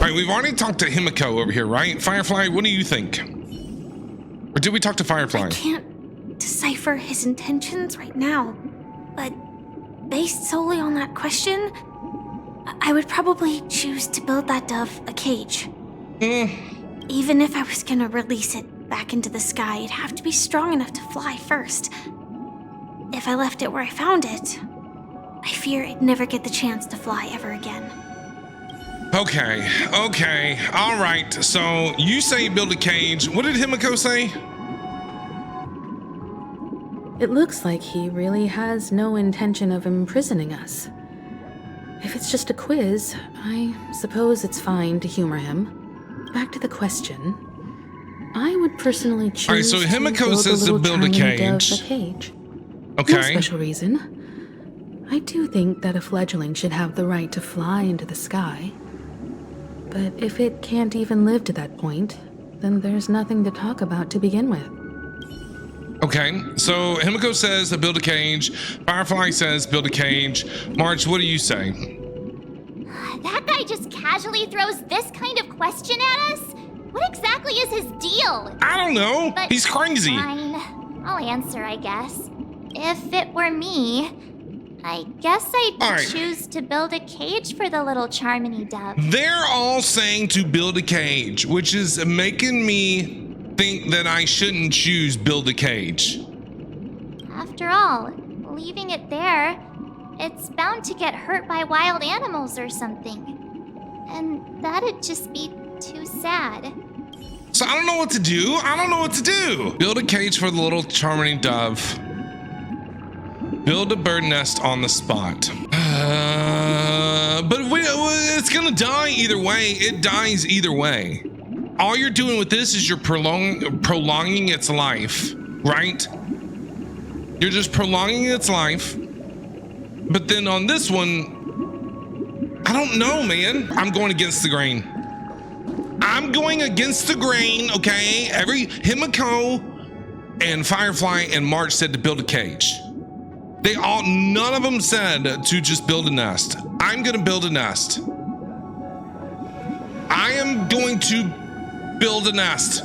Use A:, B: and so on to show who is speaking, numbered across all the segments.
A: Right, we've already talked to Himiko over here, right? Firefly, what do you think? Or did we talk to Firefly?
B: I can't decipher his intentions right now, but based solely on that question, I would probably choose to build that dove a cage. Even if I was gonna release it back into the sky, it'd have to be strong enough to fly first. If I left it where I found it, I fear it'd never get the chance to fly ever again.
A: Okay, all right. So you say build a cage. What did Himiko say?
C: It looks like he really has no intention of imprisoning us. If it's just a quiz, I suppose it's fine to humor him. Back to the question. I would personally choose
A: All right, so Himiko says to build a cage. Okay.
C: No special reason. I do think that a fledgling should have the right to fly into the sky. But if it can't even live to that point, then there's nothing to talk about to begin with.
A: Okay, so Himiko says to build a cage. Firefly says build a cage. March, what do you say?
D: That guy just casually throws this kind of question at us? What exactly is his deal?
A: I don't know.
D: But
A: he's crazy.
D: Fine. I'll answer, I guess. If it were me, I guess I'd choose to build a cage for the little Charmony dove.
A: They're all saying to build a cage, which is making me think that I shouldn't choose build a cage.
D: After all, leaving it there, it's bound to get hurt by wild animals or something. And that'd just be too sad.
A: So I don't know what to do. Build a cage for the little Charmony dove. Build a bird nest on the spot. But it's gonna die either way. It dies either way. All you're doing with this is you're prolonging its life, right? You're just prolonging its life. But then on this one, I don't know, man. I'm going against the grain. Okay? Himiko and Firefly and March said to build a cage. None of them said to just build a nest. I'm gonna build a nest. I am going to build a nest.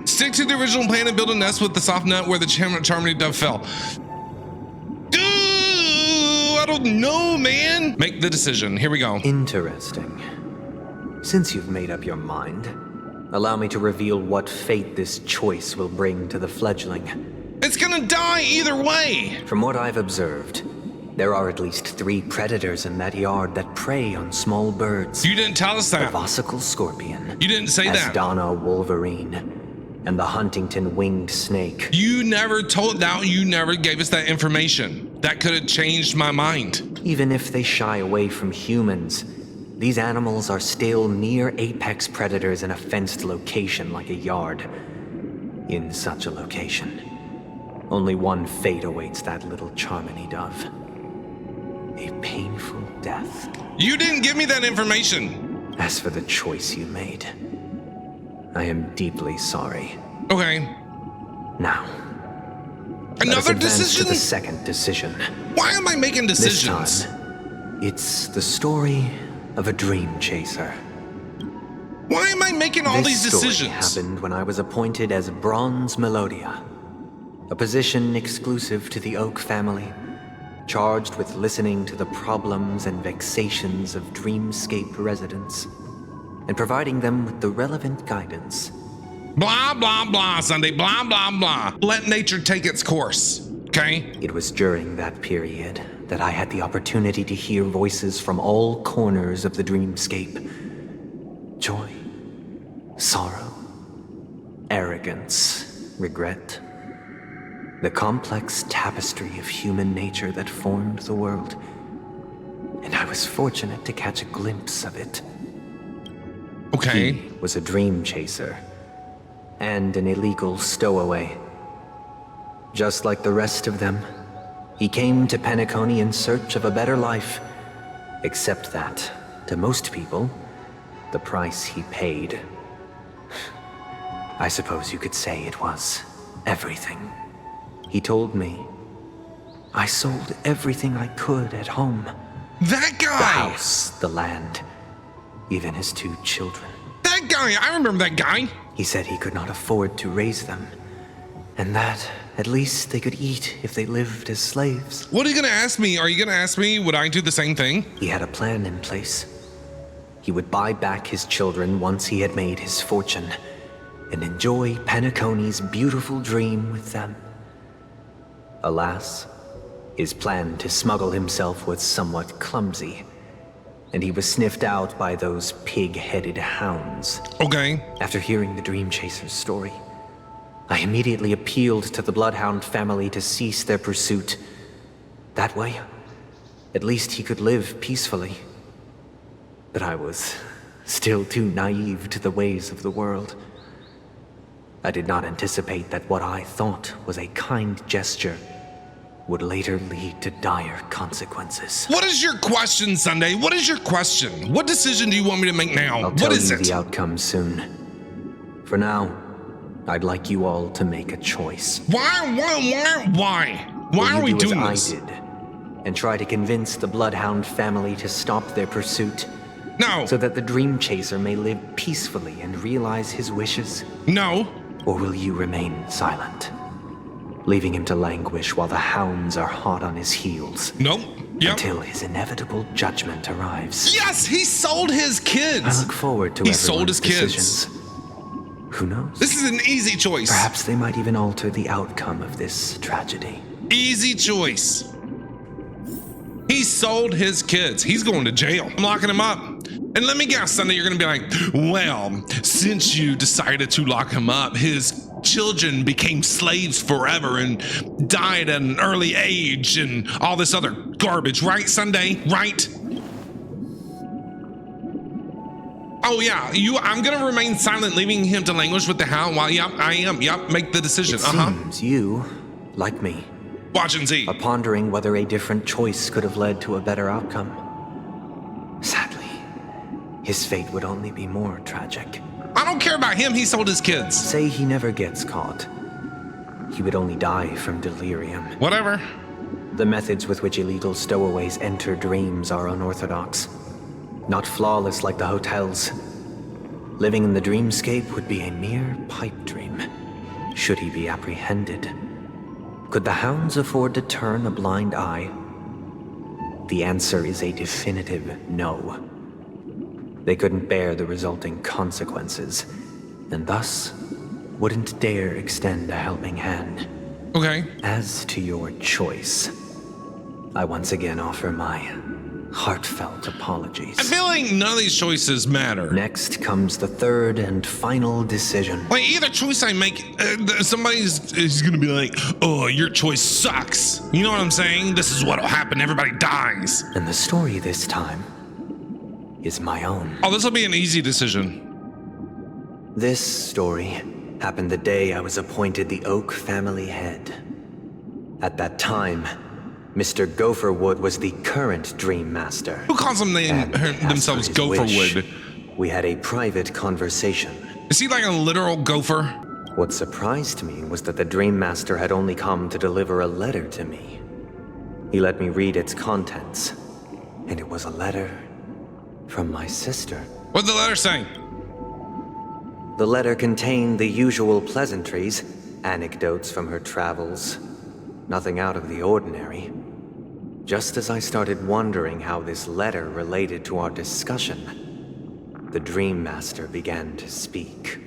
A: Stick to the original plan and build a nest with the soft nut where the Charmony dove fell. I don't know, man. Make the decision. Here we go.
E: Interesting. Since you've made up your mind, allow me to reveal what fate this choice will bring to the fledgling.
A: It's gonna die either way.
E: From what I've observed, there are at least 3 predators in that yard that prey on small birds.
A: You didn't tell us that.
E: The Vosicle scorpion.
A: You didn't say that.
E: Asdana wolverine. And the Huntington winged snake.
A: You never told that. You never gave us that information. That could have changed my mind.
E: Even if they shy away from humans, these animals are still near apex predators in a fenced location like a yard. In such a location, only one fate awaits that little Charmony dove. A painful death.
A: You didn't give me that information.
E: As for the choice you made, I am deeply sorry.
A: Okay.
E: Now,
A: another
E: let us advance
A: decision?
E: to the second decision.
A: Why am I making decisions?
E: This time, it's the story of a dream chaser.
A: Why am I making all these
E: This
A: decisions?
E: story happened when I was appointed as Bronze Melodia, a position exclusive to the Oak family, charged with listening to the problems and vexations of dreamscape residents, and providing them with the relevant guidance.
A: Blah, blah, blah, Sunday. Blah, blah, blah. Let nature take its course, okay?
E: It was during that period that I had the opportunity to hear voices from all corners of the dreamscape. Joy, sorrow, arrogance, regret. The complex tapestry of human nature that formed the world. And I was fortunate to catch a glimpse of it.
A: Okay.
E: He was a dream chaser and an illegal stowaway. Just like the rest of them, he came to Penacony in search of a better life. Except that, to most people, the price he paid, I suppose you could say it was everything. He told me, I sold everything I could at home,
A: That guy.
E: The house, the land, even his 2 children.
A: That guy. I remember that guy.
E: He said he could not afford to raise them, and that at least they could eat if they lived as slaves.
A: What are you going to ask me? Are you going to ask me would I do the same thing?
E: He had a plan in place. He would buy back his children once he had made his fortune, and enjoy Penacony's beautiful dream with them. Alas, his plan to smuggle himself was somewhat clumsy, and he was sniffed out by those pig-headed hounds.
A: Okay.
E: After hearing the dreamchaser's story, I immediately appealed to the Bloodhound family to cease their pursuit. That way, at least he could live peacefully. But I was still too naive to the ways of the world. I did not anticipate that what I thought was a kind gesture would later lead to dire consequences.
A: What is your question, Sunday? What is your question? What decision do you want me to make now?
E: I'll tell
A: What is
E: you
A: it?
E: the outcome soon. For now, I'd like you all to make a choice.
A: Why
E: Will
A: are
E: you
A: we
E: do
A: doing
E: as
A: this?
E: I did, and try to convince the Bloodhound family to stop their pursuit,
A: No.
E: so that the Dreamchaser may live peacefully and realize his wishes?
A: No.
E: Or will you remain silent, leaving him to languish while the hounds are hot on his heels?
A: Nope. Yep.
E: Until his inevitable judgment arrives.
A: Yes, he sold his
E: I
A: kids.
E: look forward to
A: He
E: everyone's
A: sold his kids.
E: decisions. Who knows?
A: This is an easy choice.
E: Perhaps they might even alter the outcome of this tragedy.
A: Easy choice. He sold his kids. He's going to jail. I'm locking him up. And let me guess, Sunday, you're going to be like, well, since you decided to lock him up, his children became slaves forever and died at an early age and all this other garbage, right, Sunday? Right? Oh, yeah. I'm going to remain silent, leaving him to languish with the hound while, yep, I am. Yep, make the decision.
E: It seems you, like me,
A: Watch and see.
E: are pondering whether a different choice could have led to a better outcome. Sadly, his fate would only be more tragic.
A: I don't care about him. He sold his kids.
E: Say he never gets caught. He would only die from delirium.
A: Whatever.
E: The methods with which illegal stowaways enter dreams are unorthodox. Not flawless like the hotels. Living in the dreamscape would be a mere pipe dream, should he be apprehended. Could the hounds afford to turn a blind eye? The answer is a definitive no. They couldn't bear the resulting consequences, and thus wouldn't dare extend a helping hand.
A: Okay.
E: As to your choice, I once again offer my heartfelt apologies.
A: I feel like none of these choices matter.
E: Next comes the third and final decision.
A: Like either choice I make, somebody's is gonna be like, "Oh, your choice sucks." You know what I'm saying? This is what'll happen. Everybody dies.
E: And the story this time is my own.
A: Oh, this will be an easy decision.
E: This story happened the day I was appointed the Oak family head. At that time, Mr. Gopherwood was the current Dream Master.
A: Who calls them
E: And
A: themselves
E: as per his wish,
A: Gopherwood?
E: we had a private conversation.
A: Is he like a literal gopher?
E: What surprised me was that the Dream Master had only come to deliver a letter to me. He let me read its contents, and it was a letter from my sister.
A: What'd the letter say?
E: The letter contained the usual pleasantries, anecdotes from her travels, nothing out of the ordinary. Just as I started wondering how this letter related to our discussion, the Dream Master began to speak.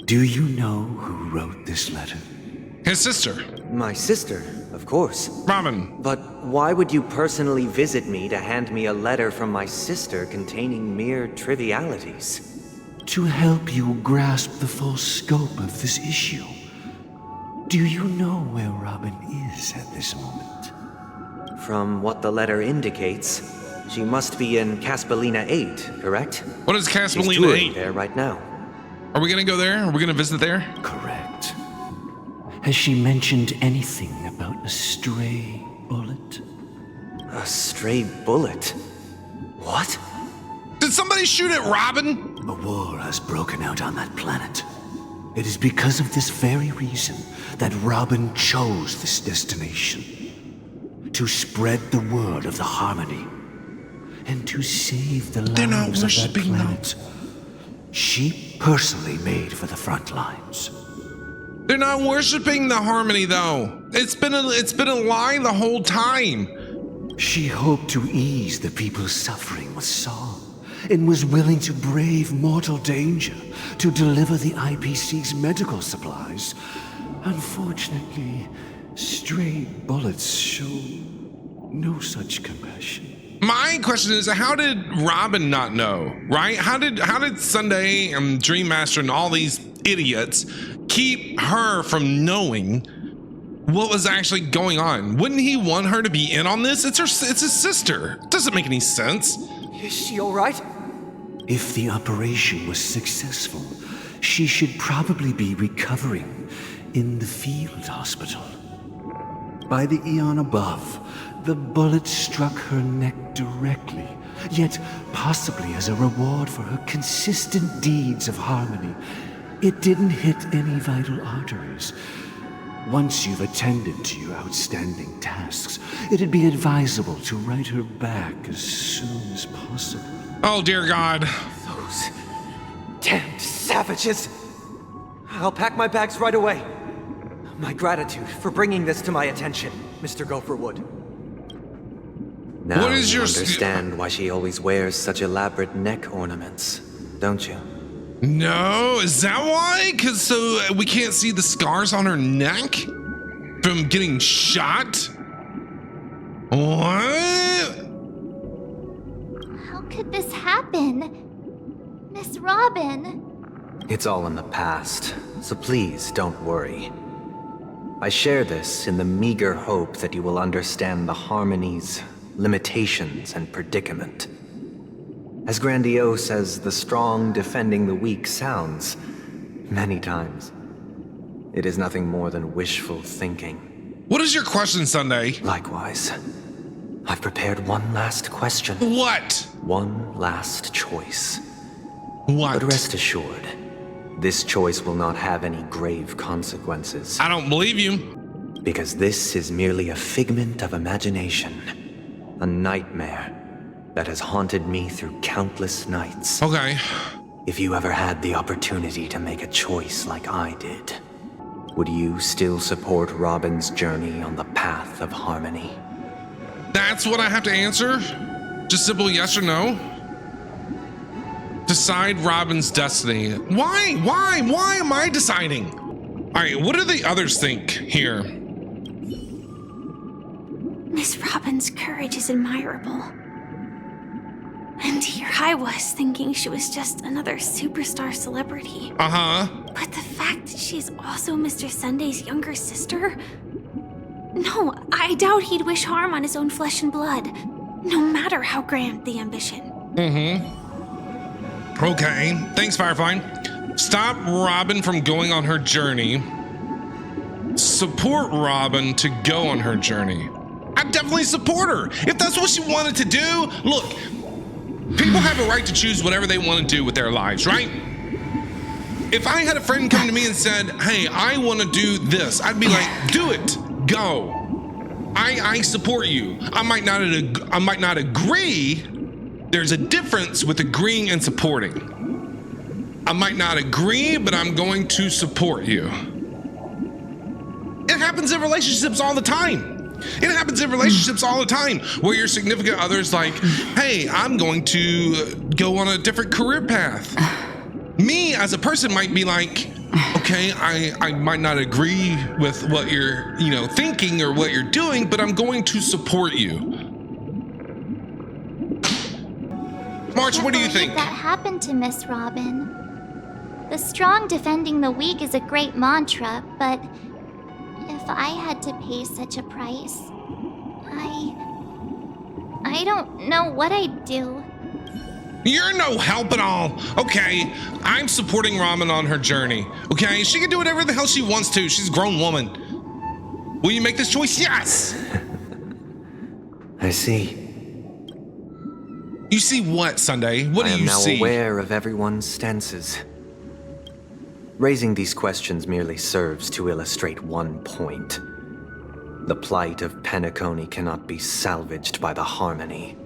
F: Do you know who wrote this letter?
A: His sister,
E: My sister, of course.
A: Robin.
E: But why would you personally visit me to hand me a letter from my sister containing mere trivialities?
F: To help you grasp the full scope of this issue. Do you know where Robin is at this moment?
E: From what the letter indicates, she must be in Caspelina 8, correct?
A: What is
E: She's
A: Caspelina
E: touring
A: 8?
E: there right now.
A: Are we gonna go there? Are we gonna visit there?
F: Correct. Has she mentioned anything about a stray bullet?
E: A stray bullet? What?
A: Did somebody shoot at Robin?
F: A war has broken out on that planet. It is because of this very reason that Robin chose this destination. To spread the word of the harmony and to save the
A: They're not
F: lives of that
A: worshipping them.
F: planet. She personally made for the front lines.
A: They're not worshiping the harmony, though. It's been a lie the whole time.
F: She hoped to ease the people's suffering with song, and was willing to brave mortal danger to deliver the IPC's medical supplies. Unfortunately, stray bullets show no such compassion.
A: My question is, how did Robin not know, right? How did Sunday and Dreammaster and all these idiots keep her from knowing what was actually going on? Wouldn't he want her to be in on this? It's his sister. It doesn't make any sense.
E: Is she all right?
F: If the operation was successful, she should probably be recovering in the field hospital. By the eon above, the bullet struck her neck directly, yet possibly as a reward for her consistent deeds of harmony, it didn't hit any vital arteries. Once you've attended to your outstanding tasks, it'd be advisable to write her back as soon as possible.
A: Oh, dear God.
E: Those damned savages! I'll pack my bags right away. My gratitude for bringing this to my attention, Mr. Gopherwood. Now
A: What is
E: you
A: your
E: understand why she always wears such elaborate neck ornaments, don't you?
A: No, is that why? Because so we can't see the scars on her neck from getting shot? What?
D: How could this happen? Miss Robin.
E: It's all in the past, so please don't worry. I share this in the meager hope that you will understand the harmony's limitations and predicament. As grandiose as the strong defending the weak sounds, many times, it is nothing more than wishful thinking.
A: What is your question, Sunday?
E: Likewise, I've prepared one last question.
A: What?
E: One last choice.
A: What?
E: But rest assured, this choice will not have any grave consequences.
A: I don't believe you.
E: Because this is merely a figment of imagination. A nightmare that has haunted me through countless nights.
A: Okay.
E: If you ever had the opportunity to make a choice like I did, would you still support Robin's journey on the path of harmony?
A: That's what I have to answer? Just simple yes or no? Decide Robin's destiny. Why? Why am I deciding? All right, what do the others think here?
B: Miss Robin's courage is admirable. And here I was thinking she was just another superstar celebrity.
A: Uh-huh.
B: But the fact that she's also Mr. Sunday's younger sister? No, I doubt he'd wish harm on his own flesh and blood, no matter how grand the ambition.
A: Mm-hmm. Okay, thanks, Firefly. Stop Robin from going on her journey. Support Robin to go on her journey. I definitely support her. If that's what she wanted to do, look, people have a right to choose whatever they want to do with their lives, right? If I had a friend come to me and said, hey, I want to do this, I'd be like, do it, go. I support you. I might not agree. There's a difference with agreeing and supporting. I might not agree, but I'm going to support you. It happens in relationships all the time. It happens in relationships all the time where your significant other's like, hey, I'm going to go on a different career path. Me as a person might be like, okay, I might not agree with what you're, thinking or what you're doing, but I'm going to support you. March, what do you think?
D: That happened to Miss Robin. The strong defending the weak is a great mantra, but if I had to pay such a price, I don't know what I'd do.
A: You're no help at all. Okay, I'm supporting Robin on her journey. Okay, she can do whatever the hell she wants to. She's a grown woman. Will you make this choice? Yes.
E: I see.
A: You see what, Sunday? What do you
E: I am
A: see?
E: now aware of everyone's stances. Raising these questions merely serves to illustrate one point. The plight of Penacony cannot be salvaged by the harmony.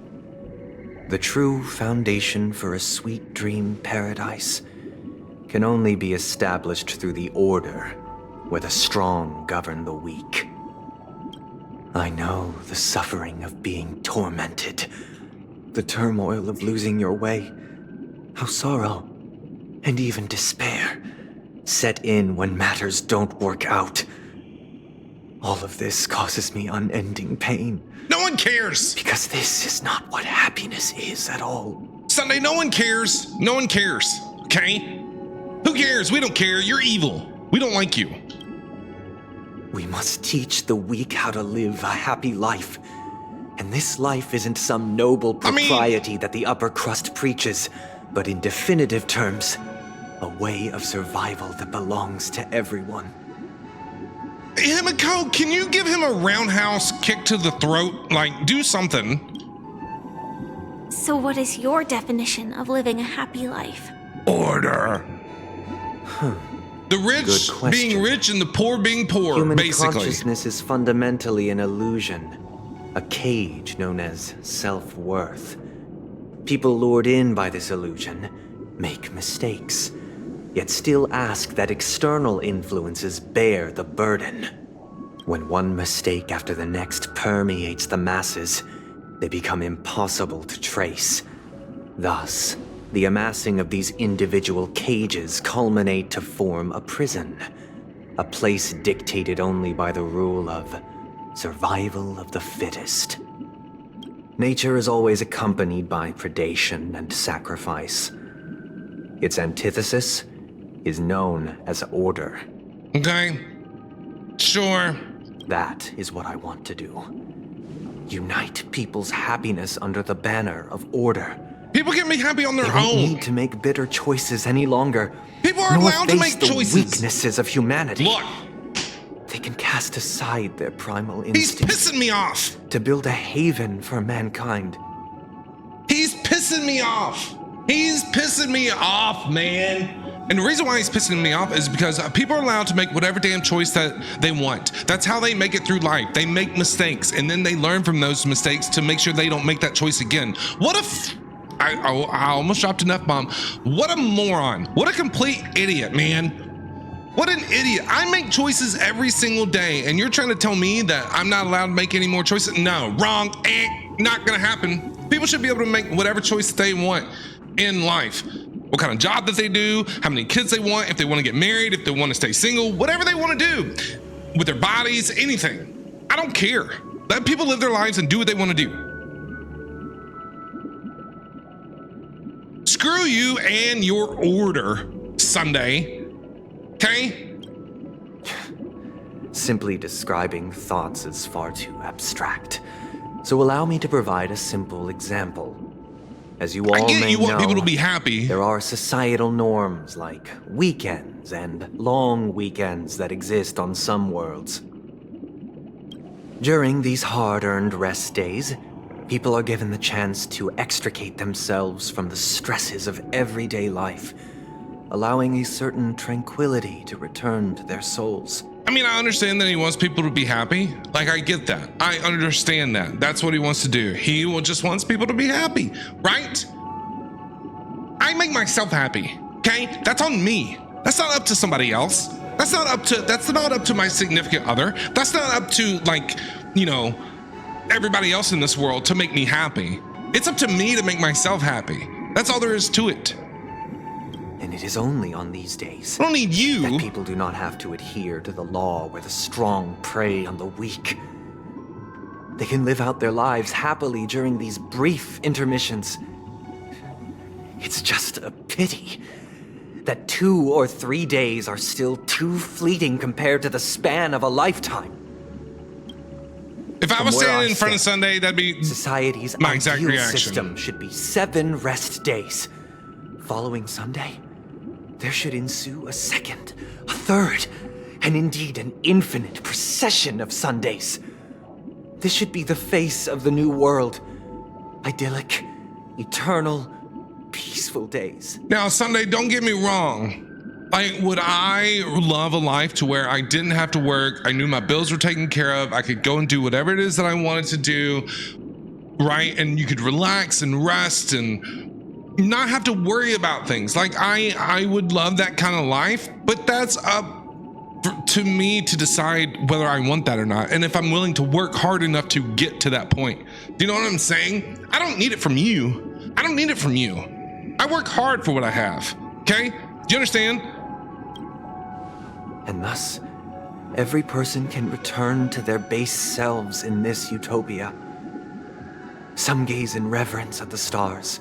E: The true foundation for a sweet dream paradise can only be established through the order where the strong govern the weak. I know the suffering of being tormented, the turmoil of losing your way, how sorrow and even despair set in when matters don't work out. All of this causes me unending pain.
A: No one cares.
E: Because this is not what happiness is at all.
A: Sunday, no one cares. No one cares. Okay? Who cares? We don't care. You're evil. We don't like you.
E: We must teach the weak how to live a happy life. And this life isn't some noble propriety that the upper crust preaches, but in definitive terms, a way of survival that belongs to everyone.
A: Himiko, can you give him a roundhouse kick to the throat? Like, do something.
B: So what is your definition of living a happy life?
A: Order. The rich being rich and the poor being poor,
E: Human
A: basically.
E: Consciousness is fundamentally an illusion, a cage known as self-worth. People lured in by this illusion make mistakes, yet still ask that external influences bear the burden. When one mistake after the next permeates the masses, they become impossible to trace. Thus, the amassing of these individual cages culminate to form a prison, a place dictated only by the rule of survival of the fittest. Nature is always accompanied by predation and sacrifice. Its antithesis is known as order.
A: Okay. Sure.
E: That is what I want to do. Unite people's happiness under the banner of order.
A: People can be happy on their
E: They don't
A: own.
E: need to make bitter choices any longer.
A: People are
E: nor
A: allowed to
E: face
A: make
E: the
A: choices.
E: weaknesses of humanity.
A: Look,
E: They can cast aside their primal
A: he's
E: instincts
A: pissing me off.
E: to build a haven for mankind.
A: He's pissing me off. He's pissing me off, man. And the reason why he's pissing me off is because people are allowed to make whatever damn choice that they want. That's how they make it through life. They make mistakes, and then they learn from those mistakes to make sure they don't make that choice again. What if... I almost dropped an F-bomb. What a moron. What a complete idiot, man. What an idiot. I make choices every single day, and you're trying to tell me that I'm not allowed to make any more choices? No, wrong. Not gonna happen. People should be able to make whatever choice they want in life. What kind of job that they do, how many kids they want, if they want to get married, if they want to stay single, whatever they want to do with their bodies, anything. I don't care. Let people live their lives and do what they want to do. Screw you and your order, Sunday. Okay?
E: Simply describing thoughts is far too abstract. So allow me to provide a simple example. As you all
A: I get
E: may
A: you want
E: know,
A: people to be happy.
E: there are societal norms like weekends and long weekends that exist on some worlds. During these hard-earned rest days, people are given the chance to extricate themselves from the stresses of everyday life, allowing a certain tranquility to return to their souls.
A: I mean, I understand that he wants people to be happy. Like, I get that. I understand that. That's what he wants to do. He just wants people to be happy, right? I make myself happy, okay? That's on me. That's not up to somebody else. That's not up to my significant other. That's not up to, like, you know, everybody else in this world to make me happy. It's up to me to make myself happy. That's all there is to it.
E: And it is only on these days
A: I don't need
E: that
A: you.
E: people do not have to adhere to the law where the strong prey on the weak. They can live out their lives happily during these brief intermissions. It's just a pity that 2 or 3 days are still too fleeting compared to the span of a lifetime.
A: If I
E: From
A: was
E: where
A: standing
E: I
A: in front of
E: stand,
A: Sunday, that'd be
E: Society's
A: my exact
E: ideal
A: reaction.
E: system should be 7 rest days. Following Sunday, there should ensue a second, a third, and indeed an infinite procession of Sundays. This should be the face of the new world. Idyllic, eternal, peaceful days.
A: Now, Sunday, don't get me wrong. Like, would I love a life to where I didn't have to work? I knew my bills were taken care of. I could go and do whatever it is that I wanted to do, right? And you could relax and rest and not have to worry about things. Like I would love that kind of life, but that's up to me to decide whether I want that or not, and if I'm willing to work hard enough to get to that point. Do you know what I'm saying? I don't need it from you. I don't need it from you. I work hard for what I have. Okay? Do you understand?
E: And thus, every person can return to their base selves in this utopia. Some gaze in reverence at the stars,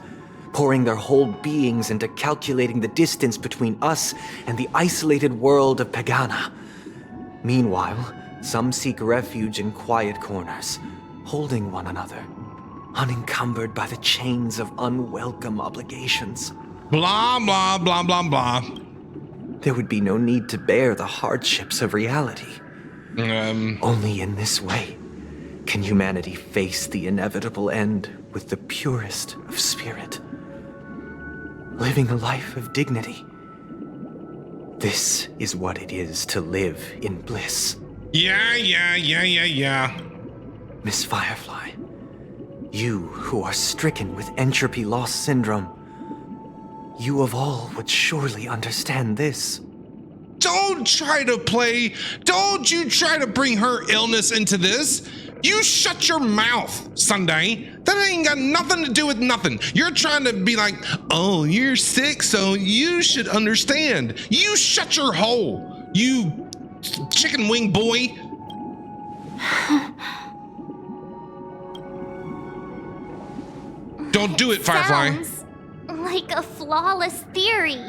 E: pouring their whole beings into calculating the distance between us and the isolated world of Pagana. Meanwhile, some seek refuge in quiet corners, holding one another, unencumbered by the chains of unwelcome obligations.
A: Blah, blah, blah, blah, blah.
E: There would be no need to bear the hardships of reality. Only in this way can humanity face the inevitable end with the purest of spirit. Living a life of dignity. This is what it is to live in bliss.
A: Yeah.
E: Miss Firefly, you who are stricken with entropy loss syndrome, you of all would surely understand this.
A: Don't you try to bring her illness into this. You shut your mouth, Sunday. That ain't got nothing to do with nothing. You're trying to be like, oh, you're sick, so you should understand. You shut your hole, you chicken wing boy. Don't do it, Firefly.
D: Sounds like a flawless theory.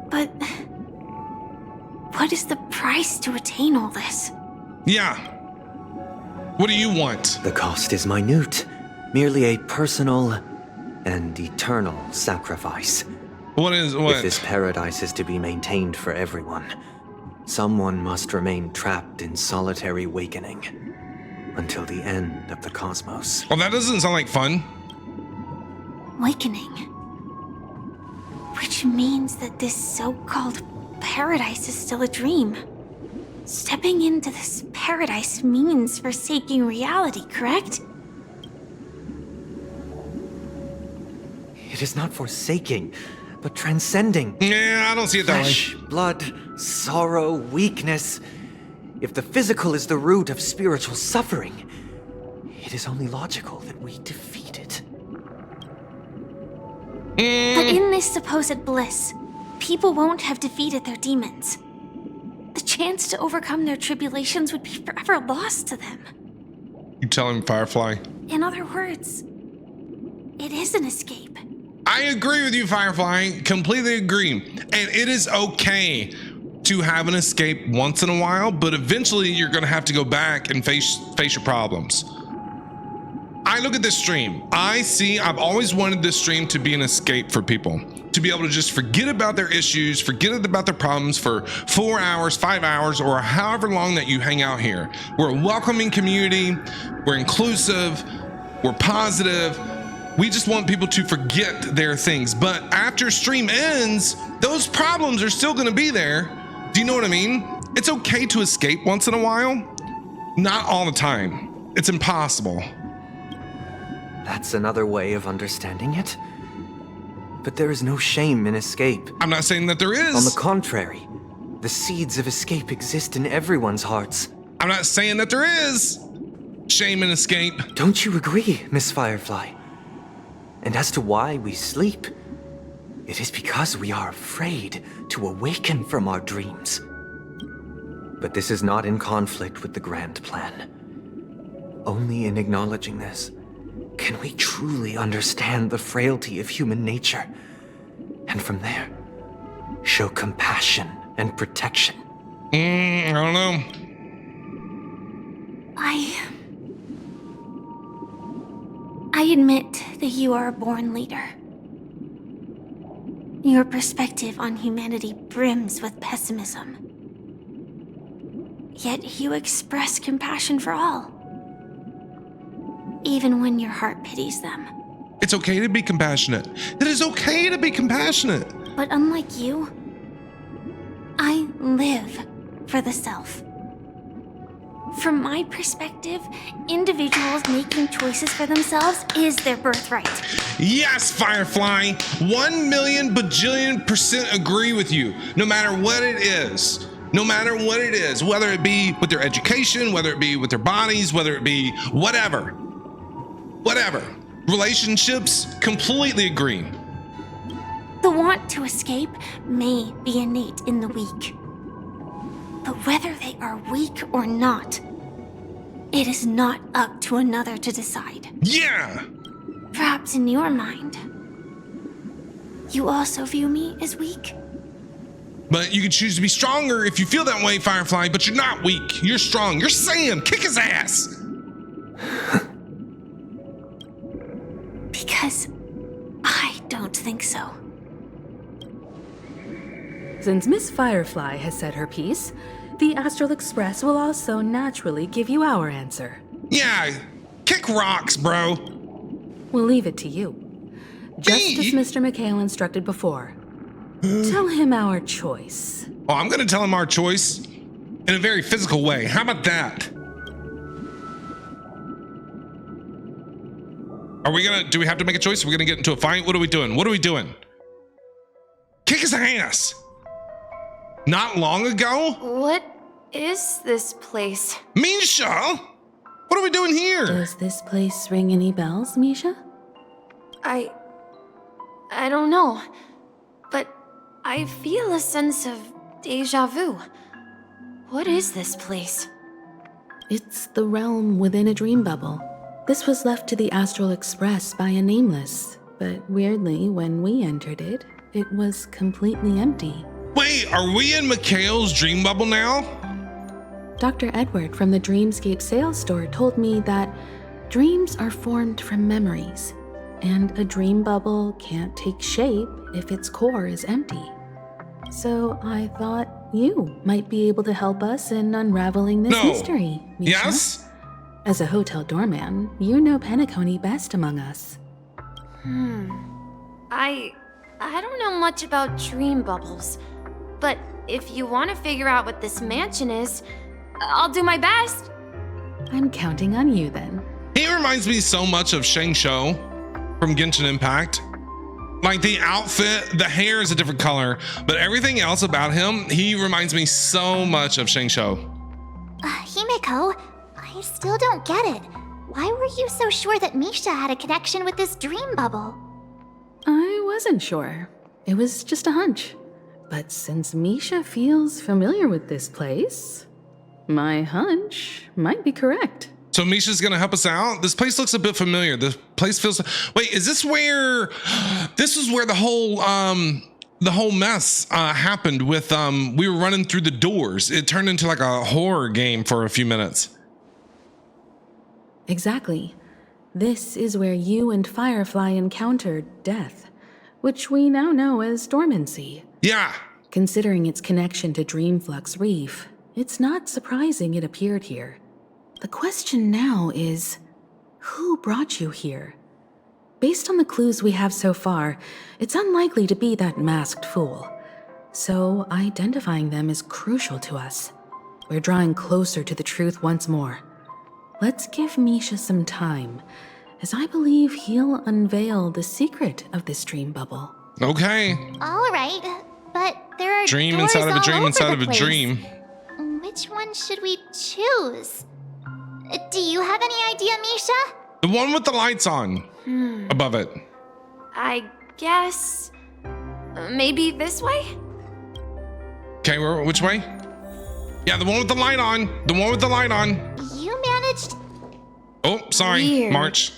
B: But what is the price to attain all this?
A: Yeah. What do you want?
E: The cost is minute, merely a personal and eternal sacrifice.
A: What?
E: If this paradise is to be maintained for everyone, someone must remain trapped in solitary awakening until the end of the cosmos.
A: Well, that doesn't sound like fun.
B: Awakening. Which means that this so-called paradise is still a dream. Stepping into this paradise means forsaking reality, correct?
E: It is not forsaking, but transcending.
A: Yeah, I don't see it that way.
E: Flesh, blood, sorrow, weakness. If the physical is the root of spiritual suffering, it is only logical that we defeat it.
B: But in this supposed bliss, people won't have defeated their demons. The chance to overcome their tribulations would be forever lost to them.
A: You tell him, Firefly.
B: In other words, it is an escape.
A: I agree with you, Firefly. Completely agree. And it is okay to have an escape once in a while, but eventually you're going to have to go back and face your problems. I look at this stream. I've always wanted this stream to be an escape for people, to be able to just forget about their issues, forget about their problems for 4 hours, 5 hours, or however long that you hang out here. We're a welcoming community. We're inclusive. We're positive. We just want people to forget their things. But after stream ends, those problems are still going to be there. Do you know what I mean? It's okay to escape once in a while. Not all the time. It's impossible.
E: That's another way of understanding it. But there is no shame in escape.
A: I'm not saying that there is.
E: On the contrary, the seeds of escape exist in everyone's hearts.
A: I'm not saying that there is shame in escape.
E: Don't you agree, Miss Firefly? And as to why we sleep, it is because we are afraid to awaken from our dreams. But this is not in conflict with the grand plan. Only in acknowledging this can we truly understand the frailty of human nature, and from there, show compassion and protection.
A: I don't know.
B: I admit that you are a born leader. Your perspective on humanity brims with pessimism. Yet you express compassion for all, even when your heart pities them.
A: It's okay to be compassionate. It is okay to be compassionate.
B: But unlike you, I live for the self. From my perspective, individuals making choices for themselves is their birthright.
A: Yes, Firefly. 1,000,000,000,000% agree with you. No matter what it is. No matter what it is. Whether it be with their education, whether it be with their bodies, whether it be whatever. Whatever. Relationships, completely agree.
B: The want to escape may be innate in the weak. But whether they are weak or not, it is not up to another to decide.
A: Yeah!
B: Perhaps in your mind, you also view me as weak?
A: But you can choose to be stronger if you feel that way, Firefly, but you're not weak. You're strong. You're Sam. Kick his ass.
B: Because I don't think so.
C: Since Miss Firefly has said her piece, the Astral Express will also naturally give you our answer.
A: Yeah, kick rocks, bro.
C: We'll leave it to you. Just
A: Me?
C: as Mr. McHale instructed before. Tell him our choice.
A: Oh, I'm gonna tell him our choice in a very physical way. How about that? Do we have to make a choice? Are we gonna get into a fight? What are we doing? What are we doing? Kick his ass. Not long ago?
G: What is this place?
A: Misha! What are we doing here?
C: Does this place ring any bells, Misha?
G: I don't know, but I feel a sense of deja vu. What is this place?
C: It's the realm within a dream bubble. This was left to the Astral Express by a nameless, but weirdly, when we entered it, it was completely empty.
A: Wait, are we in Mikhail's dream bubble now?
C: Dr. Edward from the Dreamscape sales store told me that dreams are formed from memories, and a dream bubble can't take shape if its core is empty. So I thought you might be able to help us in unraveling this mystery, Misha.
A: Yes?
C: As a hotel doorman, you know Penacony best among us.
G: I don't know much about dream bubbles, but if you want to figure out what this mansion is, I'll do my best.
C: I'm counting on you then.
A: He reminds me so much of Shang Shou from Genshin Impact. Like the outfit, the hair is a different color, but everything else about him, he reminds me so much of Shang Shou.
D: Himeko, I still don't get it. Why were you so sure that Misha had a connection with this dream bubble?
C: I wasn't sure. It was just a hunch. But since Misha feels familiar with this place, my hunch might be correct.
A: So Misha's gonna help us out? This place looks a bit familiar. This place feels... Wait, is this where... This is where the whole mess happened with... We were running through the doors. It turned into like a horror game for a few minutes.
C: Exactly. This is where you and Firefly encountered death, which we now know as dormancy.
A: Yeah.
C: Considering its connection to Dreamflux Reef, it's not surprising it appeared here. The question now is, who brought you here? Based on the clues we have so far, it's unlikely to be that masked fool. So identifying them is crucial to us. We're drawing closer to the truth once more. Let's give Misha some time, as I believe he'll unveil the secret of this dream bubble.
A: Okay.
D: All right, but there are
A: Dream
D: doors
A: inside of a
D: all
A: dream
D: over
A: inside
D: the
A: of a
D: place.
A: dream.
D: Which one should we choose? Do you have any idea, Misha?
A: The one with the lights on above it.
G: I guess... maybe this way?
A: Okay, which way? Yeah, the one with the light on. The one with the light on.
D: You managed...
A: Oh, sorry,
G: Weird.
A: March.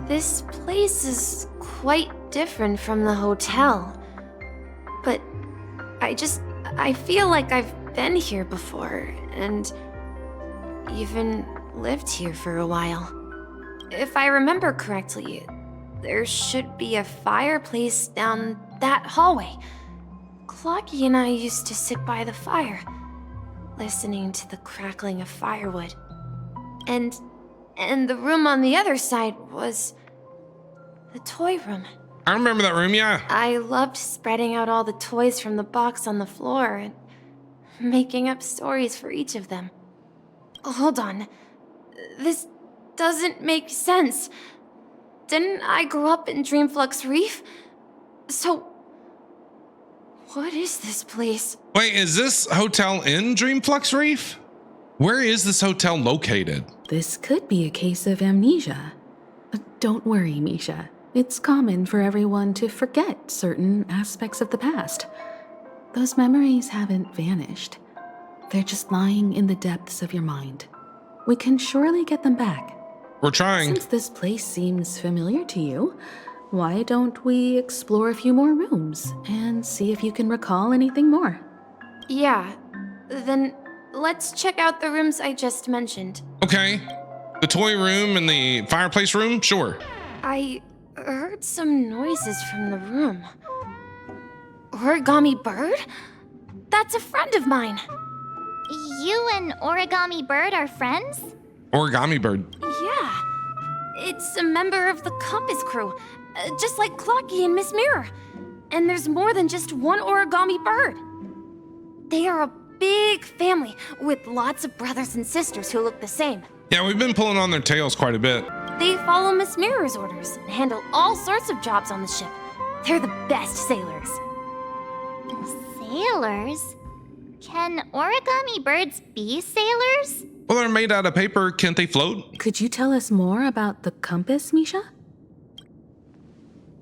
G: This place is quite different from the hotel. But I feel like I've been here before, and even lived here for a while. If I remember correctly, there should be a fireplace down that hallway. Clocky and I used to sit by the fire, listening to the crackling of firewood. And the room on the other side was the toy room.
A: I remember that room, yeah.
G: I loved spreading out all the toys from the box on the floor, and making up stories for each of them. Hold on. This doesn't make sense. Didn't I grow up in Dreamflux Reef? So, what is this place?
A: Wait, is this hotel in Dreamflux Reef? Where is this hotel located?
C: This could be a case of amnesia. Don't worry, Misha. It's common for everyone to forget certain aspects of the past. Those memories haven't vanished. They're just lying in the depths of your mind. We can surely get them back.
A: We're trying.
C: Since this place seems familiar to you, why don't we explore a few more rooms and see if you can recall anything more?
G: Yeah, then let's check out the rooms I just mentioned.
A: Okay. The toy room and the fireplace room? Sure.
G: I heard some noises from the room. Origami Bird? That's a friend of mine.
D: You and Origami Bird are friends?
A: Origami Bird.
G: Yeah. It's a member of the Compass crew, just like Clocky and Miss Mirror. And there's more than just one Origami Bird. They are a big family with lots of brothers and sisters who look the same.
A: Yeah, we've been pulling on their tails quite a bit.
G: They follow Miss Mirror's orders and handle all sorts of jobs on the ship. They're the best sailors.
D: Sailors? Can origami birds be sailors?
A: Well, they're made out of paper. Can't they float?
C: Could you tell us more about the compass, Misha?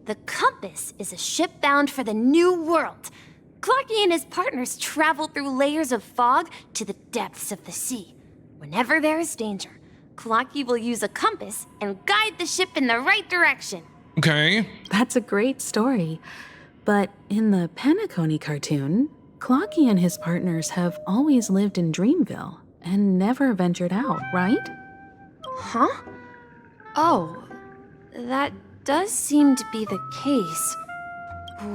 G: The Compass is a ship bound for the New World. Clocky and his partners travel through layers of fog to the depths of the sea. Whenever there is danger, Clocky will use a compass and guide the ship in the right direction.
A: Okay.
C: That's a great story. But in the Penacony cartoon, Clocky and his partners have always lived in Dreamville and never ventured out, right?
G: Huh? Oh, that does seem to be the case.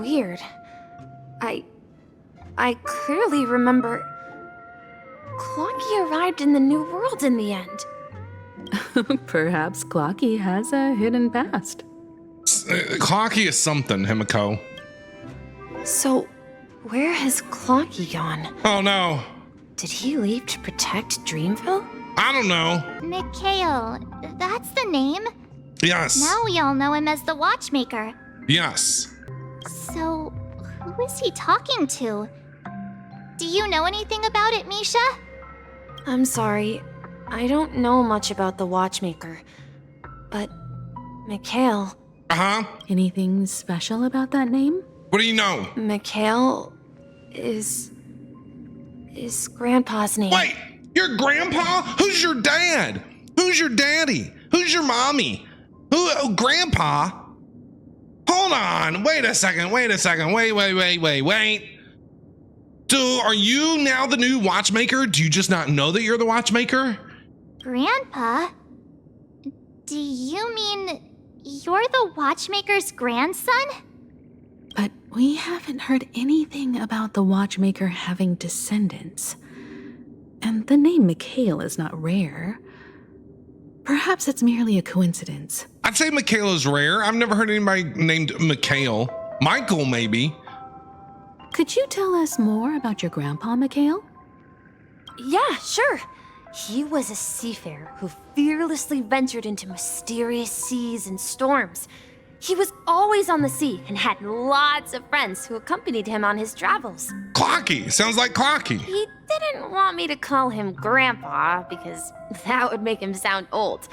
G: Weird. I clearly remember Clocky arrived in the New World in the end.
C: Perhaps Clocky has a hidden past.
A: Clocky is something, Himiko.
G: So, where has Clocky gone?
A: Oh no.
G: Did he leave to protect Dreamville?
A: I don't know.
D: Mikhail, that's the name?
A: Yes.
D: Now we all know him as the Watchmaker.
A: Yes.
D: So, who is he talking to? Do you know anything about it, Misha?
G: I'm sorry. I don't know much about the Watchmaker. But, Mikhail...
A: Uh-huh.
C: Anything special about that name?
A: What do you know?
G: Mikhail is Grandpa's name.
A: Wait, your grandpa? Who's your dad? Who's your daddy? Who's your mommy? Grandpa? Hold on, wait a second, wait. So are you now the new watchmaker? Do you just not know that you're the watchmaker?
D: Grandpa? Do you mean you're the Watchmaker's grandson?
C: But we haven't heard anything about the Watchmaker having descendants. And the name Mikhail is not rare. Perhaps it's merely a coincidence.
A: I'd say Michaela's rare. I've never heard anybody named Mikhail. Michael, maybe.
C: Could you tell us more about your grandpa, Mikhail?
G: Yeah, sure. He was a seafarer who fearlessly ventured into mysterious seas and storms. He was always on the sea and had lots of friends who accompanied him on his travels.
A: Clocky. Sounds like Clocky.
G: He didn't want me to call him Grandpa because that would make him sound old.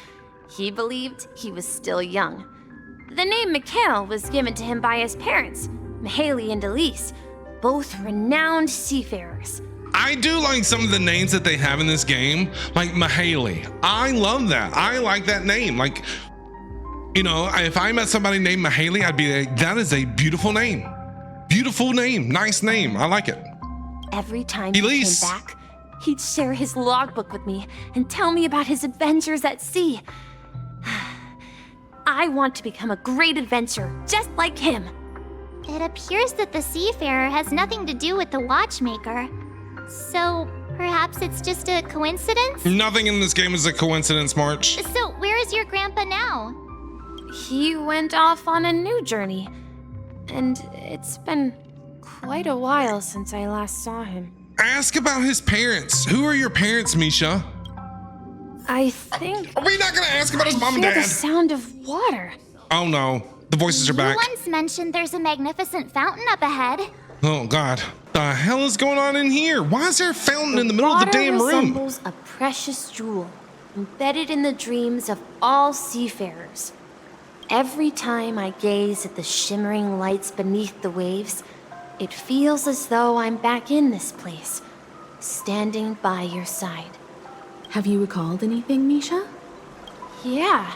G: He believed he was still young. The name Mikhail was given to him by his parents, Mihaly and Elise, both renowned seafarers.
A: I do like some of the names that they have in this game, like Mihaly. I love that. I like that name. Like, you know, if I met somebody named Mihaly, I'd be like, that is a beautiful name. Beautiful name. Nice name. I like it.
G: Every time
A: Elise.
G: he came back, he'd share his logbook with me and tell me about his adventures at sea. I want to become a great adventurer, just like him.
D: It appears that the seafarer has nothing to do with the Watchmaker. So, perhaps it's just a coincidence?
A: Nothing in this game is a coincidence, March.
D: So, where is your grandpa now?
G: He went off on a new journey, and it's been quite a while since I last saw him.
A: Ask about his parents. Who are your parents, Misha?
G: I think
A: Are we not gonna ask about his mom and
G: hear the
A: dad?
G: sound of water.
A: Oh no, the voices are back.
D: You once mentioned there's a magnificent fountain up ahead.
A: Oh God, the hell is going on in here? Why is there a fountain in the middle of the
G: Water
A: damn room?
G: resembles a precious jewel embedded in the dreams of all seafarers. Every time I gaze at the shimmering lights beneath the waves, it feels as though I'm back in this place, standing by your side.
C: Have you recalled anything, Misha?
G: Yeah,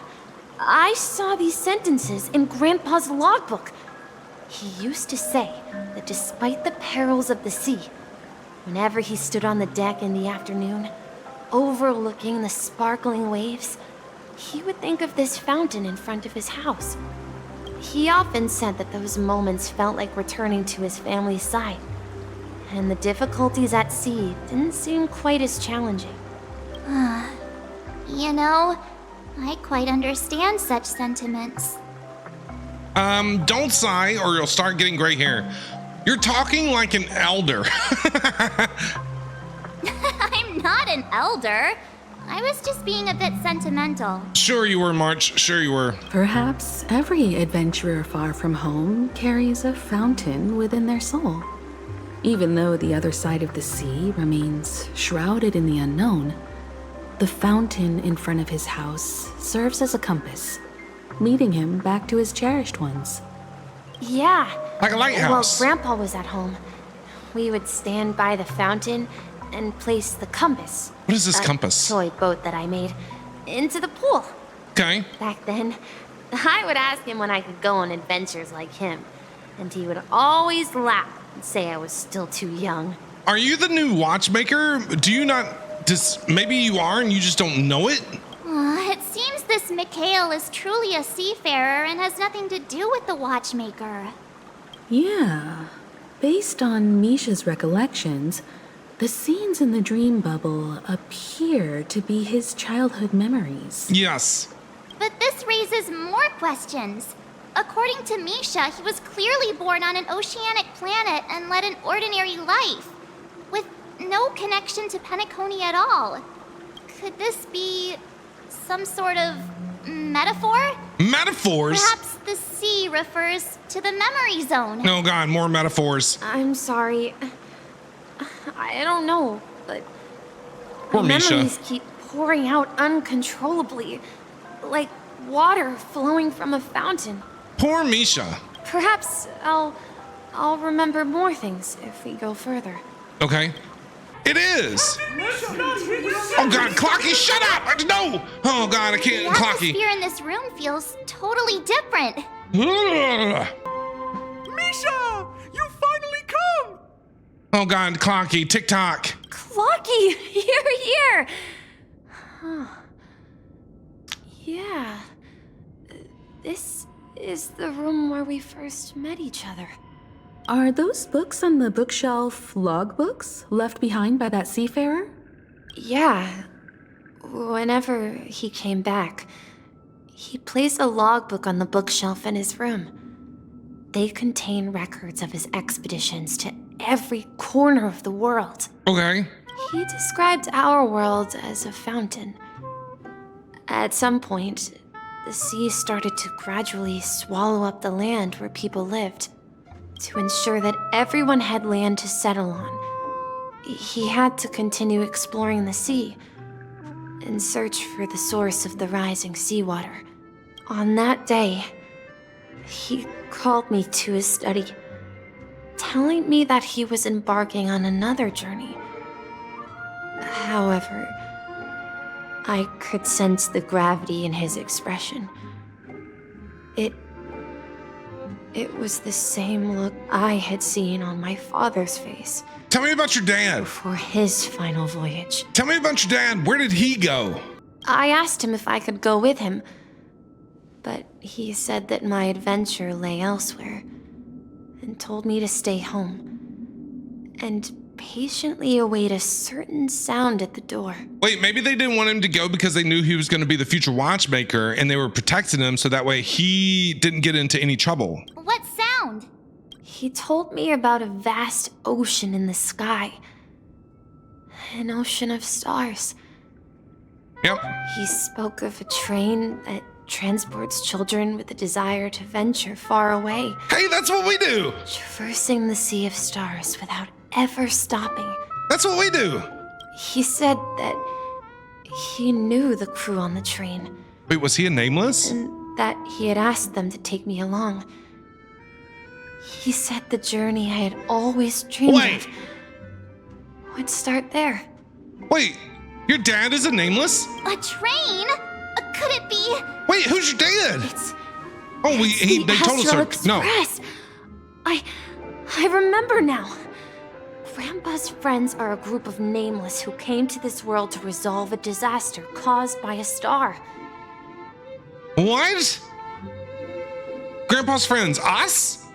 G: I saw these sentences in Grandpa's logbook. He used to say that despite the perils of the sea, whenever he stood on the deck in the afternoon, overlooking the sparkling waves, he would think of this fountain in front of his house. He often said that those moments felt like returning to his family's side, and the difficulties at sea didn't seem quite as challenging.
D: You know, I quite understand such sentiments.
A: Don't sigh or you'll start getting gray hair. You're talking like an elder.
D: I'm not an elder. I was just being a bit sentimental.
A: Sure you were, March. Sure you were.
C: Perhaps every adventurer far from home carries a fountain within their soul. Even though the other side of the sea remains shrouded in the unknown, the fountain in front of his house serves as a compass, leading him back to his cherished ones.
G: Yeah.
A: Like a lighthouse.
G: While Grandpa was at home, we would stand by the fountain and place the compass.
A: What is this compass?
G: Toy boat that I made into the pool.
A: Okay.
G: Back then, I would ask him when I could go on adventures like him, and he would always laugh and say I was still too young.
A: Are you the new watchmaker? Do you not... maybe you are and you just don't know it?
D: It seems this Mikhail is truly a seafarer and has nothing to do with the watchmaker.
C: Yeah. Based on Misha's recollections, the scenes in the dream bubble appear to be his childhood memories.
A: Yes.
D: But this raises more questions. According to Misha, he was clearly born on an oceanic planet and led an ordinary life, with no connection to Penacony at all. Could this be some sort of metaphor?
A: Metaphors?
D: Perhaps the sea refers to the memory zone.
A: Oh God, more metaphors.
G: I'm sorry. I don't know, but
A: Poor
G: my
A: Misha.
G: memories keep pouring out uncontrollably, like water flowing from a fountain.
A: Poor Misha.
G: Perhaps I'll remember more things if we go further.
A: Okay. It is. Oh God, Clocky, shut up! No! Oh God, I
D: The
A: can't, Clocky.
D: atmosphere in this room feels totally different.
A: Ugh.
H: Misha! You finally come!
A: Oh God, Clocky, TikTok.
G: Clocky, you're here! Huh. Yeah. This is the room where we first met each other.
C: Are those books on the bookshelf logbooks left behind by that seafarer?
G: Yeah. Whenever he came back, he placed a logbook on the bookshelf in his room. They contain records of his expeditions to every corner of the world.
A: Okay.
G: He described our world as a fountain. At some point, the sea started to gradually swallow up the land where people lived. To ensure that everyone had land to settle on, he had to continue exploring the sea and search for the source of the rising seawater. On that day, he called me to his study, telling me that he was embarking on another journey. However, I could sense the gravity in his expression. It was the same look I had seen on my father's face
A: Tell me about your dad.
G: before his final voyage.
A: Tell me about your dad. Where did he go?
G: I asked him if I could go with him, but he said that my adventure lay elsewhere and told me to stay home and patiently await a certain sound at the door.
A: Wait, maybe they didn't want him to go because they knew he was going to be the future watchmaker and they were protecting him so that way he didn't get into any trouble.
D: What sound?
G: He told me about a vast ocean in the sky, an ocean of stars.
A: Yep.
G: He spoke of a train that transports children with a desire to venture far away,
A: Hey, that's what we do.
G: traversing the sea of stars without ever stopping.
A: That's what we do.
G: He said that he knew the crew on the train,
A: Wait, was he a nameless?
G: and that he had asked them to take me along. He said the journey I had always dreamed
A: Wait.
G: of would start there.
A: Wait, your dad is a nameless?
D: A train? Could it be?
A: Wait, who's your dad?
G: It's
A: Oh, they told us.
G: Astral
A: No.
G: Express. I remember now. Grandpa's friends are a group of nameless who came to this world to resolve a disaster caused by a star.
A: What? Grandpa's friends, us?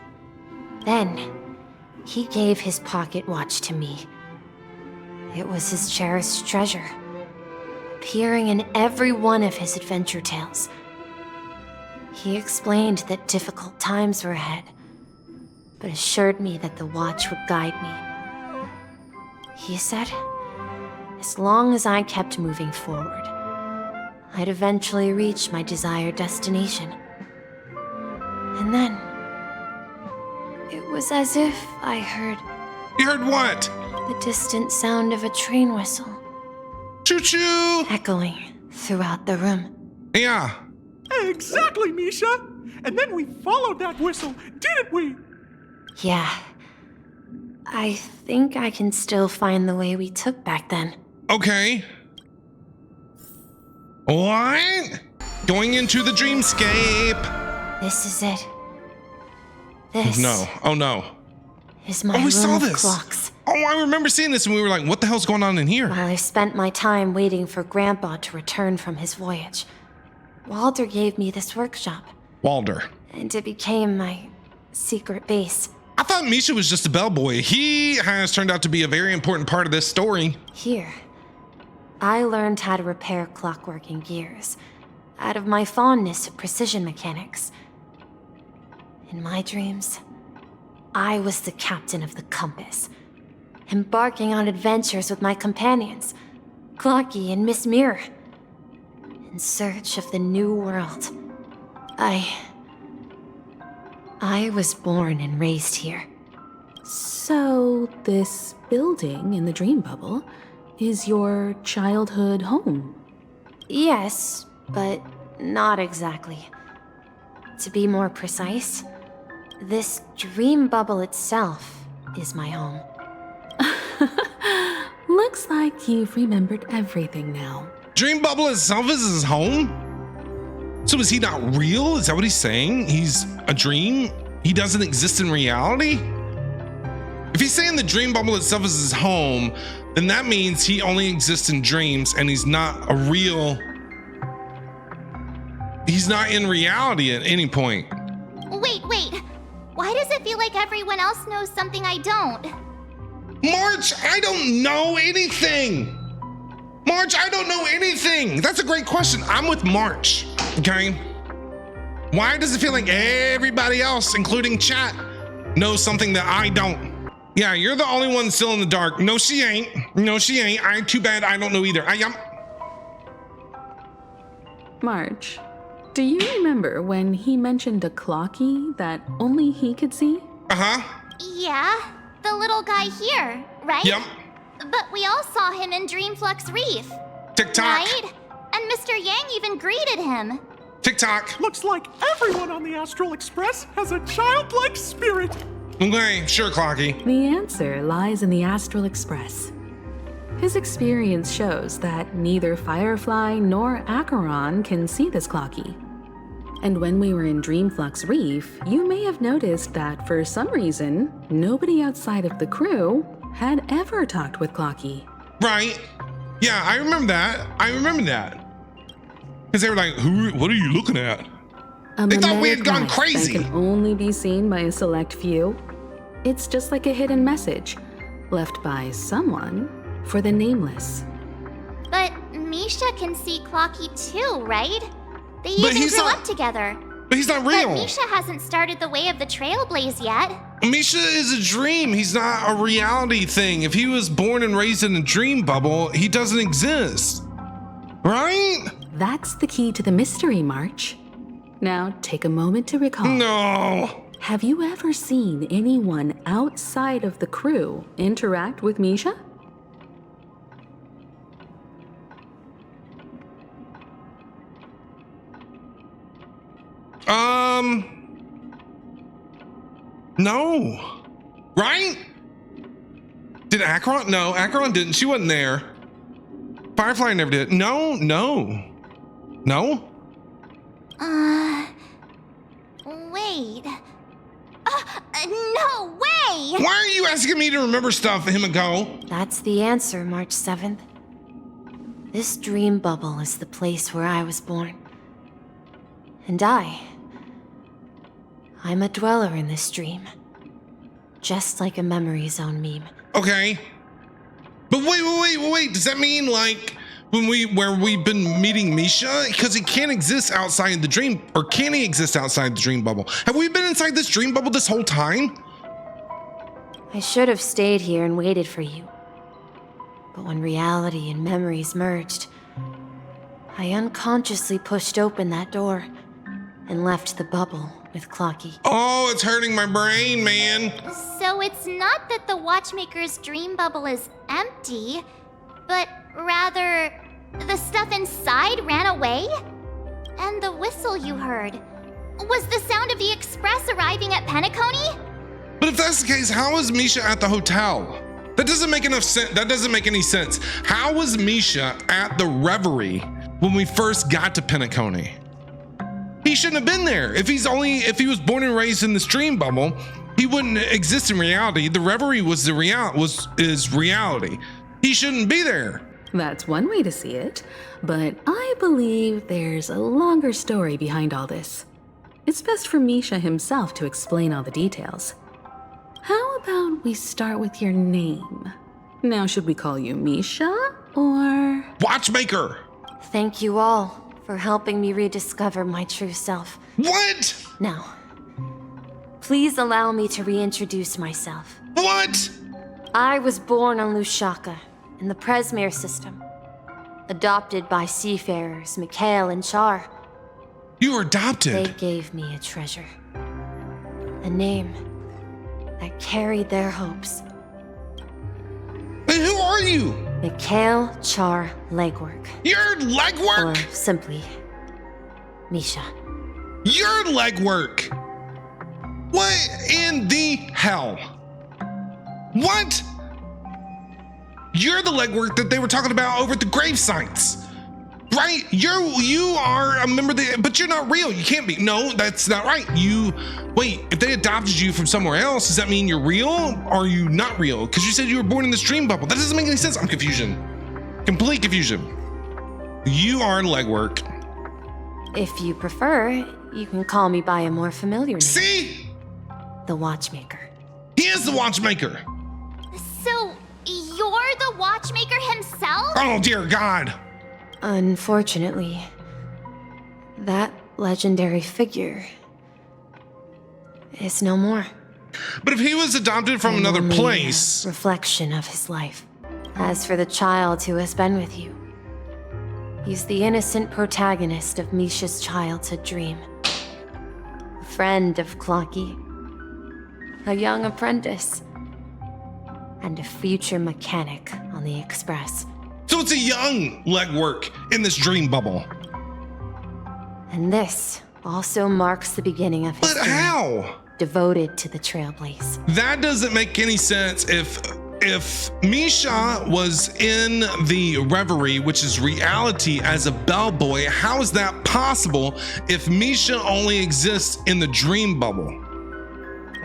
G: Then, he gave his pocket watch to me. It was his cherished treasure, appearing in every one of his adventure tales. He explained that difficult times were ahead, but assured me that the watch would guide me. He said, as long as I kept moving forward, I'd eventually reach my desired destination. And then, it was as if I heard
A: You heard what?
G: the distant sound of a train whistle
A: Choo-choo.
G: echoing throughout the room.
A: Yeah.
H: Exactly, Misha. And then we followed that whistle, didn't we?
G: Yeah. I think I can still find the way we took back then.
A: Okay. What? Going into the dreamscape.
G: This is it. This
A: No. Oh no.
G: is my
A: Oh, we
G: room
A: saw
G: of
A: this.
G: clocks.
A: Oh, I remember seeing this and we were like, what the hell's going on in here?
G: While I spent my time waiting for Grandpa to return from his voyage, Walter gave me this workshop,
A: Walder.
G: and it became my secret base.
A: I thought Misha was just a bellboy. He has turned out to be a very important part of this story.
G: Here, I learned how to repair clockwork and gears out of my fondness of precision mechanics. In my dreams, I was the captain of the compass, embarking on adventures with my companions, Clocky and Miss Mirror, in search of the new world. I was born and raised here.
C: So, this building in the dream bubble is your childhood home?
G: Yes, but not exactly. To be more precise, this dream bubble itself is my home.
C: Looks like you've remembered everything now.
A: Dream Bubble itself is his home? So is he not real? Is that what he's saying? He's a dream? He doesn't exist in reality? If he's saying the dream bubble itself is his home, then that means he only exists in dreams and he's not a real... He's not in reality at any point.
D: Wait. Why does it feel like everyone else knows something I don't?
A: March, I don't know anything. March, I don't know anything. That's a great question. I'm with March, okay? Why does it feel like everybody else, including chat, knows something that I don't? Yeah, you're the only one still in the dark. No, she ain't. Too bad I don't know either. I am.
C: March, do you remember when he mentioned a clocky that only he could see?
A: Uh-huh.
D: Yeah, the little guy here, right?
A: Yep.
D: But we all saw him in Dreamflux Reef,
A: TikTok.
D: right? And Mr. Yang even greeted him.
A: TikTok.
H: Looks like everyone on the Astral Express has a childlike spirit.
A: Okay, sure, Clocky.
C: The answer lies in the Astral Express. His experience shows that neither Firefly nor Acheron can see this clocky. And when we were in Dreamflux Reef, you may have noticed that for some reason, nobody outside of the crew had ever talked with Clocky.
A: Right. Yeah, I remember that. Because they were like, what are you looking at? They thought we had gone
C: mimetic light
A: crazy.
C: That can only be seen by a select few. It's just like a hidden message left by someone for the nameless.
D: But Misha can see Clocky too, right? They
A: But
D: even
A: he's
D: grew
A: not-
D: up together.
A: But he's not
D: But
A: real.
D: Misha hasn't started the way of the Trailblaze yet.
A: Misha is a dream. He's not a reality thing. If he was born and raised in a dream bubble, he doesn't exist. Right?
C: That's the key to the mystery, March. Now, take a moment to recall.
A: No.
C: Have you ever seen anyone outside of the crew interact with Misha?
A: No. Right? Did Acheron? No, Acheron didn't. She wasn't there. Firefly never did. No.
D: Wait. No way!
A: Why are you asking me to remember stuff him ago?
G: That's the answer, March 7th. This dream bubble is the place where I was born. And I'm a dweller in this dream. Just like a memory zone meme.
A: Okay. But wait. Does that mean like where we've been meeting Misha? Because he can't exist outside the dream, or can he exist outside the dream bubble? Have we been inside this dream bubble this whole time?
G: I should have stayed here and waited for you. But when reality and memories merged, I unconsciously pushed open that door and left the bubble with Clocky.
A: Oh, it's hurting my brain, man.
D: So it's not that the Watchmaker's dream bubble is empty, but rather the stuff inside ran away? And the whistle you heard was the sound of the express arriving at Penacony?
A: But if that's the case, how is Misha at the hotel? That doesn't make enough sense. That doesn't make any sense. How was Misha at the Reverie when we first got to Penacony? He shouldn't have been there. If he was born and raised in this dream bubble, he wouldn't exist in reality. The Reverie is reality. He shouldn't be there.
C: That's one way to see it, but I believe there's a longer story behind all this. It's best for Misha himself to explain all the details. How about we start with your name? Now, should we call you Misha, or...
A: Watchmaker!
G: Thank you all for helping me rediscover my true self.
A: What?
G: Now, please allow me to reintroduce myself.
A: What?
G: I was born on Lushaka, in the Presmere system. Adopted by seafarers Mikhail and Char.
A: You were adopted.
G: They gave me a treasure. A name that carried their hopes.
A: Hey, who are you?
G: Mikhail Char Legwork.
A: You're Legwork?
G: Or simply, Misha.
A: You're Legwork! What in the hell? What? You're the Legwork that they were talking about over at the grave sites. Right? You are a member of the, but you're not real. You can't be. No, that's not right. Wait, if they adopted you from somewhere else, does that mean you're real? Or are you not real? Because you said you were born in this dream bubble. That doesn't make any sense. I'm confusion. Complete confusion. You are Legwork.
G: If you prefer, you can call me by a more familiar name.
A: See?
G: The Watchmaker.
A: He is the Watchmaker.
D: So, you're the Watchmaker himself?
A: Oh, dear God.
G: Unfortunately, that legendary figure is no more.
A: But if he was adopted from another
G: Only
A: place...
G: a reflection of his life. As for the child who has been with you, he's the innocent protagonist of Misha's childhood dream. A friend of Clocky, a young apprentice, and a future mechanic on the Express.
A: So it's a young Legwork in this dream bubble.
G: And this also marks the beginning of his
A: But
G: journey,
A: how?
G: devoted to the Trailblaze.
A: That doesn't make any sense. If Misha was in the Reverie, which is reality, as a bellboy, how is that possible if Misha only exists in the dream bubble?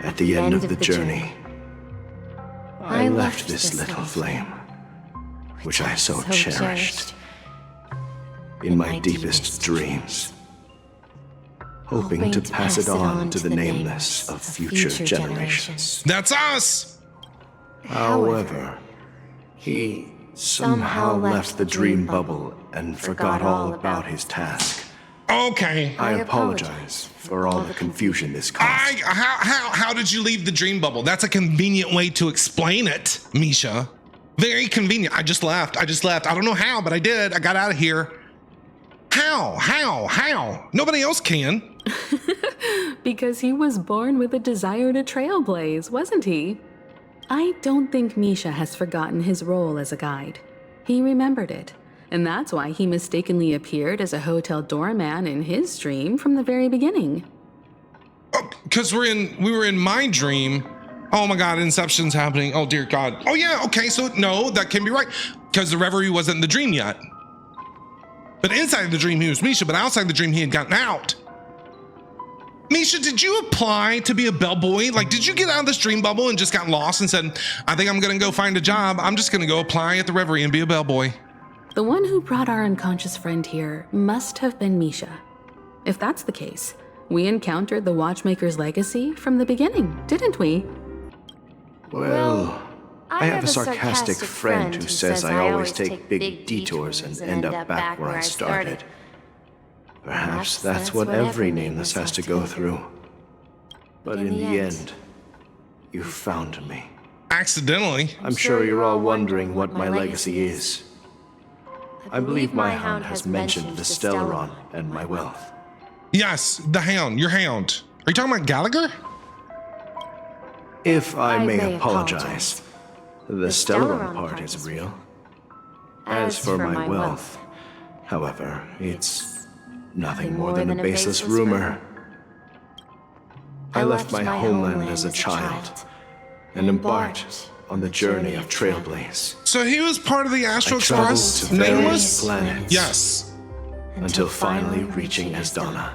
F: At the end of the journey, I left this little flame, which I so cherished, in my deepest dreams, hoping to pass it on to the nameless of future generations.
A: That's us!
F: However, he somehow left the dream bubble and forgot all about his task
A: Okay.
F: I apologize for all the confusion this caused.
A: How did you leave the dream bubble? That's a convenient way to explain it, Misha. Very convenient. I just left. I don't know how, but I did. I got out of here. How? Nobody else can.
C: Because he was born with a desire to trailblaze, wasn't he? I don't think Misha has forgotten his role as a guide. He remembered it, and that's why he mistakenly appeared as a hotel doorman in his dream from the very beginning.
A: Because we were in my dream. Oh my God, Inception's happening. Oh dear God. Oh yeah, okay, so no, that can be right. Because the reverie wasn't in the dream yet. But inside the dream, he was Misha, but outside the dream, he had gotten out. Misha, did you apply to be a bellboy? Like, did you get out of this dream bubble and just got lost and said, I think I'm gonna go find a job. I'm just gonna go apply at the reverie and be a bellboy.
C: The one who brought our unconscious friend here must have been Misha. If that's the case, we encountered the Watchmaker's legacy from the beginning, didn't we?
F: Well, I have a sarcastic friend who says I always take big detours and end up back where I started. Perhaps that's what every nameless has to go through. But in the end, you found me.
A: Accidentally.
F: I'm sure you're all wondering what my legacy is. I believe my hound has mentioned the Stellaron and my wealth.
A: Yes, the hound, your hound. Are you talking about Gallagher?
F: If I may apologize, the Stellaron part is real. As for my wealth, however, it's nothing more than a baseless rumor. I left my homeland as a child and embarked on the journey of Trailblaze.
A: So he was part of the Astral
F: I traveled
A: Express?
F: to various
A: Nameless?
F: planets.
A: Yes.
F: Until finally reaching Asdana,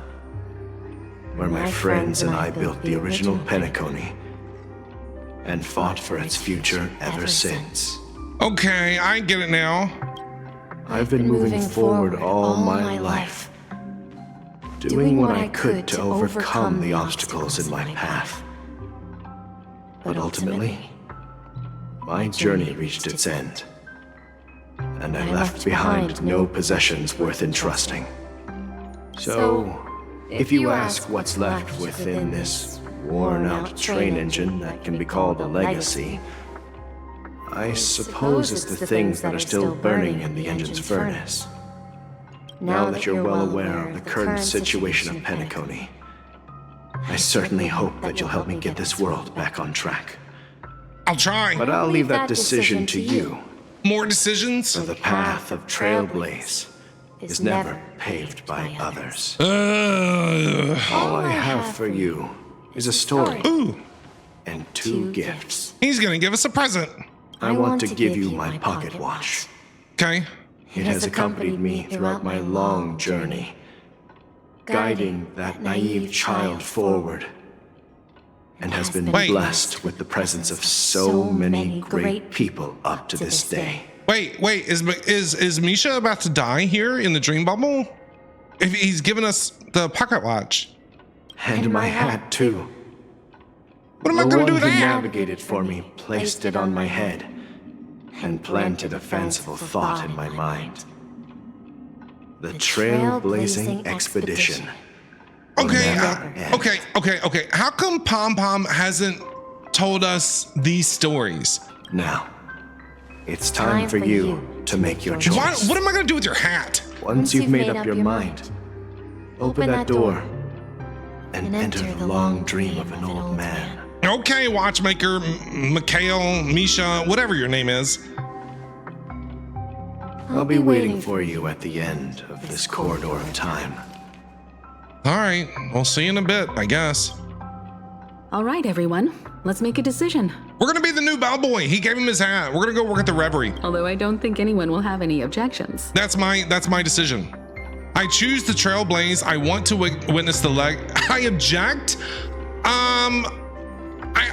F: where my friends and I built the original Penacony and fought for its future ever since.
A: Okay, I get it now.
F: I've been moving forward all my life, doing what I could to overcome the obstacles in my path. But ultimately, my journey reached its end, and I left behind no possessions worth entrusting. So, if you ask what's left within this worn-out train engine that can be called a legacy, I suppose it's the things that are still burning in the engine's furnace. Now that you're well aware of the current situation of Penacony, I certainly hope that you'll help me get this world back on track.
A: I'll try.
F: But I'll leave that decision to you.
A: More decisions?
F: For the path of Trailblaze is never paved by others. All I have for you is a story
A: Ooh,
F: and two gifts.
A: he's gonna give us a present.
F: I want to give you my pocket watch.
A: Okay.
F: It has accompanied me throughout my long journey, guiding that naive child forward, and has been
A: Wait.
F: blessed with the presence of so many great people up to this day.
A: Wait, is Misha about to die here in the dream bubble? If he's given us the pocket watch.
F: And my hat, too.
A: What am I
F: The
A: gonna
F: one
A: do with
F: who
A: that?
F: navigated for me placed it on my head and planted a fanciful thought in my mind. The Trailblazing Expedition.
A: Okay,
F: never end.
A: okay. How come Pom Pom hasn't told us these stories?
F: Now, it's time for you to make your choice.
A: What am I gonna do with your hat?
F: Once you've made up your mind, open that door and enter the long dream of an old man.
A: Okay, watchmaker, Mikhail, Misha, whatever your name is.
F: I'll be waiting for you at the end of this corridor of time.
A: All right, we'll see you in a bit, I guess.
C: All right, everyone, let's make a decision.
A: We're gonna be the new bellboy. He gave him his hat. We're gonna go work at the Reverie.
C: Although I don't think anyone will have any objections.
A: That's my decision. I choose the Trailblaze. I want to witness the leg. I object.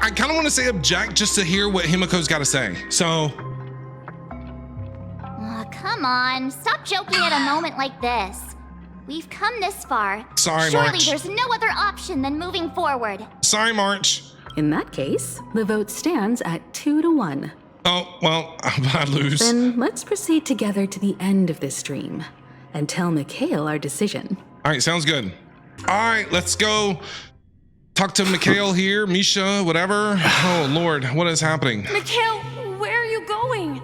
A: I kind of want to say object just to hear what Himiko's got to say. So.
D: Oh, come on. Stop joking at a moment like this. We've come this far.
A: Sorry,
D: Surely
A: March.
D: there's no other option than moving forward.
A: Sorry, March.
C: In that case, the vote stands at 2-1.
A: Oh, well, I lose.
C: Then let's proceed together to the end of this dream and tell Mikhail our decision.
A: All right, sounds good. All right, let's go talk to Mikhail here, Misha, whatever. Oh, Lord, what is happening?
G: Mikhail, where are you going?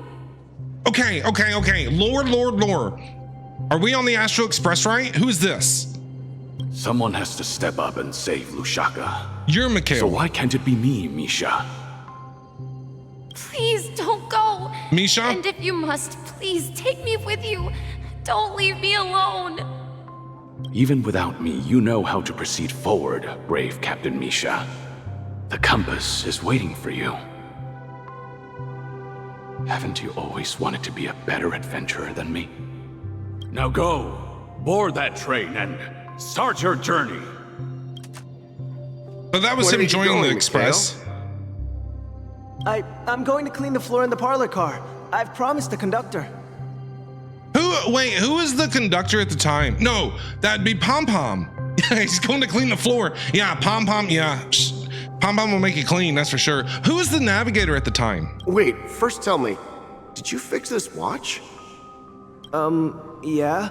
A: Okay. Lord. Are we on the Astral Express, right? Who's this?
F: Someone has to step up and save Lushaka.
A: You're Mikhail.
F: So why can't it be me, Misha?
G: Please don't go.
A: Misha?
G: And if you must, please take me with you. Don't leave me alone.
F: Even without me, you know how to proceed forward, brave Captain Misha. The compass is waiting for you. Haven't you always wanted to be a better adventurer than me? Now go, board that train and start your journey.
A: But that was
I: Where
A: him
I: are you
A: joining the
I: going,
A: Express.
J: I'm going to clean the floor in the parlor car. I've promised the conductor.
A: Who is the conductor at the time? No, that'd be Pom Pom. He's going to clean the floor. Yeah, Pom Pom, yeah. Pom Pom will make it clean, that's for sure. Who was the navigator at the time?
I: Wait, first tell me, did you fix this watch?
J: Yeah?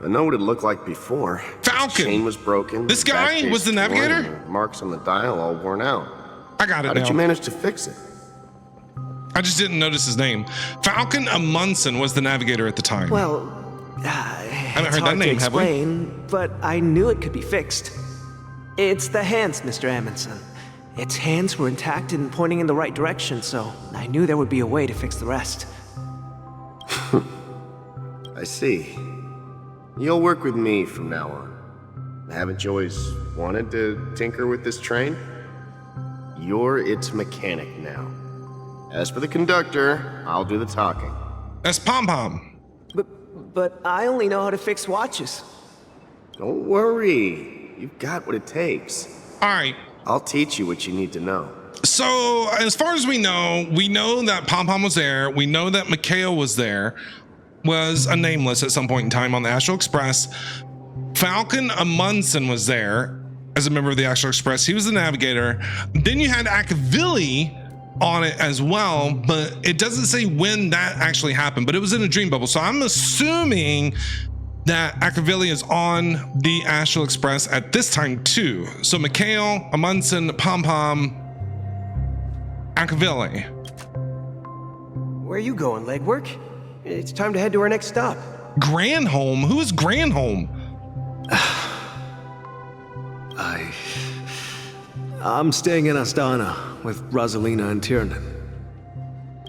I: I know what it looked like before.
A: Falcon.
I: The chain was broken.
A: This guy
I: back
A: was the
I: case torn,
A: navigator?
I: and the marks on the dial all worn out.
A: I got it
I: How
A: now.
I: did you manage to fix it?
A: I just didn't notice his name. Falcon Amundsen was the navigator at the time.
J: Well, I
A: haven't heard that name, have we?
J: explain, but I knew it could be fixed. It's the hands, Mr. Amundsen. Its hands were intact and pointing in the right direction, so I knew there would be a way to fix the rest.
I: I see. You'll work with me from now on. Haven't you always wanted to tinker with this train? You're its mechanic now. As for the conductor, I'll do the talking.
A: That's Pom Pom.
J: But I only know how to fix watches.
I: Don't worry. You've got what it takes.
A: All right.
I: I'll teach you what you need to know.
A: So, as far as we know that Pom Pom was there. We know that Mikhail was there. Was a nameless at some point in time on the Astral Express. Falcon Amundsen was there as a member of the Astral Express. He was the navigator. Then you had Akavili on it as well, but it doesn't say when that actually happened, but it was in a dream bubble. So I'm assuming that Akavili is on the Astral Express at this time too. So Mikhail, Amundsen, Pom Pom, Akavili.
J: Where are you going, legwork? It's time to head to our next stop.
A: Granholm? Who is Granholm?
J: I'm staying in Astana with Rosalina and Tiernan.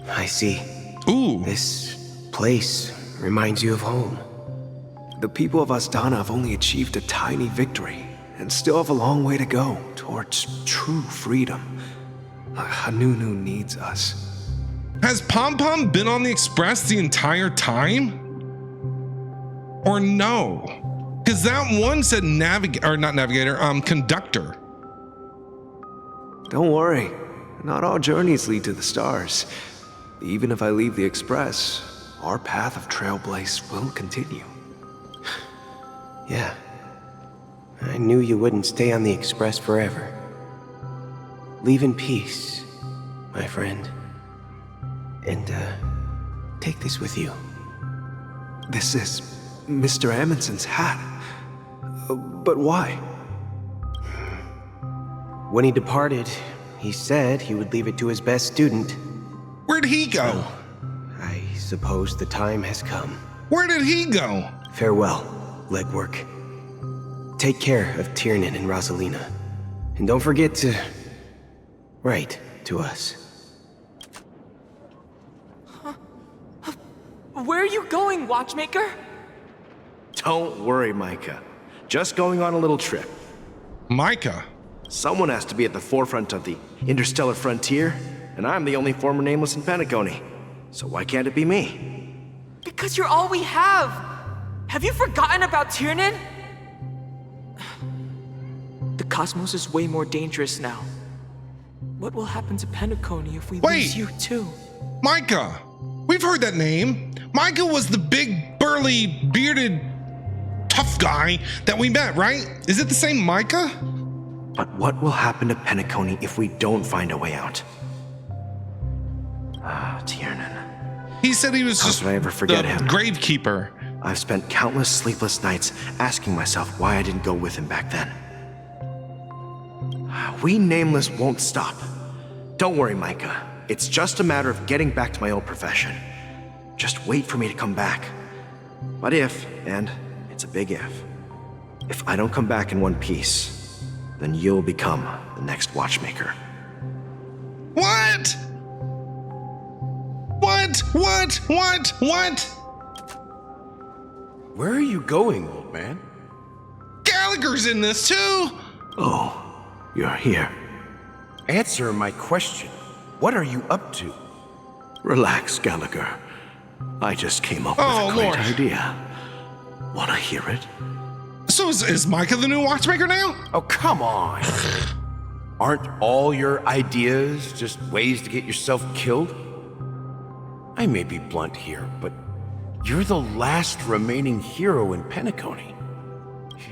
I: I see.
A: Ooh.
I: This place reminds you of home.
J: The people of Astana have only achieved a tiny victory and still have a long way to go towards true freedom. Hanunu needs us.
A: Has Pom Pom been on the Express the entire time? Or no? Because that one said conductor.
J: Don't worry, not all journeys lead to the stars. Even if I leave the Express, our path of trailblaze will continue.
K: Yeah. I knew you wouldn't stay on the Express forever. Leave in peace, my friend. And, take this with you.
J: This is Mr. Amundsen's hat. But why?
K: When he departed, he said he would leave it to his best student.
A: Where'd he go?
K: I suppose the time has come.
A: Where did he go?
K: Farewell, legwork. Take care of Tiernan and Rosalina. And don't forget to write to us.
H: Where are you going, Watchmaker?
L: Don't worry, Micah. Just going on a little trip.
A: Micah?
L: Someone has to be at the forefront of the interstellar frontier, and I'm the only former nameless in Penacony. So why can't it be me?
H: Because you're all we have. Have you forgotten about Tiernan? The cosmos is way more dangerous now. What will happen to Penacony if we lose you too?
A: Micah! We've heard that name. Micah was the big, burly, bearded, tough guy that we met, right? Is it the same Micah?
L: But what will happen to Penacony if we don't find a way out? Ah, Tiernan.
A: He said he was
L: How
A: just
L: could I ever forget him?
A: gravekeeper.
L: I've spent countless sleepless nights asking myself why I didn't go with him back then. We Nameless won't stop. Don't worry, Micah. It's just a matter of getting back to my old profession. Just wait for me to come back. But if, and it's a big if I don't come back in one piece, then you'll become the next watchmaker.
A: What? What?
F: Where are you going, old man?
A: Gallagher's in this too.
L: Oh, you're here.
F: Answer my question. What are you up to?
L: Relax, Gallagher. I just came up with a great
A: Lord.
L: idea. Wanna hear it?
A: So is Micah the new watchmaker now?
F: Oh, come on. Aren't all your ideas just ways to get yourself killed? I may be blunt here, but you're the last remaining hero in Penacony.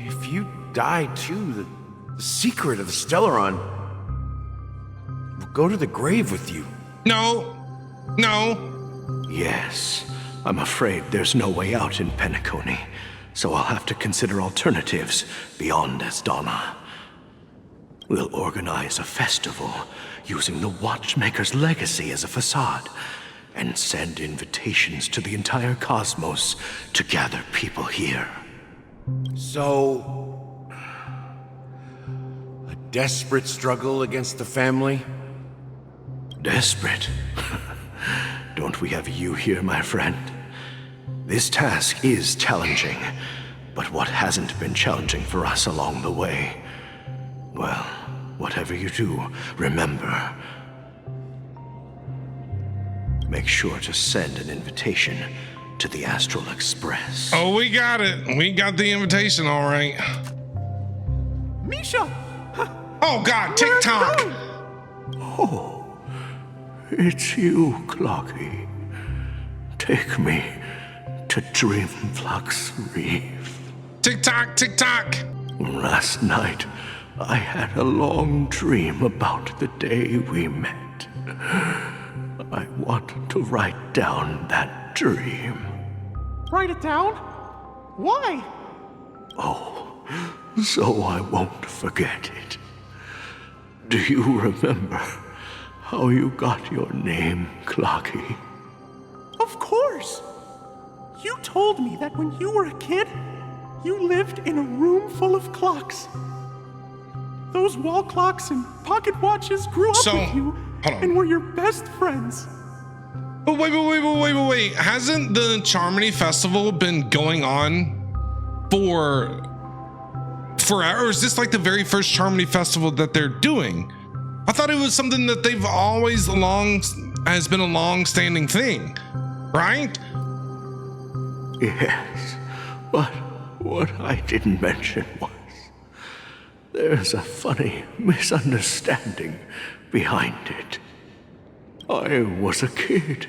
F: If you die too, the secret of the Stellaron will go to the grave with you.
A: No.
L: Yes. I'm afraid there's no way out in Penacony, so I'll have to consider alternatives beyond Asdana. We'll organize a festival using the Watchmaker's legacy as a facade, and send invitations to the entire cosmos to gather people here.
F: So, a desperate struggle against the family?
L: Desperate? Don't we have you here, my friend? This task is challenging, but what hasn't been challenging for us along the way? Well, whatever you do, remember, make sure to send an invitation to the Astral Express.
A: Oh, we got it. We got the invitation, all right.
J: Misha!
A: Oh God, TikTok.
L: Oh, it's you, Clocky. Take me to Dreamflux Reef.
A: TikTok.
L: Last night, I had a long dream about the day we met. I want to write down that dream.
J: Write it down? Why?
L: Oh, so I won't forget it. Do you remember how you got your name, Clocky?
J: Of course! You told me that when you were a kid, you lived in a room full of clocks. Those wall clocks and pocket watches grew up with you
A: hold on.
J: and were your best friends.
A: But wait. Hasn't the Charmony Festival been going on forever? Or is this like the very first Charmony Festival that they're doing? I thought it was something that they've always has been a long-standing thing, right?
L: Yes, but what I didn't mention was there's a funny misunderstanding behind it. I was a kid,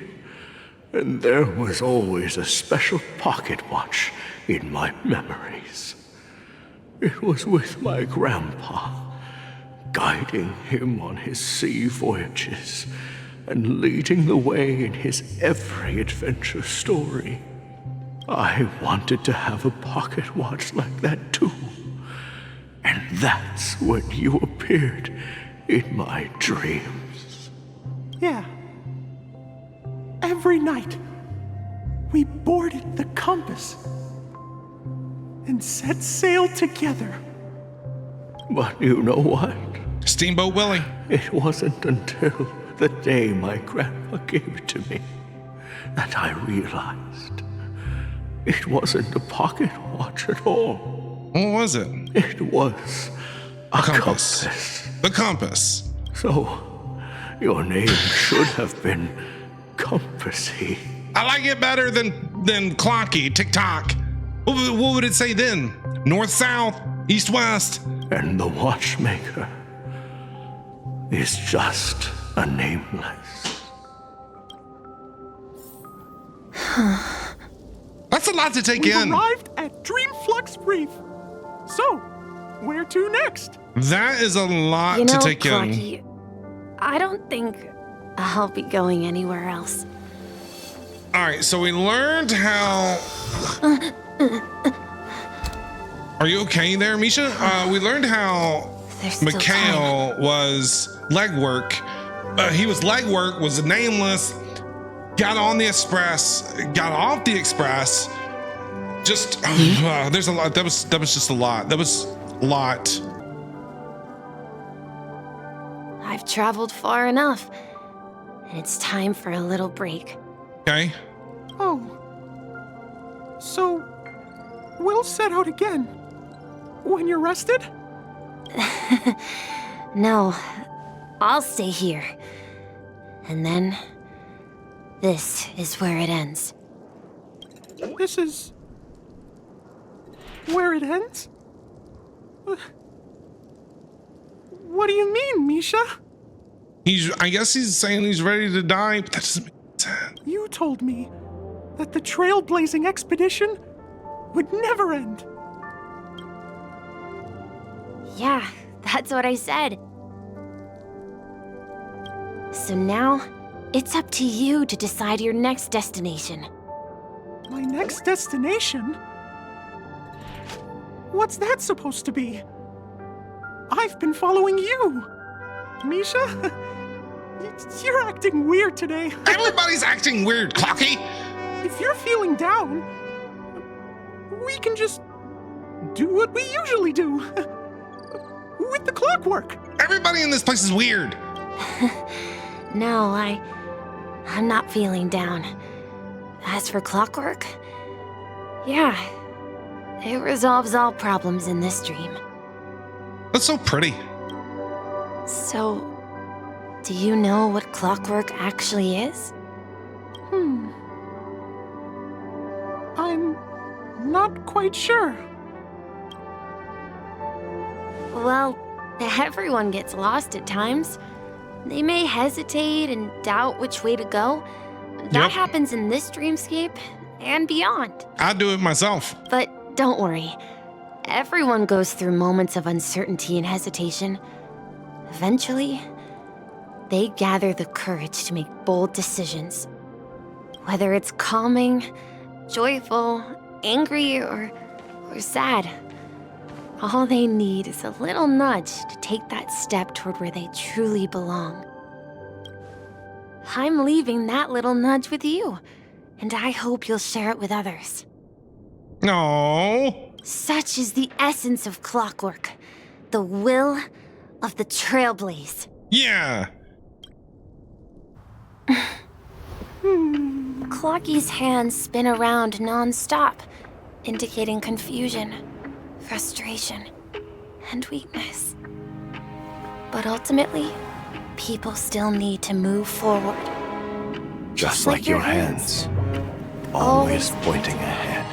L: and there was always a special pocket watch in my memories. It was with my grandpa, guiding him on his sea voyages and leading the way in his every adventure story. I wanted to have a pocket watch like that too. And that's when you appeared in my dreams.
J: Yeah. Every night, we boarded the compass and set sail together.
L: But you know what?
A: Steamboat Willie.
L: It wasn't until the day my grandpa gave it to me that I realized it wasn't a pocket watch at all.
A: What was it?
L: It was a compass.
A: The compass.
L: So, your name should have been Compassy.
A: I like it better than Clocky, TikTok. What would it say then? North, south, east, west.
L: And the watchmaker is just a nameless.
A: That's a lot to take
J: We've
A: in.
J: arrived at Dreamflux Reef. So, where to next?
A: That is a lot to take
G: Clocky,
A: in.
G: I don't think I'll be going anywhere else.
A: All right, so we learned how. Are you okay there, Misha? We learned how Mikhail was legwork. He was legwork, was nameless, got on the express, got off the express. Just there's a lot. That was just a lot. That was a lot.
G: I've traveled far enough, and it's time for a little break.
A: Okay.
J: Oh. So, we'll set out again. When you're rested?
G: No, I'll stay here. And then, this is where it ends.
J: This is... where it ends? What do you mean, Misha?
A: I guess he's saying he's ready to die, but that doesn't make sense.
J: You told me that the trailblazing expedition would never end.
G: Yeah, that's what I said. So now, it's up to you to decide your next destination.
J: My next destination? What's that supposed to be? I've been following you. Misha? You're acting weird today.
A: Everybody's acting weird, Clocky.
J: If you're feeling down, we can just do what we usually do. With the clockwork.
A: Everybody in this place is weird.
G: No, I'm not feeling down. As for clockwork, yeah, it resolves all problems in this dream.
A: That's so pretty.
G: So, do you know what clockwork actually is?
J: I'm not quite sure.
G: Well, everyone gets lost at times. They may hesitate and doubt which way to go. That happens in this dreamscape and beyond.
A: I do it myself.
G: But don't worry. Everyone goes through moments of uncertainty and hesitation. Eventually, they gather the courage to make bold decisions. Whether it's calming, joyful, angry, or sad. All they need is a little nudge to take that step toward where they truly belong. I'm leaving that little nudge with you, and I hope you'll share it with others.
A: No.
G: Such is the essence of clockwork, the will of the trailblaze.
A: Yeah.
G: Clocky's hands spin around non-stop, indicating confusion, frustration, and weakness. But ultimately, people still need to move forward.
L: Just like your hands, always pointing ahead.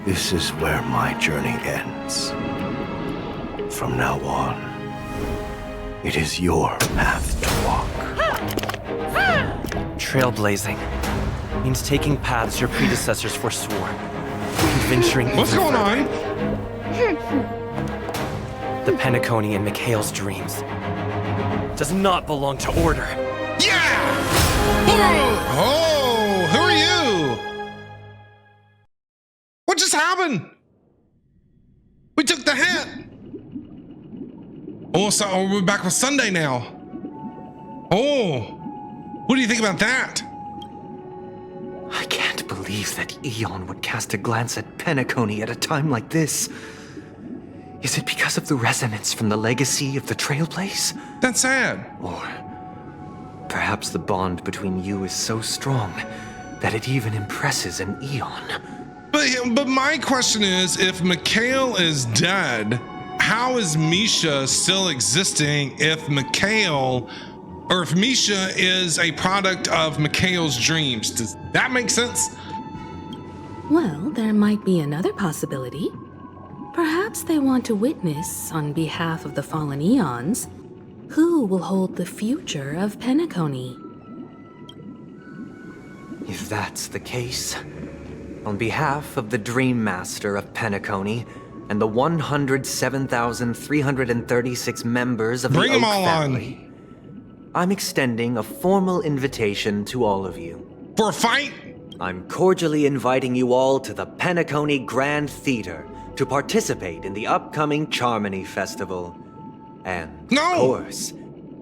L: This is where my journey ends. From now on, it is your path to walk.
K: Trailblazing means taking paths your predecessors forswore. Venturing
A: What's
K: even
A: going
K: further.
A: on?
K: The Penacony in Mikhail's dreams does not belong to order.
A: Yeah! Oh, who are you? What just happened? We took the hit. Oh, so we're back with Sunday now. Oh, what do you think about that?
E: I can't believe that Eon would cast a glance at Penacony at a time like this. Is it because of the resonance from the legacy of the Trailblaze?
A: That's sad.
E: Or perhaps the bond between you is so strong that it even impresses an Eon.
A: But my question is, if Mikhail is dead, how is Misha still existing if Mikhail, or if Misha is a product of Mikhail's dreams? Does that make sense?
C: Well, there might be another possibility. Perhaps they want to witness, on behalf of the fallen Eons, who will hold the future of Penacony.
E: If that's the case, on behalf of the Dream Master of Penacony and the 107,336 members of
A: Bring
E: the
A: them
E: Oak
A: all
E: family, I'm extending a formal invitation to all of you.
A: For a fight?
E: I'm cordially inviting you all to the Penacony Grand Theater to participate in the upcoming Charmony Festival. And, of course,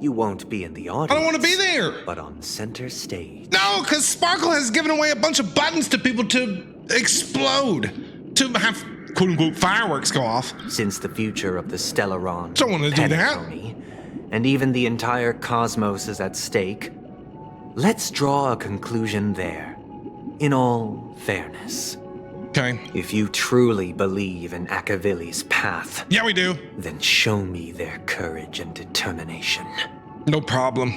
E: you won't be in the audience.
A: I don't want to be there.
E: But on center stage.
A: No, because Sparkle has given away a bunch of buttons to people to explode, to have quote-unquote fireworks go off.
E: Since the future of the Stellaron,
A: Don't want to do that.
E: And even the entire cosmos is at stake, let's draw a conclusion there, in all fairness.
A: Okay.
E: If you truly believe in Akavili's path,
A: yeah, we do.
E: Then show me their courage and determination.
A: No problem.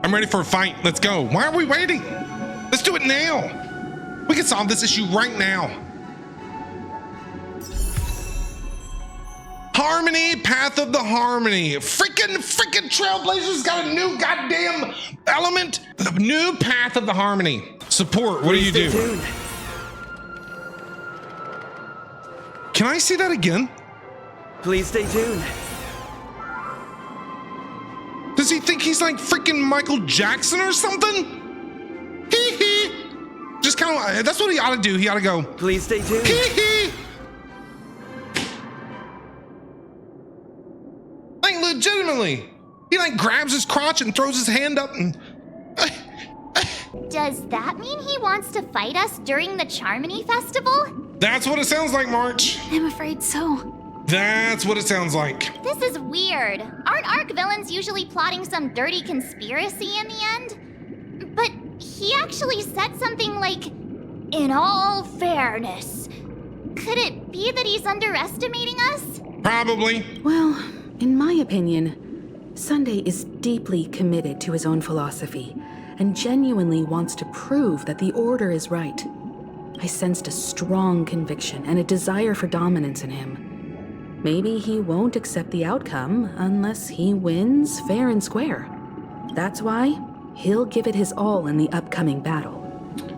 A: I'm ready for a fight. Let's go. Why are we waiting? Let's do it now. We can solve this issue right now. Harmony, Path of the Harmony. Freaking Trailblazers got a new goddamn element. The new Path of the Harmony. Support, what do you do?
E: Tuned.
A: Can I see that again?
E: Please stay tuned.
A: Does he think he's like freaking Michael Jackson or something? Hee hee. Just kind of, that's what he ought to do. He ought to go.
E: Please stay tuned.
A: Hee hee. Like legitimately. He like grabs his crotch and throws his hand up and...
D: Does that mean he wants to fight us during the Charmony Festival?
A: That's what it sounds like, March.
B: I'm afraid so.
A: That's what it sounds like.
D: This is weird. Aren't Arc villains usually plotting some dirty conspiracy in the end? But he actually said something like, in all fairness. Could it be that he's underestimating us?
A: Probably.
C: Well, in my opinion, Sunday is deeply committed to his own philosophy and genuinely wants to prove that the Order is right. I sensed a strong conviction and a desire for dominance in him. Maybe he won't accept the outcome unless he wins fair and square. That's why he'll give it his all in the upcoming battle.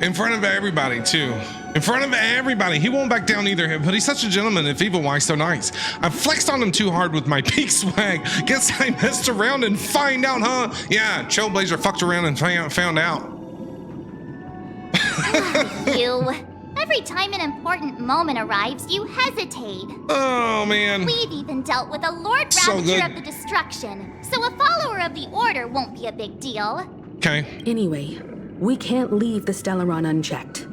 A: In front of everybody, too. In front of everybody. He won't back down either, but he's such a gentleman if evil, why so nice? I flexed on him too hard with my peak swag. Guess I messed around and find out, huh? Yeah, Trailblazer fucked around and found out.
D: You. Every time an important moment arrives, you hesitate.
A: Oh, man.
D: We've even dealt with a Lord
A: So
D: Ravager
A: good.
D: of the Destruction, so a follower of the Order won't be a big deal.
A: Okay.
C: Anyway, we can't leave the Stellaron unchecked.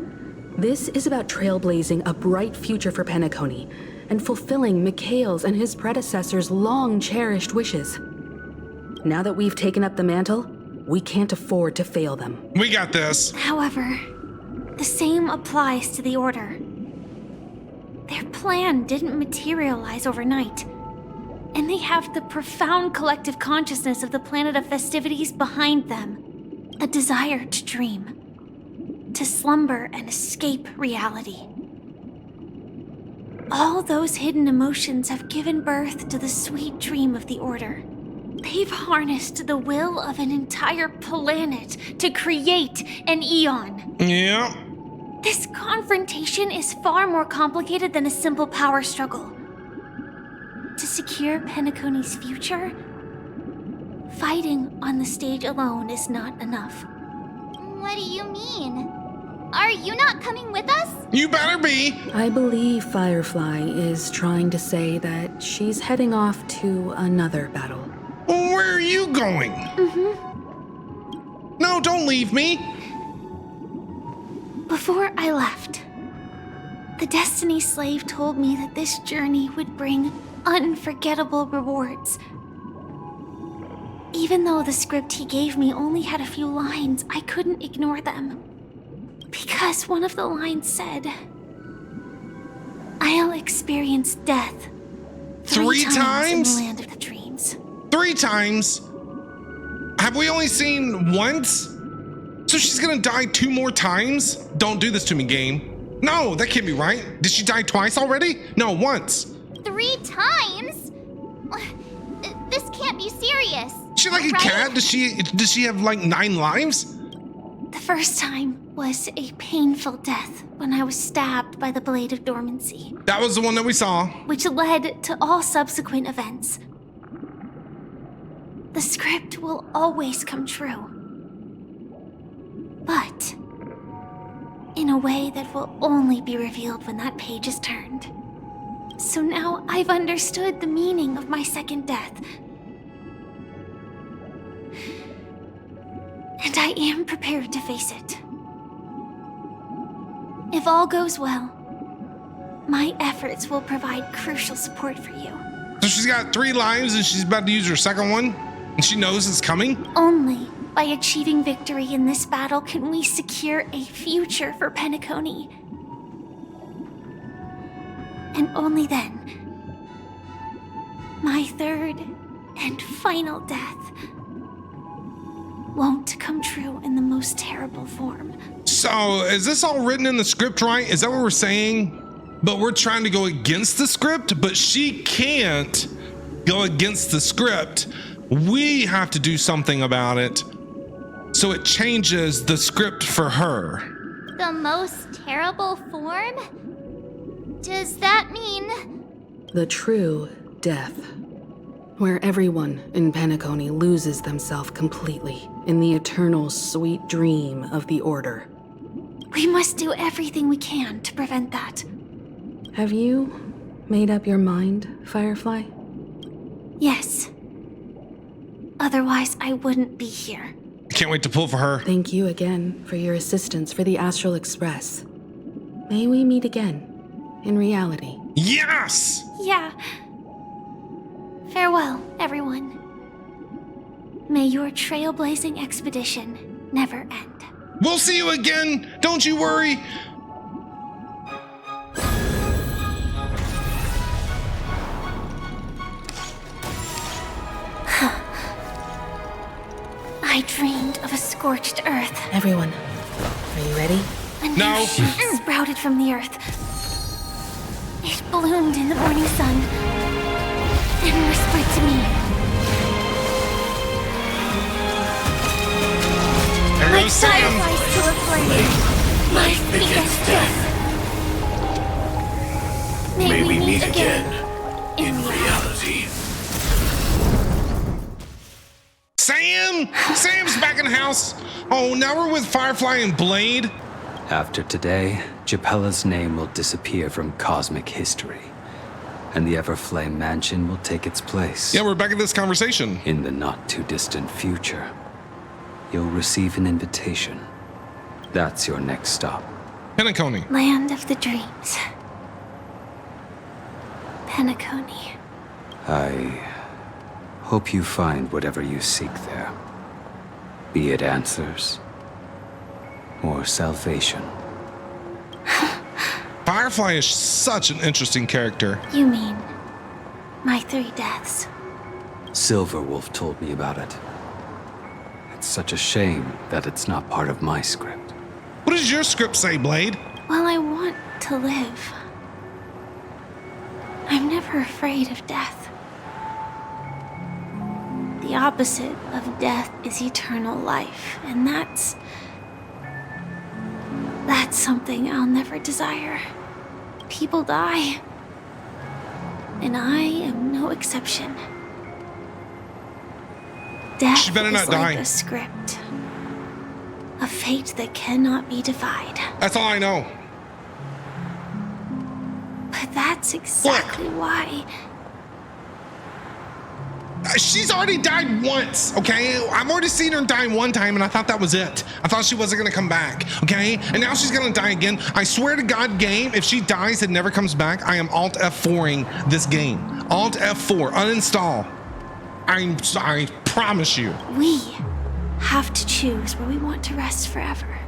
C: This is about trailblazing a bright future for Penacony and fulfilling Mikhail's and his predecessors' long-cherished wishes. Now that we've taken up the mantle, we can't afford to fail them.
A: We got this.
B: However, the same applies to the Order. Their plan didn't materialize overnight, and they have the profound collective consciousness of the planet of festivities behind them. A desire to dream, to slumber and escape reality. All those hidden emotions have given birth to the sweet dream of the Order. They've harnessed the will of an entire planet to create an eon.
A: Yeah.
B: This confrontation is far more complicated than a simple power struggle. To secure Penacony's future, fighting on the stage alone is not enough.
D: What do you mean? Are you not coming with us?
A: You better be.
C: I believe Firefly is trying to say that she's heading off to another battle.
A: Where are you going? No, don't leave me.
B: Before I left, the Destiny Slave told me that this journey would bring unforgettable rewards. Even though the script he gave me only had a few lines, I couldn't ignore them. Because one of the lines said, I'll experience death three times in the land of the dreams.
A: 3 times? Have we only seen once? So she's gonna die 2 more times? Don't do this to me, game. No, that can't be right. Did she die twice already? No, once.
D: 3 times? This can't be serious.
A: Is she like a
D: right?
A: cat? Does she have like 9 lives?
B: The first time was a painful death when I was stabbed by the Blade of Dormancy,
A: That was the one that we saw.
B: which led to all subsequent events. the script will always come true. But in a way that will only be revealed when that page is turned. So now I've understood the meaning of my second death. And I am prepared to face it. If all goes well, my efforts will provide crucial support for you.
A: So she's got 3 lives and she's about to use her second one? And she knows it's coming?
B: Only by achieving victory in this battle can we secure a future for Penacony. And only then, my third and final death won't come true in the most terrible form.
A: So is this all written in the script, right? Is that what we're saying? But we're trying to go against the script, but she can't go against the script. We have to do something about it. So it changes the script for her.
D: The most terrible form? Does that mean...
C: The true death, where everyone in Penacony loses themselves completely in the eternal sweet dream of the Order.
B: We must do everything we can to prevent that.
C: Have you made up your mind, Firefly?
B: Yes. Otherwise, I wouldn't be here.
A: Can't wait to pull for her.
C: Thank you again for your assistance for the Astral Express. May we meet again, in reality.
A: Yes!
B: Yeah. Farewell, everyone. May your trailblazing expedition never end.
A: We'll see you again! Don't you worry!
B: I dreamed of a scorched earth.
C: Everyone, are you ready?
B: A new shoot sprouted from the earth. It bloomed in the morning sun and whispered to me. Like fireflies to a flame, my biggest death. May we meet again in reality.
A: Sam's back in the house. Oh, now we're with Firefly and Blade.
E: After today, Japella's name will disappear from cosmic history, and the Everflame Mansion will take its place.
A: Yeah, we're back in this conversation.
E: In the not-too-distant future, you'll receive an invitation. That's your next stop.
A: Penacony.
B: Land of the dreams. Penacony.
E: I hope you find whatever you seek there. Be it answers or salvation.
A: Firefly is such an interesting character.
B: You mean my 3 deaths?
E: Silverwolf told me about it. It's such a shame that it's not part of my script.
A: What does your script say, Blade?
B: Well, I want to live. I'm never afraid of death. The opposite of death is eternal life, and that's something I'll never desire. People die, and I am no exception. Death
A: She better
B: is
A: not
B: like
A: die.
B: a script, a fate that cannot be defied.
A: That's all I know.
B: But that's exactly why.
A: She's already died once, okay? I've already seen her die 1 time, and I thought that was it. I thought she wasn't gonna come back, okay? And now she's gonna die again. I swear to God, game, if she dies and never comes back, I am Alt F4ing this game. Alt F4, uninstall. I promise you.
B: We have to choose where we want to rest forever.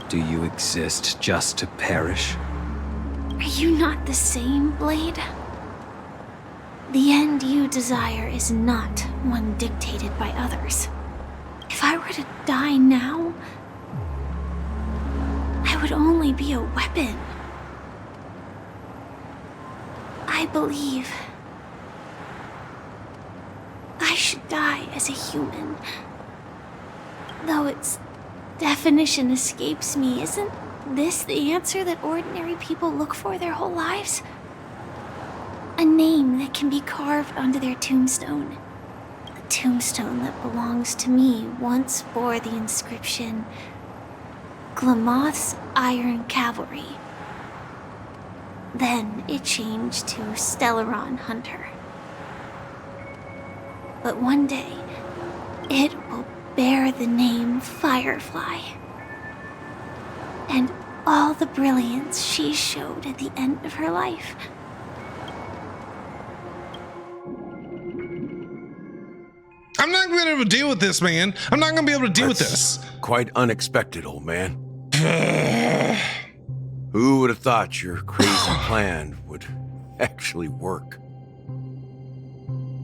E: Do you exist just to perish?
B: Are you not the same, Blade? The end you desire is not one dictated by others. If I were to die now, I would only be a weapon. I believe I should die as a human. Though its definition escapes me, isn't this the answer that ordinary people look for their whole lives? A name that can be carved onto their tombstone. tombstone that belongs to me once bore the inscription, Glamoth's Iron Cavalry. Then it changed to Stellaron Hunter. But one day, it will bear the name Firefly. And all the brilliance she showed at the end of her life.
A: I'm not going to be able to deal with this, man. I'm not going to be able to deal with this.
M: Quite unexpected, old man. Who would have thought your crazy plan would actually work?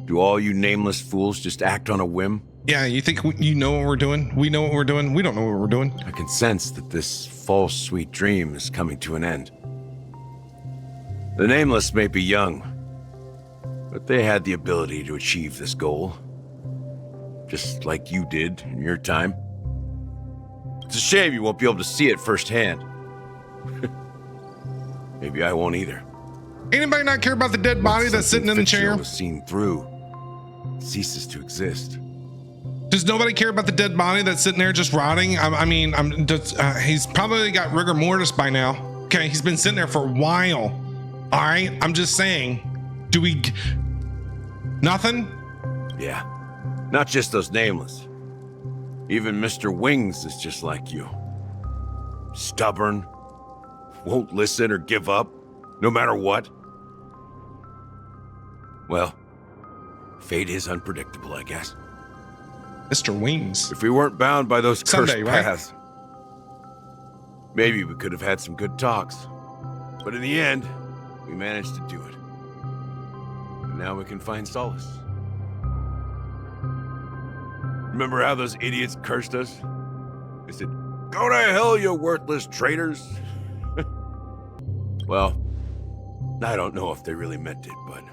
M: Do all you nameless fools just act on a whim?
A: Yeah, you think you know what we're doing? We know what we're doing? We don't know what we're doing.
M: I can sense that this false sweet dream is coming to an end. The nameless may be young, but they had the ability to achieve this goal. Just like you did in your time. It's a shame you won't be able to see it firsthand. Maybe I won't either.
A: Anybody not care about the dead body that's sitting in the chair?
M: Was seen through, it ceases to exist.
A: Does nobody care about the dead body that's sitting there just rotting? He's probably got rigor mortis by now. Okay, he's been sitting there for a while. All right, I'm just saying. Do we... Nothing?
M: Yeah, not just those nameless. Even Mr. Wings is just like you. Stubborn, won't listen or give up, no matter what. Well, fate is unpredictable, I guess.
A: Mr. Wings.
M: If we weren't bound by those cursed
A: Someday, right?
M: paths, maybe we could have had some good talks. But in the end, we managed to do it. And now we can find solace. Remember how those idiots cursed us? They said, "Go to hell, you worthless traitors." Well, I don't know if they really meant it, but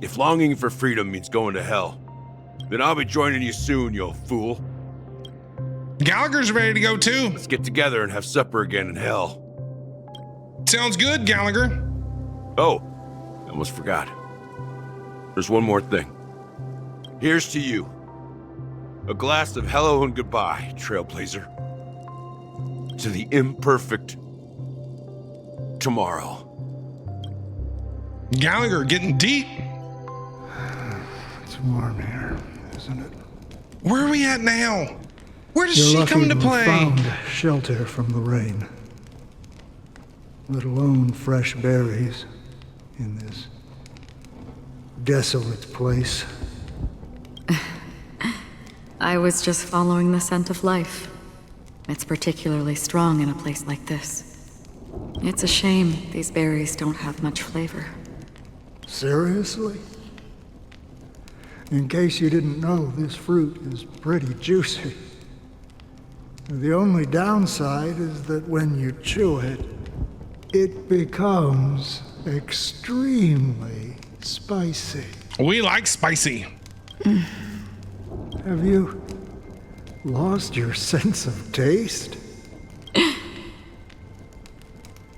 M: if longing for freedom means going to hell, then I'll be joining you soon, you fool.
A: Gallagher's ready to go too.
M: Let's get together and have supper again in hell.
A: Sounds good, Gallagher.
M: Oh, I almost forgot. There's one more thing. Here's to you. A glass of hello and goodbye, Trailblazer. To the imperfect tomorrow.
A: Gallagher getting deep.
N: It's warm here, isn't it?
A: Where are we at now? Where does
N: You're
A: she
N: lucky
A: come to
N: we
A: play?
N: Found shelter from the rain. Let alone fresh berries in this desolate place.
C: I was just following the scent of life. It's particularly strong in a place like this. It's a shame these berries don't have much flavor.
N: Seriously? In case you didn't know, this fruit is pretty juicy. The only downside is that when you chew it, it becomes extremely spicy.
A: We like spicy.
N: Have you lost your sense of taste?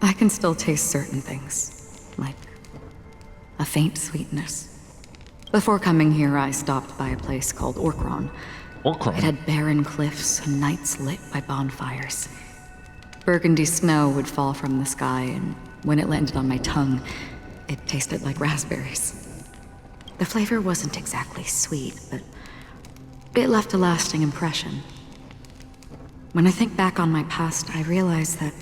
C: I can still taste certain things, like a faint sweetness. Before coming here, I stopped by a place called Orkron.
A: Orkron?
C: It had barren cliffs and nights lit by bonfires. Burgundy snow would fall from the sky, and when it landed on my tongue, it tasted like raspberries. The flavor wasn't exactly sweet, but it left a lasting impression. When I think back on my past, I realize that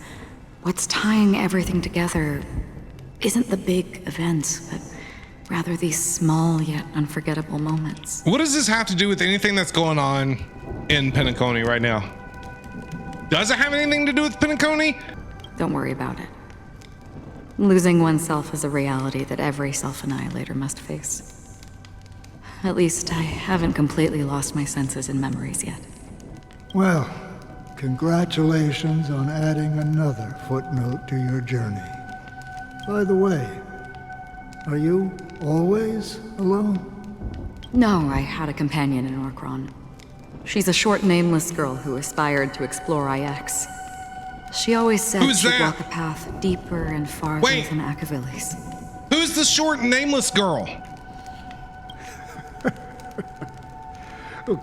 C: what's tying everything together isn't the big events, but rather these small yet unforgettable moments.
A: What does this have to do with anything that's going on in Penacony right now? Does it have anything to do with Penacony?
C: Don't worry about it. Losing oneself is a reality that every self-annihilator must face. At least I haven't completely lost my senses and memories yet.
N: Well, congratulations on adding another footnote to your journey. By the way, are you always alone?
C: No, I had a companion in Orkron. She's a short, nameless girl who aspired to explore IX. She always said she'd walk a path deeper and farther than Akavilis.
A: Who's the short, nameless girl?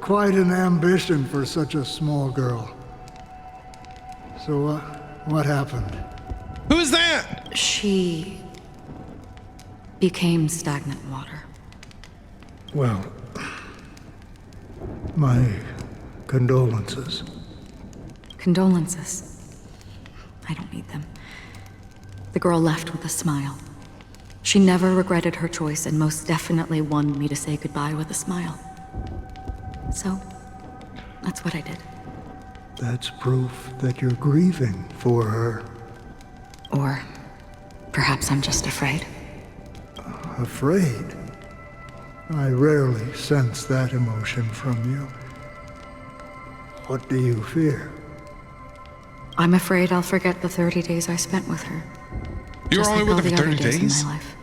N: Quite an ambition for such a small girl. So, what happened?
A: Who's that?
C: She became stagnant water.
N: Well, my condolences.
C: Condolences. I don't need them. The girl left with a smile. She never regretted her choice and most definitely wanted me to say goodbye with a smile. So, that's what I did.
N: That's proof that you're grieving for her.
C: Or perhaps I'm just afraid.
N: Afraid? I rarely sense that emotion from you. What do you fear?
C: I'm afraid I'll forget the 30 days I spent with her.
A: You're
C: just
A: only
C: like
A: with her
C: all
A: for
C: the
A: 30
C: other
A: days?
C: in my life.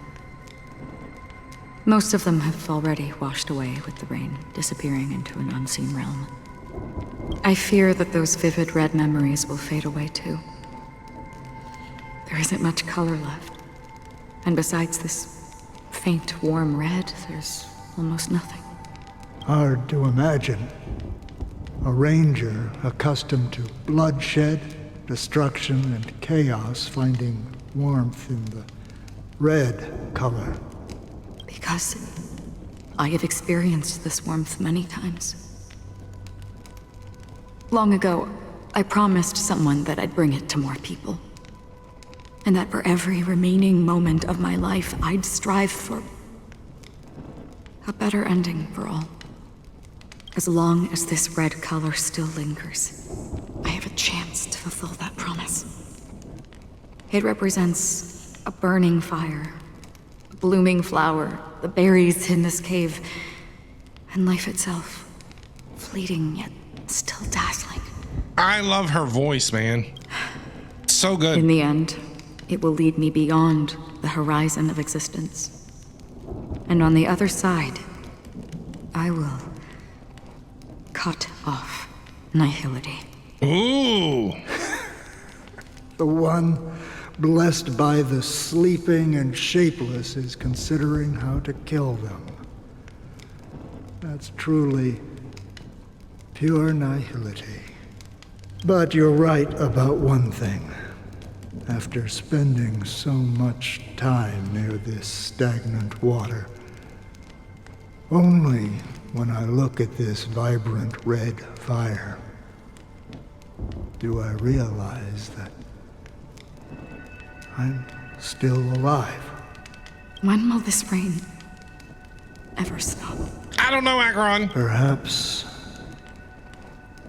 C: Most of them have already washed away with the rain, disappearing into an unseen realm. I fear that those vivid red memories will fade away too. There isn't much color left. And besides this faint, warm red, there's almost nothing.
N: Hard to imagine. A ranger accustomed to bloodshed, destruction, and chaos finding warmth in the red color.
C: Because I have experienced this warmth many times. Long ago, I promised someone that I'd bring it to more people. And that for every remaining moment of my life, I'd strive for a better ending for all. As long as this red color still lingers, I have a chance to fulfill that promise. It represents a burning fire, a blooming flower, the berries in this cave, and life itself, fleeting yet still dazzling.
A: I love her voice, man. So good.
C: In the end, it will lead me beyond the horizon of existence. And on the other side, I will cut off nihility.
A: Ooh.
N: The one blessed by the sleeping and shapeless is considering how to kill them. That's truly pure nihility. But you're right about one thing. After spending so much time near this stagnant water, only when I look at this vibrant red fire do I realize that I'm still alive.
C: When will this rain ever stop?
A: I don't know, Acheron.
N: Perhaps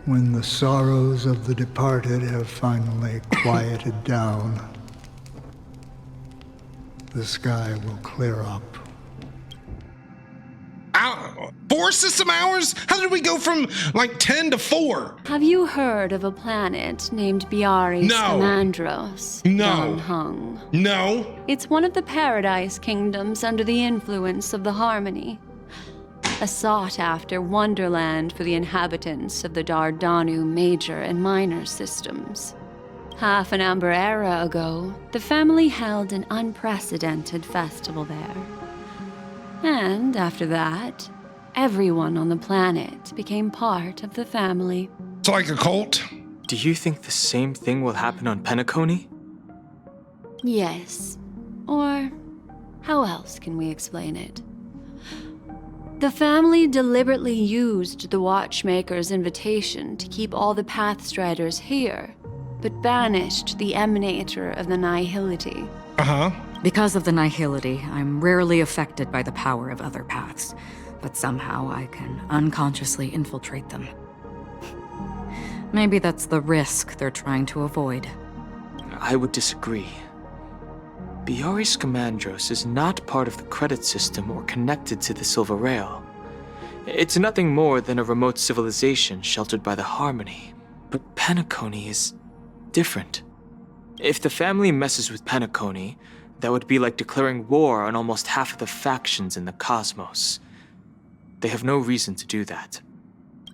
N: when the sorrows of the departed have finally quieted down, the sky will clear up.
A: 4 system hours? How did we go from like 10 to 4?
O: Have you heard of a planet named Biaris Comandros?
A: No.
O: Hung?
A: No.
O: It's one of the Paradise Kingdoms under the influence of the Harmony. A sought-after wonderland for the inhabitants of the Dardanu major and minor systems. Half an Amber era ago, the family held an unprecedented festival there. And after that, everyone on the planet became part of the family.
A: It's like a cult?
H: Do you think the same thing will happen on Penacony?
O: Yes. Or how else can we explain it? The family deliberately used the Watchmaker's invitation to keep all the Pathstriders here, but banished the Emanator of the Nihility.
A: Uh-huh.
C: Because of the nihility, I'm rarely affected by the power of other paths, but somehow I can unconsciously infiltrate them. Maybe that's the risk they're trying to avoid.
H: I would disagree. Biaris Comandros is not part of the credit system or connected to the Silver Rail. It's nothing more than a remote civilization sheltered by the Harmony. But Penacony is different. If the family messes with Penacony, that would be like declaring war on almost half of the factions in the cosmos. They have no reason to do that.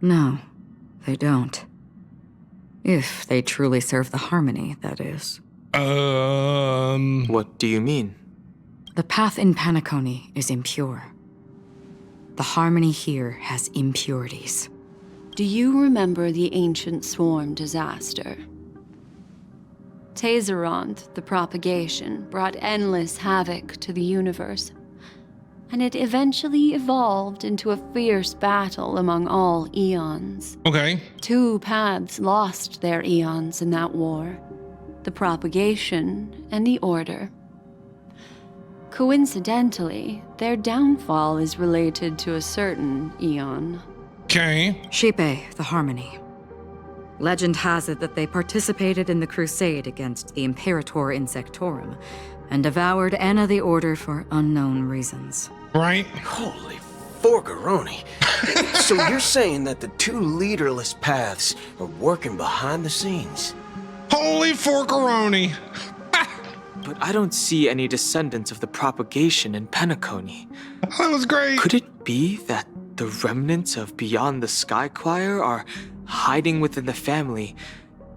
C: No, they don't. If they truly serve the Harmony, that is.
H: What do you mean?
C: The path in Penacony is impure.
P: The harmony here has impurities.
O: Do you remember the ancient swarm disaster? Tazeront, the propagation, brought endless havoc to the universe, and it eventually evolved into a fierce battle among all eons.
A: Okay.
O: 2 paths lost their eons in that war, the propagation and the order. Coincidentally, their downfall is related to a certain eon.
A: Okay.
P: Shipe, the harmony. Legend has it that they participated in the crusade against the Imperator Insectorum and devoured Anna the Order for unknown reasons.
A: Right?
K: Holy forgaroni. So you're saying that the 2 leaderless paths are working behind the scenes?
A: Holy forgaroni.
H: But I don't see any descendants of the propagation in Penacony.
A: That was great.
H: Could it be that the remnants of Beyond the Sky Choir are hiding within the family,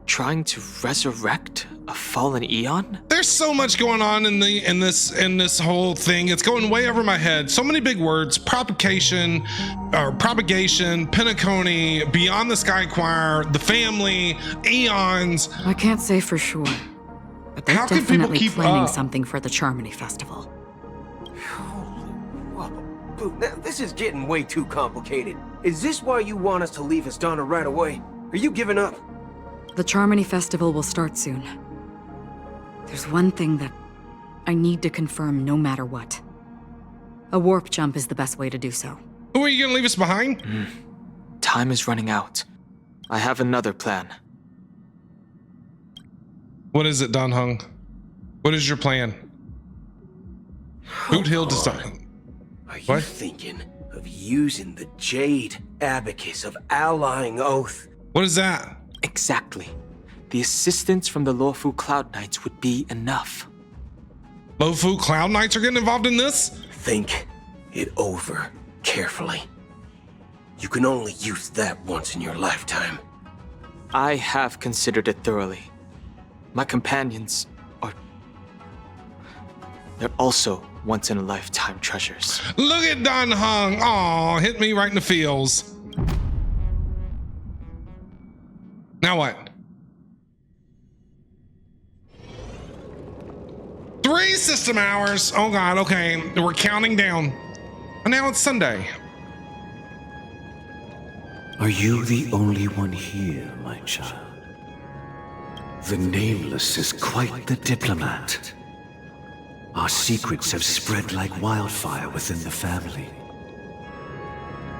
H: trying to resurrect a fallen eon?
A: There's so much going on in this whole thing. It's going way over my head. So many big words: propagation, Penacony, Beyond the Sky Choir, the family, eons.
P: I can't say for sure, but they're
A: How can people
P: definitely
A: keep
P: planning
A: up?
P: something for the Charmony Festival.
K: Boo, now, this is getting way too complicated. Is this why you want us to leave Astana right away? Are you giving up?
P: The Charmony Festival will start soon. There's one thing that I need to confirm no matter what. A warp jump is the best way to do so.
A: Who are you gonna leave us behind?
H: Time is running out. I have another plan.
A: What is it, Don Hung? What is your plan? Boot Hill to start.
K: Are you
A: What?
K: thinking of using the Jade Abacus of Allying Oath?
A: What is that?
H: Exactly. The assistance from the Lawful Cloud Knights would be enough.
A: Lofu Cloud Knights are getting involved in this?
K: Think it over carefully. You can only use that once in your lifetime.
H: I have considered it thoroughly. My companions are... they're also once-in-a-lifetime treasures.
A: Look at Don Hung. Aw, hit me right in the feels. Now what? 3 system hours. Oh God, okay. We're counting down. And now it's Sunday.
F: Are you the only one here, my child? The Nameless is quite the diplomat. Our secrets have spread like wildfire within the family.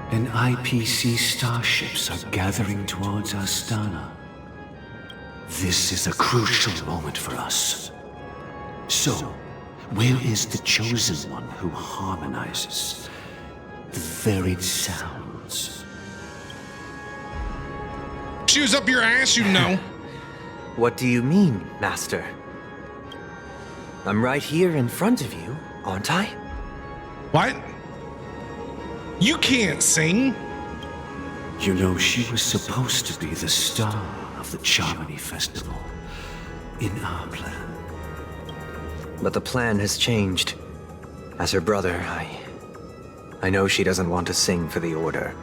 F: And IPC starships are gathering towards Astana. This is a crucial moment for us. So, where is the Chosen One who harmonizes the varied sounds?
A: Shoes up your ass, you know.
E: What do you mean, Master? I'm right here in front of you, aren't I?
A: What? You can't sing.
F: You know, she was supposed to be the star of the Charmony Festival in our plan.
E: But the plan has changed. As her brother, I know she doesn't want to sing for the Order.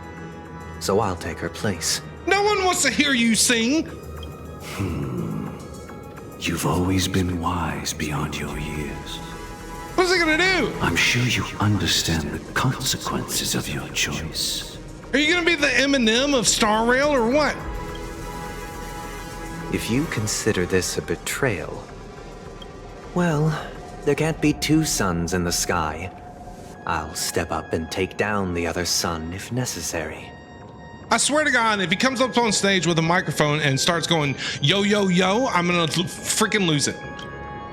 E: So I'll take her place.
A: No one wants to hear you sing.
F: You've always been wise beyond your years.
A: What's it gonna do?
F: I'm sure you understand the consequences of your choice.
A: Are you gonna be the Eminem of Star Rail or what?
E: If you consider this a betrayal, well, there can't be 2 suns in the sky. I'll step up and take down the other sun if necessary.
A: I swear to God, if he comes up on stage with a microphone and starts going, yo, yo, yo, I'm gonna freaking lose it.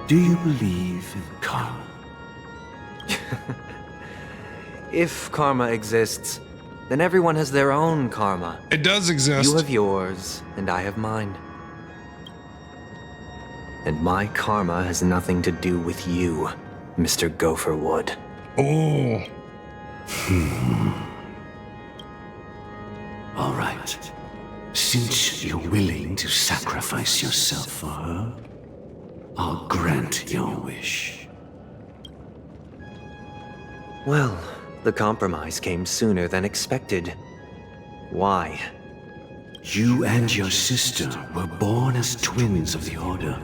F: Do you believe in karma?
E: If karma exists, then everyone has their own karma.
A: It does exist.
E: You have yours, and I have mine. And my karma has nothing to do with you, Mr. Gopherwood.
A: Oh.
F: All right. Since you're willing to sacrifice yourself for her, I'll grant your wish.
E: Well, The compromise came sooner than expected. Why?
F: You and your sister were born as twins of the Order.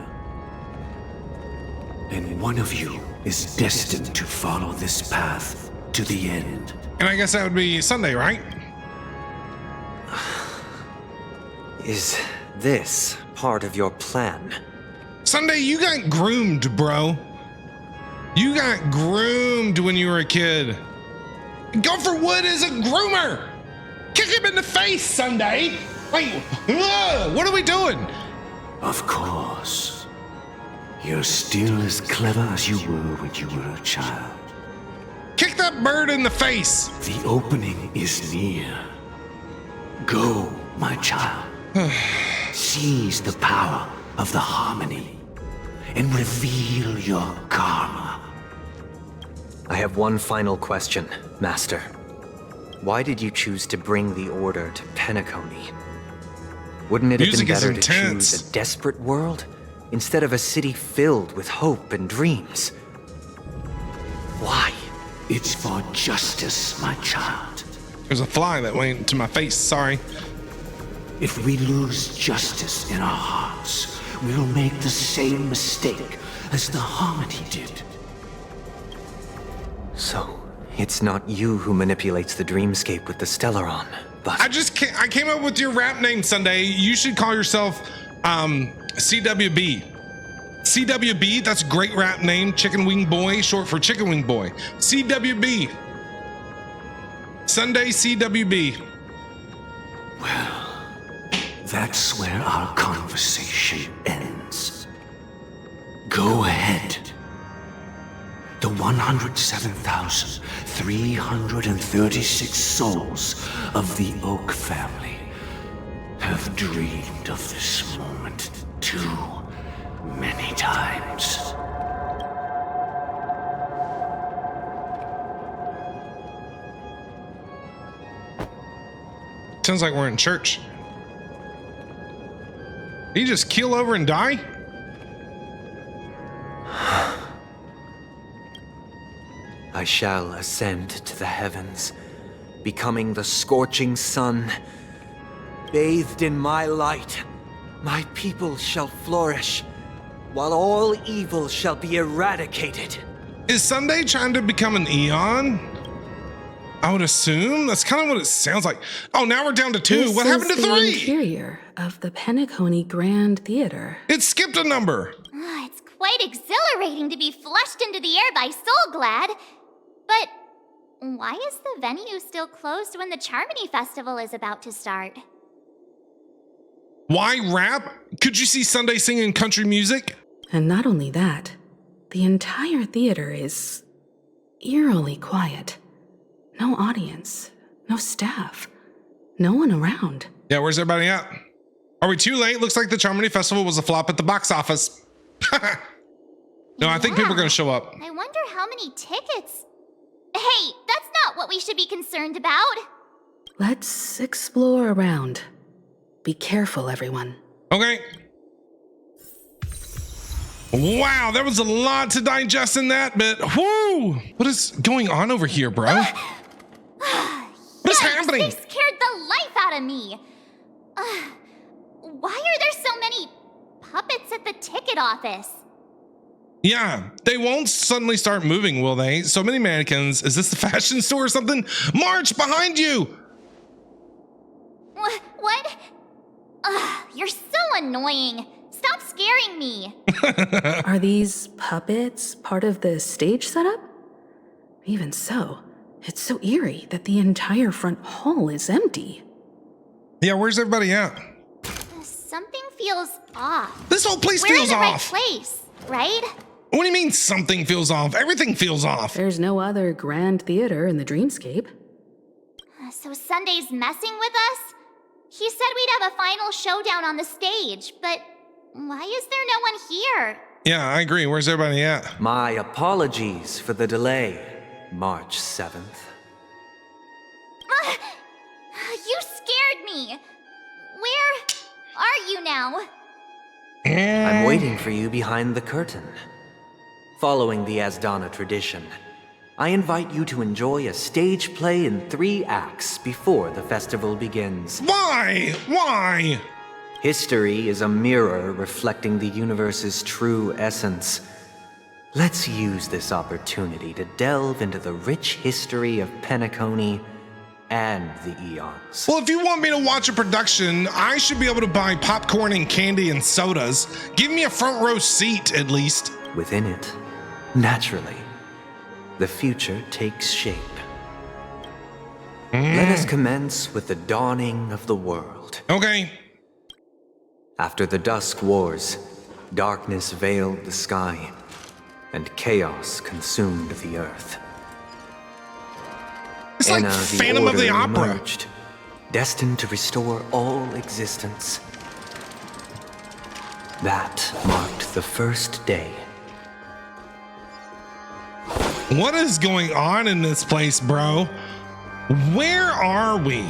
F: And one of you is destined to follow this path to the end.
A: And I guess that would be Sunday, right?
E: Is this part of your plan?
A: Sunday, you got groomed, bro. You got groomed when you were a kid. Gopher Wood is a groomer. Kick him in the face, Sunday. Wait, what are we doing?
F: Of course. You're still as clever as you were when you were a child.
A: Kick that bird in the face.
F: The opening is near. Go, my child. Seize the power of the harmony and reveal your karma.
E: I have one final question, Master. Why did you choose to bring the Order to Penacony? Wouldn't it have been better to choose a desperate world instead of a city filled with hope and dreams? Why?
F: It's for justice, my child.
A: There's a fly that went into my face, sorry.
F: If we lose justice in our hearts, we'll make the same mistake as the Harmony did.
E: So, it's not you who manipulates the dreamscape with the Stellaron, but...
A: I came up with your rap name, Sunday. You should call yourself, CWB. CWB, that's a great rap name. Chicken Wing Boy, short for Chicken Wing Boy. CWB. Sunday CWB.
F: Well, that's where our conversation ends. Go ahead. The 107,336 souls of the Oak family have dreamed of this moment too many times.
A: Sounds like we're in church. Did you just keel over and die?
E: I shall ascend to the heavens, becoming the scorching sun. Bathed in my light, my people shall flourish, while all evil shall be eradicated.
A: Is Sunday trying to become an Eon? I would assume that's kind of what it sounds like. Oh, now we're down to 2. What happened to 3?
C: The interior of the Penacony Grand Theater.
A: It skipped a number.
D: It's quite exhilarating to be flushed into the air by Soulglad. But why is the venue still closed when the Charmony Festival is about to start?
A: Why rap? Could you see Sunday singing country music?
C: And not only that, the entire theater is eerily quiet. No audience, no staff, no one around.
A: Yeah, where's everybody at? Are we too late? Looks like the Charmony Festival was a flop at the box office. No, I think people are going to show up.
D: I wonder how many tickets... Hey, that's not what we should be concerned about.
C: Let's explore around. Be careful, everyone.
A: Okay. Wow, there was a lot to digest in that bit. Whoo! What is going on over here, bro? What is happening?
D: They scared the life out of me. Why are there so many puppets at the ticket office?
A: Yeah, they won't suddenly start moving, will they? So many mannequins. Is this the fashion store or something? March, behind you!
D: What? You're so annoying. Stop scaring me.
C: Are these puppets part of the stage setup? Even so, it's so eerie that the entire front hall is empty.
A: Yeah, where's everybody at?
D: Something feels off.
A: This whole place
D: We're
A: feels
D: in the
A: off.
D: right place, right?
A: What do you mean something feels off? Everything feels off.
C: There's no other grand theater in the dreamscape.
D: So Sunday's messing with us? He said we'd have a final showdown on the stage, but why is there no one here?
A: Yeah, I agree. Where's everybody at?
E: My apologies for the delay, March 7th.
D: You scared me. Where are you now?
E: I'm waiting for you behind the curtain. Following the Asdana tradition, I invite you to enjoy a stage play in 3 acts before the festival begins.
A: Why? Why?
E: History is a mirror reflecting the universe's true essence. Let's use this opportunity to delve into the rich history of Penacony and the eons.
A: Well, if you want me to watch a production, I should be able to buy popcorn and candy and sodas. Give me a front row seat, at least.
E: Within it, naturally, the future takes shape. Let us commence with the dawning of the world.
A: Okay.
E: After the Dusk Wars, darkness veiled the sky, and chaos consumed the earth.
A: It's like Phantom of the Opera.
E: Emerged, destined to restore all existence. That marked the first day.
A: What is going on in this place, bro? Where are we?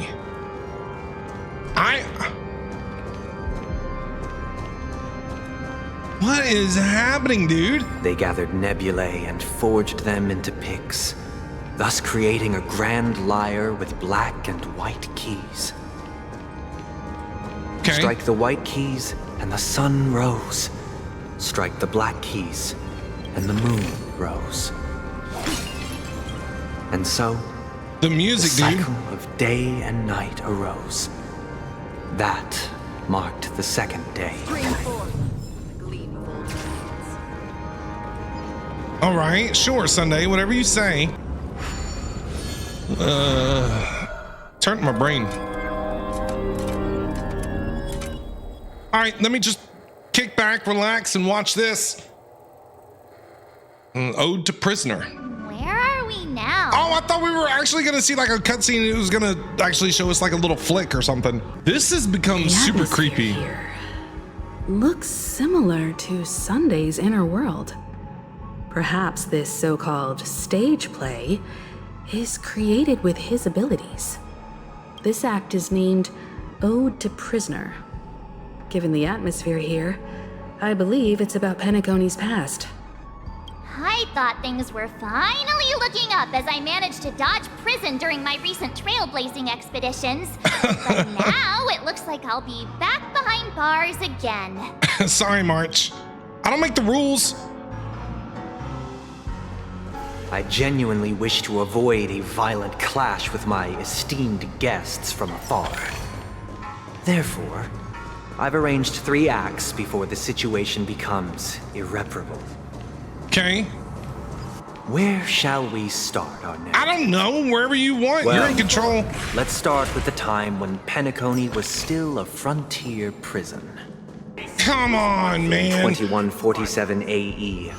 A: What is happening, dude?
E: They gathered nebulae and forged them into picks, thus creating a grand lyre with black and white keys.
A: Okay.
E: Strike the white keys and the sun rose. Strike the black keys and the moon rose. And so,
A: the music,
E: the cycle of day and night arose. That marked the second day.
A: All right, sure, Sunday, whatever you say. Turn my brain. All right, let me just kick back, relax, and watch this. Ode to Prisoner.
D: Where are we now?
A: Oh, I thought we were actually gonna see like a cutscene. It was gonna actually show us like a little flick or something. This has become
C: The
A: super
C: atmosphere
A: creepy.
C: here looks similar to Sunday's inner world. Perhaps this so-called stage play is created with his abilities. This act is named Ode to Prisoner. Given the atmosphere here, I believe it's about Penacony's past.
D: I thought things were finally looking up as I managed to dodge prison during my recent trailblazing expeditions. But now it looks like I'll be back behind bars again.
A: Sorry, March. I don't make the rules.
E: I genuinely wish to avoid a violent clash with my esteemed guests from afar. Therefore, I've arranged 3 acts before the situation becomes irreparable.
A: Okay.
E: Where shall we start our narrative?
A: I don't know. Wherever you want.
E: Well,
A: you're in control.
E: Let's start with the time when Penacony was still a frontier prison.
A: Come on, man.
E: 2147 AE.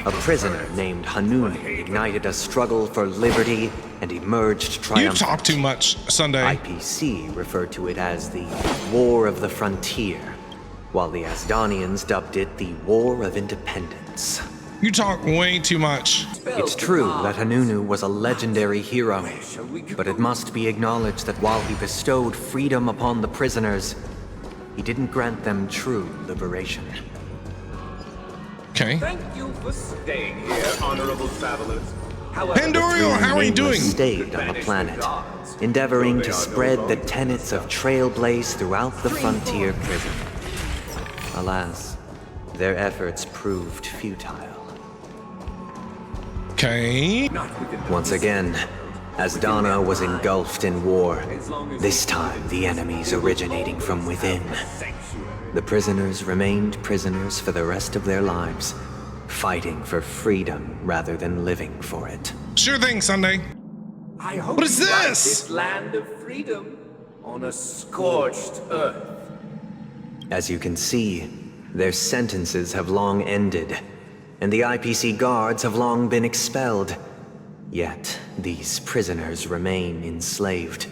E: A prisoner named Hanunu ignited a struggle for liberty and emerged triumphant.
A: You talk too much, Sunday.
E: IPC referred to it as the War of the Frontier, while the Asdanians dubbed it the War of Independence.
A: You talk way too much.
E: It's true that Hanunu was a legendary hero, but it must be acknowledged that while he bestowed freedom upon the prisoners, he didn't grant them true liberation.
A: Okay.
Q: Thank you for staying here, honorable travelers.
A: Pandorio, how are you doing?
E: Stayed on the planet, endeavoring to spread the tenets of Trailblaze throughout the frontier prison. Alas, their efforts proved futile.
A: Okay.
E: Once again, Asdana was engulfed in war, this time the enemies originating from within. The prisoners remained prisoners for the rest of their lives, fighting for freedom rather than living for it.
A: Sure thing, Sunday. What is this?
Q: Land of freedom on a scorched earth.
E: As you can see, their sentences have long ended, and the IPC guards have long been expelled. Yet, these prisoners remain enslaved,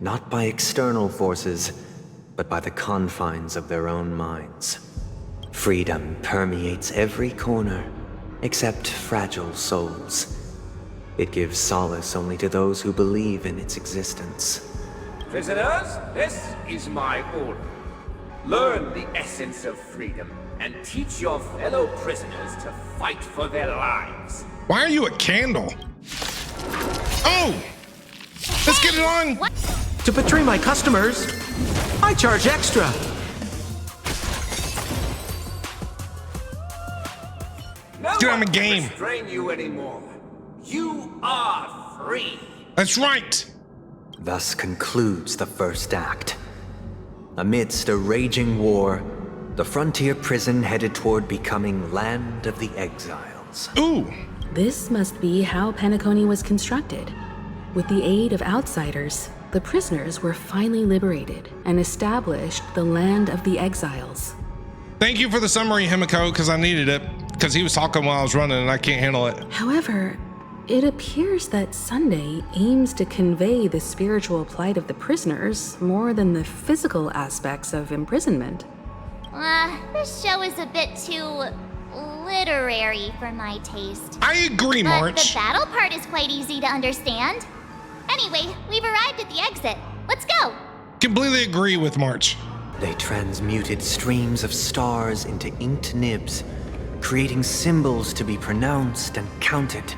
E: not by external forces, but by the confines of their own minds. Freedom permeates every corner, except fragile souls. It gives solace only to those who believe in its existence.
Q: Prisoners, this is my order. Learn the essence of freedom and teach your fellow prisoners to fight for their lives.
A: Why are you a candle? Oh! Let's get it on!
D: What?
K: To betray my customers, I charge extra.
Q: No
A: Get on the
Q: one
A: game.
Q: can restrain you anymore. You are free.
A: That's right.
E: Thus concludes the first act. Amidst a raging war, the frontier prison headed toward becoming Land of the Exiles.
A: Ooh.
C: This must be how Penacony was constructed. With the aid of outsiders, the prisoners were finally liberated and established the Land of the Exiles.
A: Thank you for the summary, Himiko, because I needed it. Because he was talking while I was running and I can't handle it.
C: However, it appears that Sunday aims to convey the spiritual plight of the prisoners more than the physical aspects of imprisonment.
D: This show is a bit too literary for my taste.
A: I agree,
D: But
A: March.
D: the battle part is quite easy to understand. Anyway, we've arrived at the exit. Let's go.
A: Completely agree with March.
E: They transmuted streams of stars into inked nibs, creating symbols to be pronounced and counted.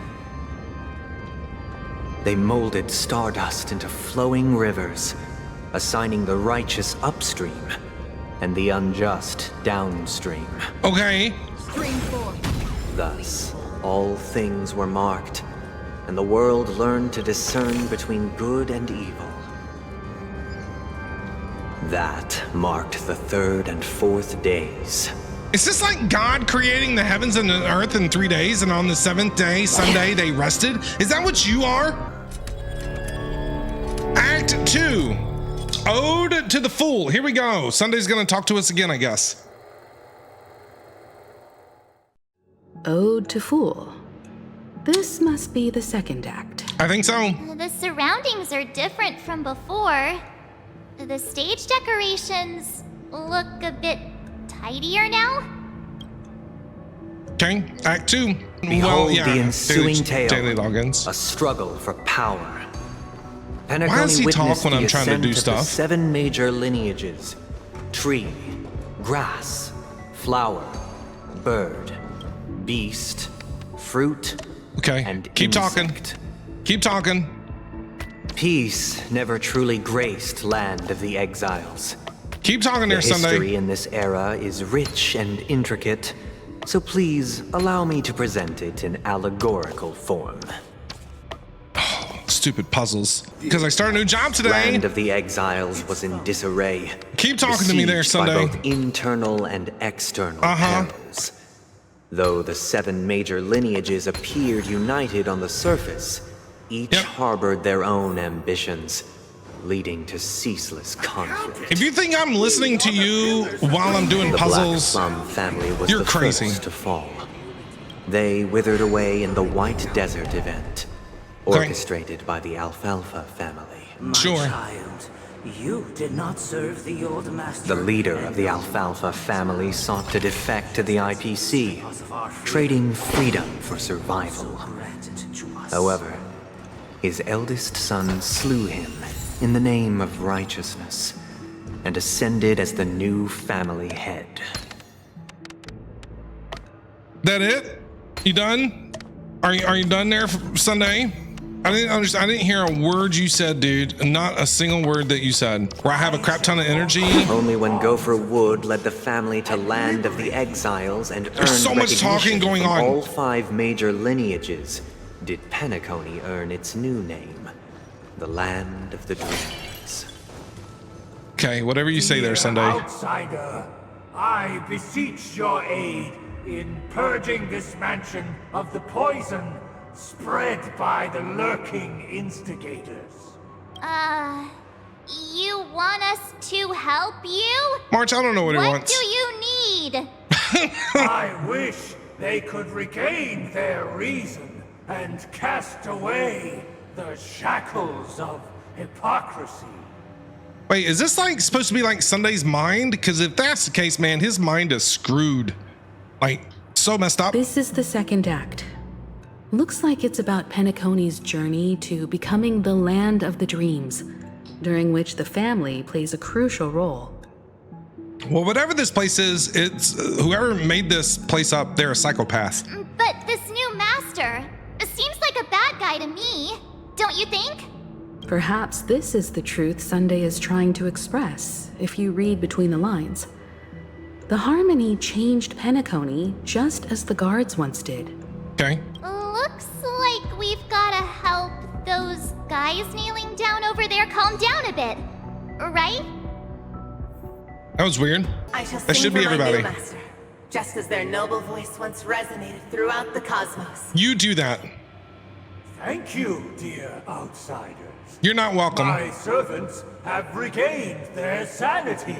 E: They molded stardust into flowing rivers, assigning the righteous upstream and the unjust downstream.
A: Okay.
E: Thus, all things were marked, and the world learned to discern between good and evil. That marked the third and fourth days.
A: Is this like God creating the heavens and the earth in 3 days, and on the seventh day, Sunday, they rested? Is that what you are? Act 2. Ode to the Fool. Here we go. Sunday's gonna talk to us again, I guess.
C: Ode to Fool. This must be the second act.
A: I think so.
D: The surroundings are different from before. The stage decorations look a bit tidier now.
A: Okay, Act 2.
E: Behold the ensuing tale,
A: daily logins.
E: a struggle for power.
A: Why does
E: Penacony
A: he talk
E: witnessed
A: when
E: the
A: I'm trying to
E: ascent
A: do
E: of the
A: stuff?
E: 7 major lineages: tree, grass, flower, bird, beast, fruit,
A: Okay,
E: and
A: keep talking.
E: insect.
A: Keep talking.
E: Peace never truly graced Land of the Exiles.
A: Keep talking
E: The
A: there, Sunday.
E: history in this era is rich and intricate, so please allow me to present it in allegorical form.
A: Stupid puzzles. Because I start a new job today.
E: Land of the Exiles was in disarray.
A: Keep talking to me there,
E: besieged by
A: Sunday.
E: both internal and external perils. Though the 7 major lineages appeared united on the surface, each harbored their own ambitions, leading to ceaseless conflict.
A: If you think I'm listening to you while I'm doing
E: The
A: puzzles,
E: Black Plum family was
A: you're
E: the
A: crazy.
E: first to fall. They withered away in the White Desert event,
A: Okay.
E: orchestrated by the Alfalfa family.
R: My
A: Sure.
R: child, you did not serve the old master.
E: The leader of the Alfalfa family sought to defect to the IPC, trading freedom for survival. However, his eldest son slew him in the name of righteousness and ascended as the new family head.
A: that it? You done? Are you done there, Sunday? I didn't understand. I didn't hear a word you said, dude. Not a single word that you said. Where I have a crap ton of energy.
E: Only when Gopher Wood led the family to Land of the Exiles and earned
A: so much talking
E: recognition
A: going
E: from
A: on.
E: all 5 major lineages did Penacony earn its new name, the Land of the Dreams.
A: Okay, whatever you say there, Sunday.
Q: Outsider, I beseech your aid in purging this mansion of the poison spread by the lurking instigators.
D: You want us to help you?
A: March, I don't know what he
D: What
A: wants.
D: do you need?
Q: I wish they could regain their reason and cast away the shackles of hypocrisy.
A: Wait, is this like supposed to be like Sunday's mind? Because if that's the case, man, his mind is screwed. Like, so messed up.
C: This is the second act. Looks like it's about Penacony's journey to becoming the Land of the Dreams, during which the family plays a crucial role.
A: Well, whatever this place is, it's whoever made this place up, they're a psychopath.
D: But this new master seems like a bad guy to me. don't you think?
C: Perhaps this is the truth Sunday is trying to express, if you read between the lines. The Harmony changed Penacony just as the guards once did.
A: Okay.
D: Looks like we've gotta help those guys kneeling down over there calm down a bit, right?
A: That was weird.
S: I shall
A: That
S: sing
A: should be
S: for my
A: everybody.
S: new master, just as their noble voice once resonated throughout the cosmos.
A: You do that.
Q: Thank you, dear outsiders.
A: You're not welcome.
Q: My servants have regained their sanity.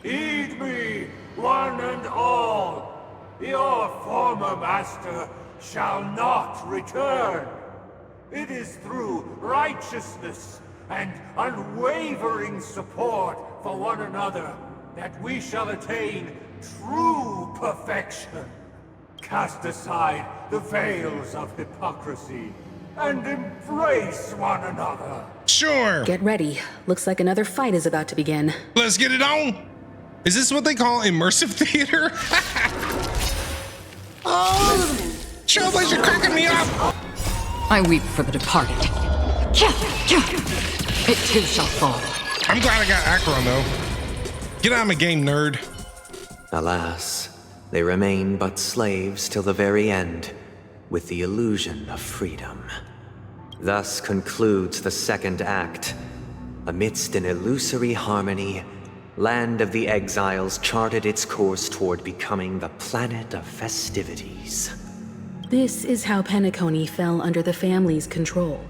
Q: Heed me, one and all. Your former master shall not return. It is through righteousness and unwavering support for one another that we shall attain true perfection. Cast aside the veils of hypocrisy and embrace one another.
A: Sure.
C: Get ready. Looks like another fight is about to begin.
A: Let's get it on. Is this what they call immersive theater? Oh, Trailblazer cracking me up.
P: I weep for the departed. It too shall fall.
A: I'm glad I got Acheron though. Get out of my game, nerd.
E: Alas, they remain but slaves till the very end, with the illusion of freedom. Thus concludes the second act. Amidst an illusory harmony, Land of the Exiles charted its course toward becoming the planet of festivities.
C: This is how Penacony fell under the family's control.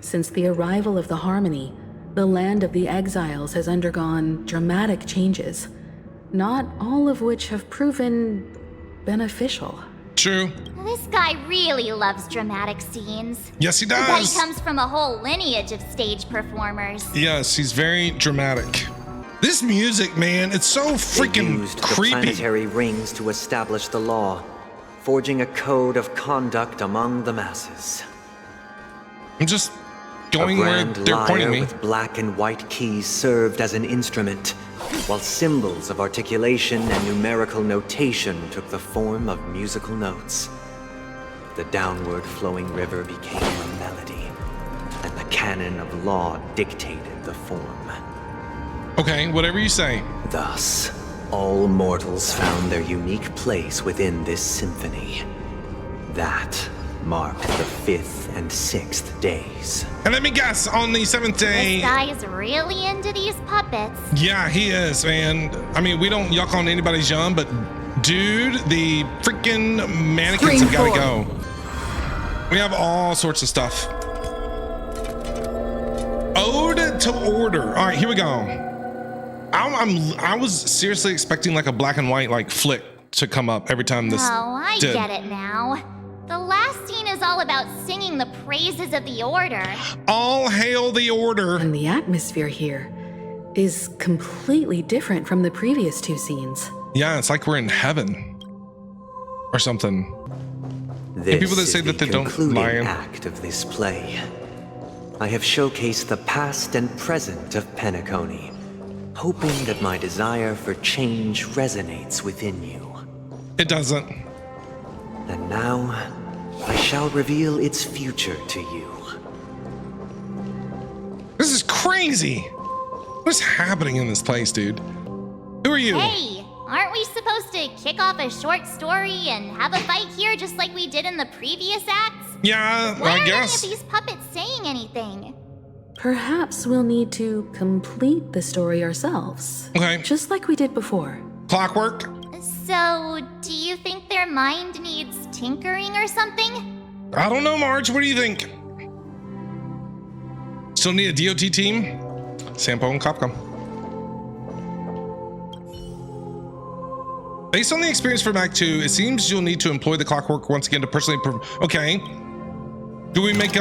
C: Since the arrival of the Harmony, the Land of the Exiles has undergone dramatic changes, not all of which have proven beneficial.
A: True.
D: This guy really loves dramatic scenes.
A: Yes, he
D: I bet
A: does.
D: he comes from a whole lineage of stage performers.
A: Yes, he's very dramatic. This music, man, it's so freaking
E: used
A: creepy.
E: the planetary rings to establish the law, forging a code of conduct among the masses.
A: I'm just going where
E: grand
A: they're
E: lyre
A: pointing me.
E: with black and white keys served as an instrument, while symbols of articulation and numerical notation took the form of musical notes. The downward flowing river became a melody, and the canon of law dictated the form.
A: Okay, whatever you say.
E: Thus, all mortals found their unique place within this symphony. That marked the 5th and 6th days.
A: And let me guess, on the 7th day...
D: This guy's really into these puppets.
A: Yeah, he is, man. I mean, we don't yuck on anybody's yum, but dude, the freaking mannequins have got to go. We have all sorts of stuff. Ode to Order. All right, here we go. I was seriously expecting like a black and white like flick to come up every time this
D: I
A: did.
D: get it now. The last scene is all about singing the praises of the Order.
A: All hail the Order.
C: And the atmosphere here is completely different from the previous two scenes.
A: Yeah, it's like we're in heaven or something.
E: This
A: And people that say
E: is
A: that
E: the
A: they don't
E: concluding
A: lie.
E: act of this play. I have showcased the past and present of Penacony, hoping that my desire for change resonates within you.
A: It doesn't.
E: And now, I shall reveal its future to you.
A: This is crazy. What's happening in this place, dude? Who are you?
D: Hey, aren't we supposed to kick off a short story and have a fight here just like we did in the previous acts?
A: Yeah,
D: Why
A: I
D: aren't
A: guess.
D: any of these puppets saying anything?
C: Perhaps we'll need to complete the story ourselves.
A: Okay.
C: Just like we did before.
A: Clockwork?
D: So, do you think their mind needs tinkering or something?
A: I don't know, Marge. What do you think? Still need a DOT team? Sampo and Capcom. Based on the experience from Act 2, it seems you'll need to employ the clockwork once again to personally okay. Do we make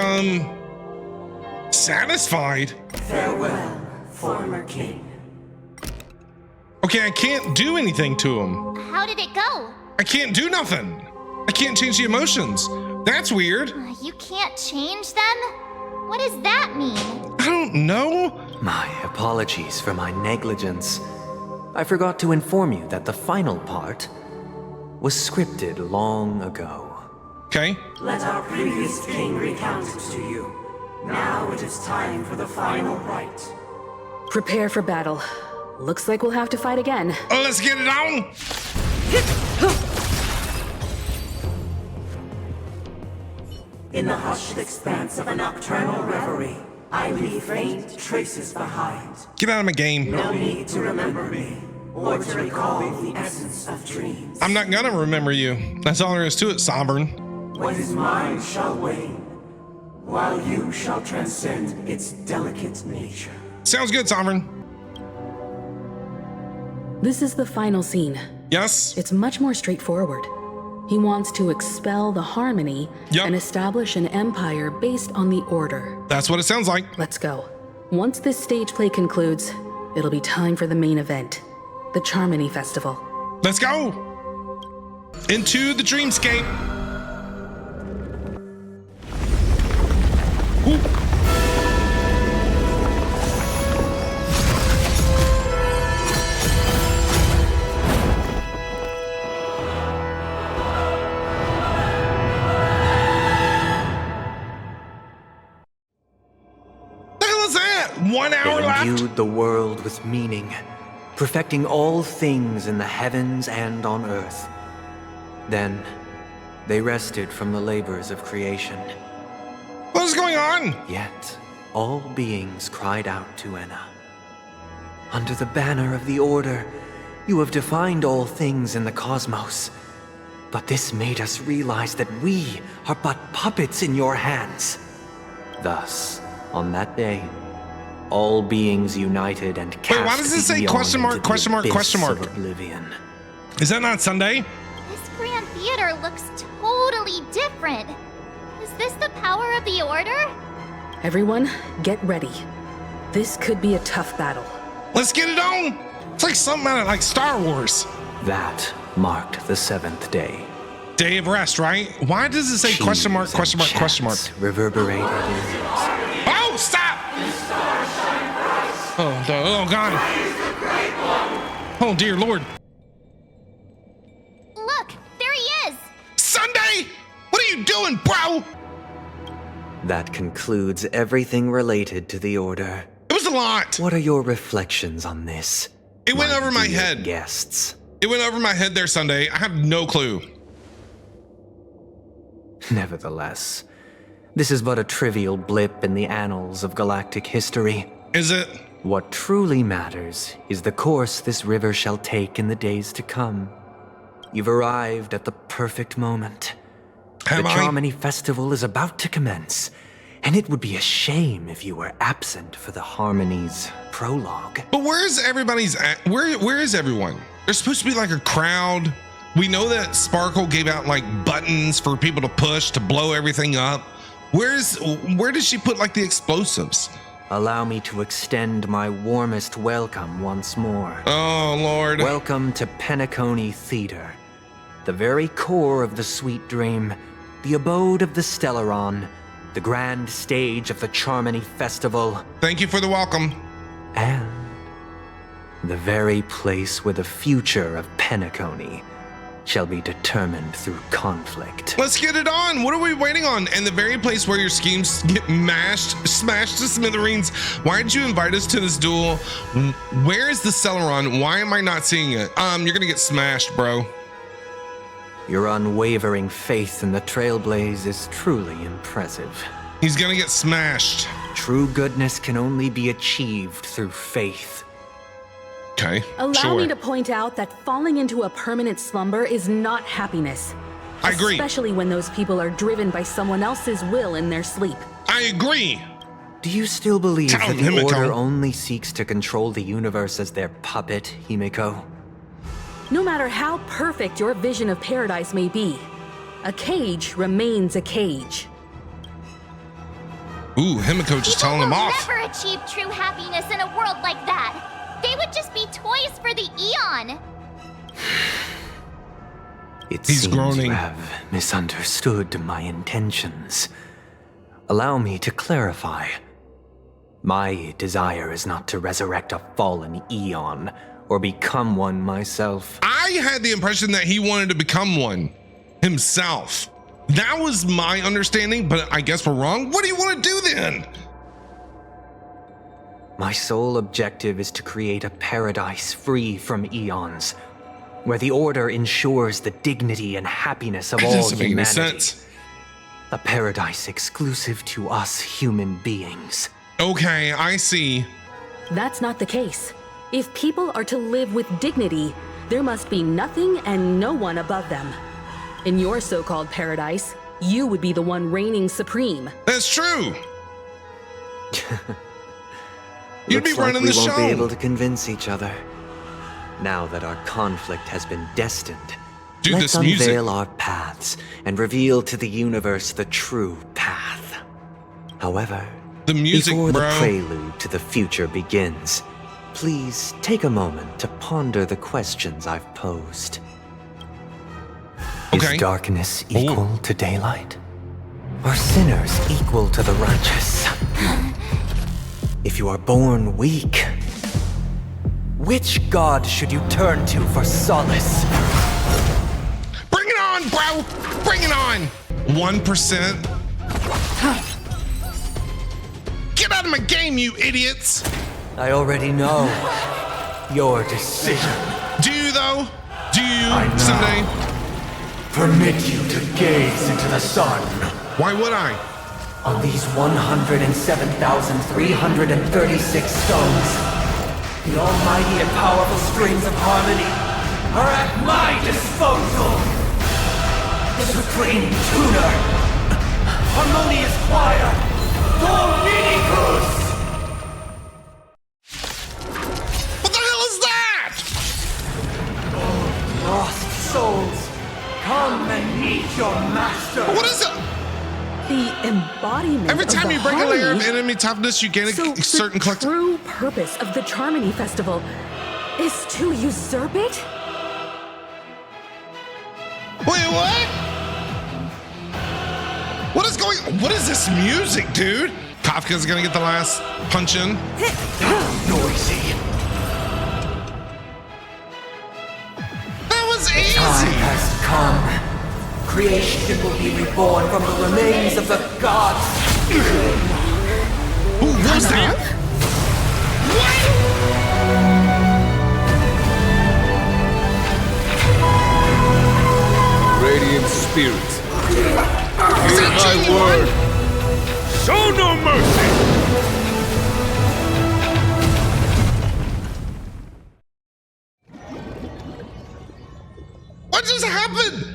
A: satisfied?
R: Farewell, former king.
A: Okay, I can't do anything to him.
D: How did it go?
A: I can't do nothing. I can't change the emotions. That's weird.
D: You can't change them? What does that mean?
A: I don't know.
E: My apologies for my negligence. I forgot to inform you that the final part was scripted long ago.
A: Okay.
R: Let our previous king recount it to you. Now it is time for the final rite.
C: Prepare for battle. Looks like we'll have to fight again.
A: Let's get it on!
R: In the hushed expanse of a nocturnal reverie, I leave faint traces behind.
A: Get out of my game.
R: No need to remember me, or to recall the essence of dreams.
A: I'm not gonna remember you. That's all there is to it, Sovereign.
R: What is mine shall wane, while you shall transcend its delicate nature.
A: Sounds good, Sovereign.
C: This is the final scene.
A: Yes?
C: It's much more straightforward. He wants to expel the Harmony and establish an empire based on the Order.
A: That's what it sounds like.
C: Let's go. Once this stage play concludes, it'll be time for the main event, the Charmony Festival.
A: Let's go! Into the dreamscape. Ooh.
E: They imbued the world with meaning, perfecting all things in the heavens and on earth. Then, they rested from the labors of creation.
A: What's going on?
E: Yet, all beings cried out to Enna. Under the banner of the Order, you have defined all things in the cosmos. But this made us realize that we are but puppets in your hands. Thus, on that day, all beings united and cast.
A: Wait, why does it say question mark, question mark, question mark?
E: Oblivion.
A: Is that not Sunday?
D: This grand theater looks totally different. Is this the power of the Order?
C: Everyone, get ready. This could be a tough battle.
A: Let's get it on! It's like something out of like Star Wars.
E: That marked the seventh day.
A: Day of rest, right? Why does it say question mark, question mark, question mark?
E: Reverberated in
A: Oh, stop! Oh God. Oh, dear Lord.
D: Look, there he is!
A: Sunday! What are you doing, bro?
E: That concludes everything related to the Order.
A: It was a lot.
E: What are your reflections on this?
A: It went over my head.
E: Guests.
A: It went over my head there, Sunday. I have no clue.
E: Nevertheless, this is but a trivial blip in the annals of galactic history.
A: Is it?
E: What truly matters is the course this river shall take in the days to come. You've arrived at the perfect moment. The Charmony Festival is about to commence, and it would be a shame if you were absent for the Harmony's prologue.
A: But where's everybody's at? Where is everyone? There's supposed to be like a crowd. We know that Sparkle gave out like buttons for people to push to blow everything up. Where does she put like the explosives?
E: Allow me to extend my warmest welcome once more.
A: Oh, Lord.
E: Welcome to Penacony Theater, the very core of the sweet dream, the abode of the Stellaron, the grand stage of the Charmony Festival.
A: Thank you for the welcome.
E: And the very place where the future of Penacony shall be determined through conflict.
A: Let's get it on. What are we waiting on? And the very place where your schemes get smashed to smithereens. Why did you invite us to this duel? Where is the Stellaron? Why am I not seeing it? You're gonna get smashed, bro.
E: Your unwavering faith in the Trailblaze is truly impressive.
A: He's gonna get smashed.
E: True goodness can only be achieved through faith.
A: Okay,
C: Allow me to point out that falling into a permanent slumber is not happiness.
A: I agree.
C: Especially when those people are driven by someone else's will in their sleep.
A: I agree.
E: Do you still believe that the Order only seeks to control the universe as their puppet, Himiko?
C: No matter how perfect your vision of paradise may be, a cage remains a cage.
A: Ooh, Himiko just telling him off.
D: Never achieve true happiness in a world like that. They would just be toys for the Eon.
E: It seems you have misunderstood my intentions. Allow me to clarify. My desire is not to resurrect a fallen Eon or become one myself.
A: I had the impression that he wanted to become one himself. That was my understanding, but I guess we're wrong. What do you want to do then?
E: My sole objective is to create a paradise free from eons, where the Order ensures the dignity and happiness of all
A: doesn't make any
E: humanity.
A: sense.
E: A paradise exclusive to us human beings.
A: Okay, I see.
C: That's not the case. If people are to live with dignity, there must be nothing and no one above them. In your so-called paradise, you would be the one reigning supreme.
A: That's true. You'd be
E: Looks like
A: running
E: we
A: the
E: won't
A: show.
E: be able to convince each other. Now that our conflict has been destined,
A: Dude,
E: let's
A: this
E: unveil
A: music.
E: our paths and reveal to the universe the true path. However,
A: The music,
E: before
A: bro.
E: the prelude to the future begins, please take a moment to ponder the questions I've posed.
A: Okay.
E: Is darkness equal to daylight? Are sinners equal to the righteous? If you are born weak, which god should you turn to for solace?
A: Bring it on, bro. Bring it on. 1%. Get out of my game, you idiots.
E: I already know your decision.
A: Do you, though? Do you,
L: I now
A: someday?
L: permit you to gaze into the sun.
A: Why would I?
E: On these 107,336 stones, the almighty and powerful strings of harmony are at my disposal. The supreme tuner, harmonious choir, Dominicus!
A: What the hell is that?
E: Lost souls, come and meet your master.
A: What is it?
C: The embodiment
A: Every
C: of
A: time
C: the
A: you break a layer of
C: harmony.
A: enemy toughness, you gain a
C: So
A: certain
C: the
A: collective.
C: true purpose of the Charmony Festival is to usurp it?
A: Wait, what? What is this music, dude? Kafka's gonna get the last punch in.
L: Noisy.
A: That was
E: Time
A: easy.
E: has come. Creation will be reborn from the remains of the gods.
A: Ooh, what was that?
L: Radiant spirits. Hear my word. Show no mercy.
A: What just happened?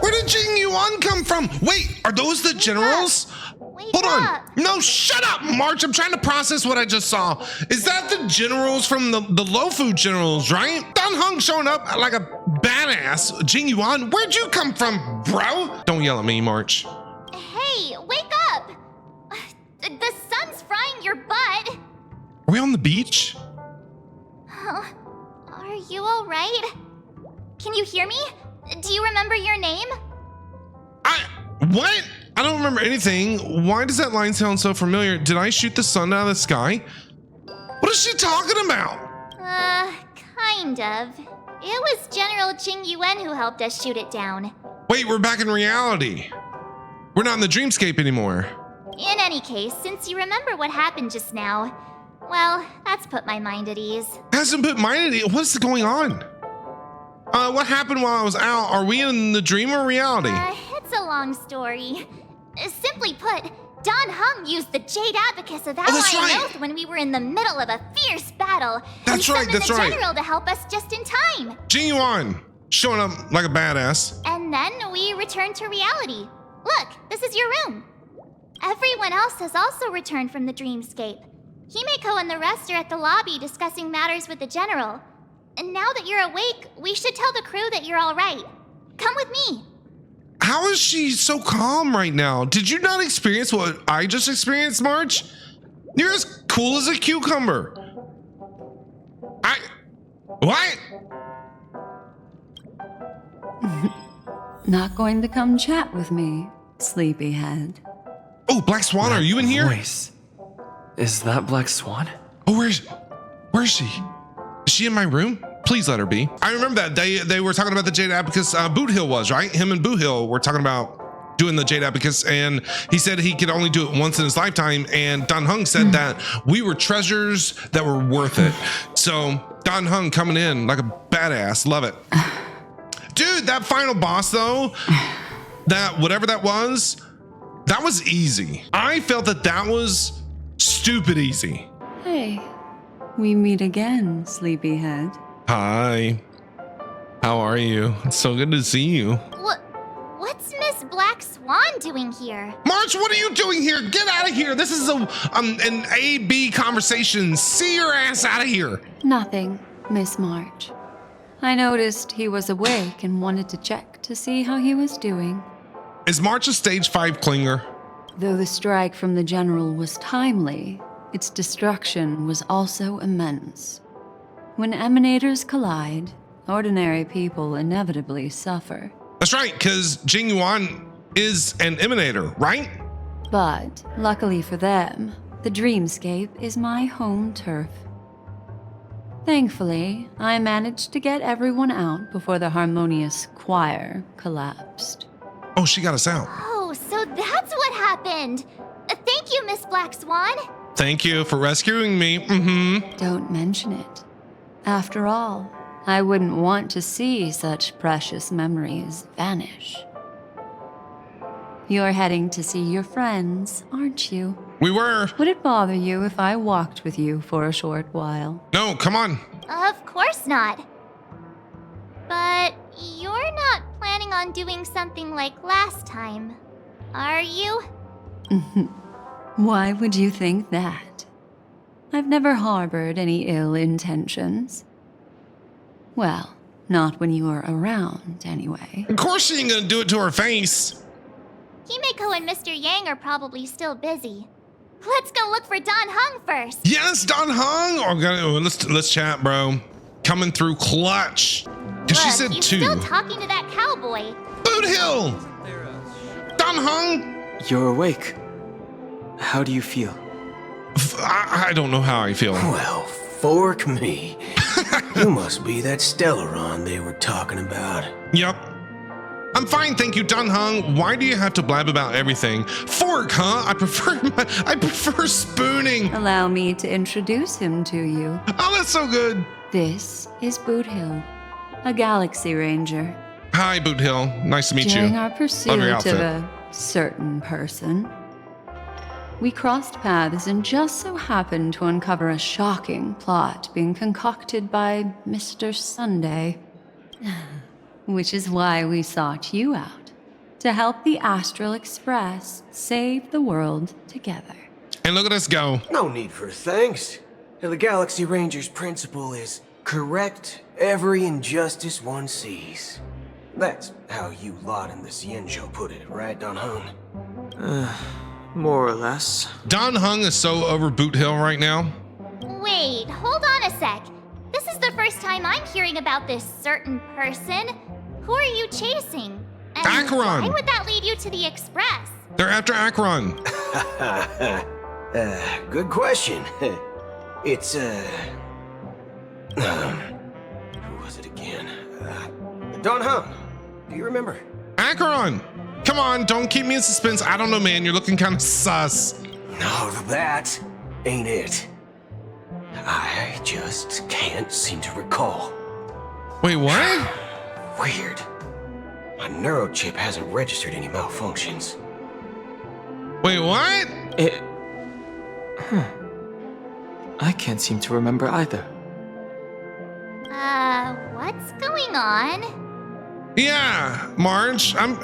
A: Where did Jing Yuan come from? Wait, are those the generals? Hold on. No, shut up, March. I'm trying to process what I just saw. Is that the generals from the Lofu generals, right? Dan Heng showing up like a badass. Jing Yuan, where'd you come from, bro? Don't yell at me, March.
D: Hey, wake up! The sun's frying your butt.
A: Are we on the beach?
D: Are you alright? Can you hear me? Do you remember your name?
A: What? I don't remember anything. Why does that line sound so familiar? Did I shoot the sun out of the sky? What is she talking about?
D: Kind of. It was General Jing Yuan who helped us shoot it down.
A: Wait, we're back in reality. We're not in the dreamscape anymore.
D: In any case, since you remember what happened just now, well, that's put my mind at ease.
A: Hasn't put mine in it. What's going on? What happened while I was out? Are we in the dream or reality?
D: It's a long story. Simply put, Dan Heng used the Jade Abacus of
A: that's
D: Ally
A: right.
D: Oath when we were in the middle of a fierce battle.
A: That's right, that's
D: the
A: right.
D: general to help us just in time.
A: Jing Yuan, showing up like a badass.
D: And then we returned to reality. Look, this is your room. Everyone else has also returned from the dreamscape. Himeko and the rest are at the lobby discussing matters with the general. And now that you're awake, we should tell the crew that you're all right. Come with me.
A: How is she so calm right now? Did you not experience what I just experienced, March? You're as cool as a cucumber. What?
O: Not going to come chat with me, sleepyhead.
A: Oh, Black Swan, are you in here?
H: Voice. Is that Black Swan?
A: Oh, where is she? Is she in my room? Please let her be. I remember that they were talking about the Jade Abacus. Boot Hill was, right? Him and Boot Hill were talking about doing the Jade Abacus, and he said he could only do it once in his lifetime. And Don Hung said that we were treasures that were worth it. So Don Hung coming in like a badass. Love it. Dude, that final boss though, that whatever that was easy. I felt that was stupid easy.
O: Hey, we meet again, sleepyhead.
A: Hi. How are you? It's so good to see you.
D: What's Miss Black Swan doing here?
A: March, what are you doing here? Get out of here. This is an A-B conversation. See your ass out of here.
O: Nothing, Miss March. I noticed he was awake and wanted to check to see how he was doing.
A: Is March a stage 5 clinger?
O: Though the strike from the general was timely, its destruction was also immense. When emanators collide, ordinary people inevitably suffer.
A: That's right, because Jing Yuan is an emanator, right?
O: But, luckily for them, the dreamscape is my home turf. Thankfully, I managed to get everyone out before the harmonious choir collapsed.
A: Oh, she got us out.
D: Oh, so that's what happened. Thank you, Miss Black Swan.
A: Thank you for rescuing me.
O: Don't mention it. After all, I wouldn't want to see such precious memories vanish. You're heading to see your friends, aren't you?
A: We were.
O: Would it bother you if I walked with you for a short while?
A: No, come on.
D: Of course not. But you're not planning on doing something like last time, are you?
O: Why would you think that? I've never harbored any ill intentions. Well, not when you are around, anyway.
A: Of course she ain't gonna do it to her face.
D: Himeko and Mr. Yang are probably still busy. Let's go look for Don Hung first.
A: Yes, Don Hung. Let's chat, bro. Coming through clutch. Cause she said
D: he's
A: 2.
D: still talking to that cowboy.
A: Boot Hill. Don Hung.
H: You're awake. How do you feel?
A: I don't know how I feel.
K: Well, fork me. You must be that Stellaron they were talking about.
A: Yep. I'm fine, thank you, Don Hung. Why do you have to blab about everything? Fork, huh? I prefer spooning.
O: Allow me to introduce him to you.
A: Oh, that's so good.
O: This is Boot Hill, a Galaxy Ranger.
A: Hi, Boot Hill. Nice to meet you.
O: During our
A: Love
O: pursuit
A: your
O: of
A: outfit.
O: a certain person, we crossed paths and just so happened to uncover a shocking plot being concocted by Mr. Sunday. Which is why we sought you out, to help the Astral Express save the world together.
A: And look at us go.
K: No need for thanks. The Galaxy Ranger's principle is correct every injustice one sees. That's how you lot in the Cienjo put it, right, Don Hung?
H: More or less.
A: Don Hung is so over Boot Hill right now.
D: Wait, hold on a sec. This is the first time I'm hearing about this certain person. Who are you chasing? And
A: Acheron.
D: why would that lead you to the Express?
A: They're after Acheron.
K: Good question. It's, who was it again? Don Hung. Do you remember?
A: Acheron. Come on, don't keep me in suspense. I don't know, man. You're looking kind of sus.
K: No, that ain't it. I just can't seem to recall.
A: Wait, what?
K: Weird. My neurochip hasn't registered any malfunctions.
A: Wait, what?
H: I can't seem to remember either.
D: What's going on?
A: Yeah, Marge, I'm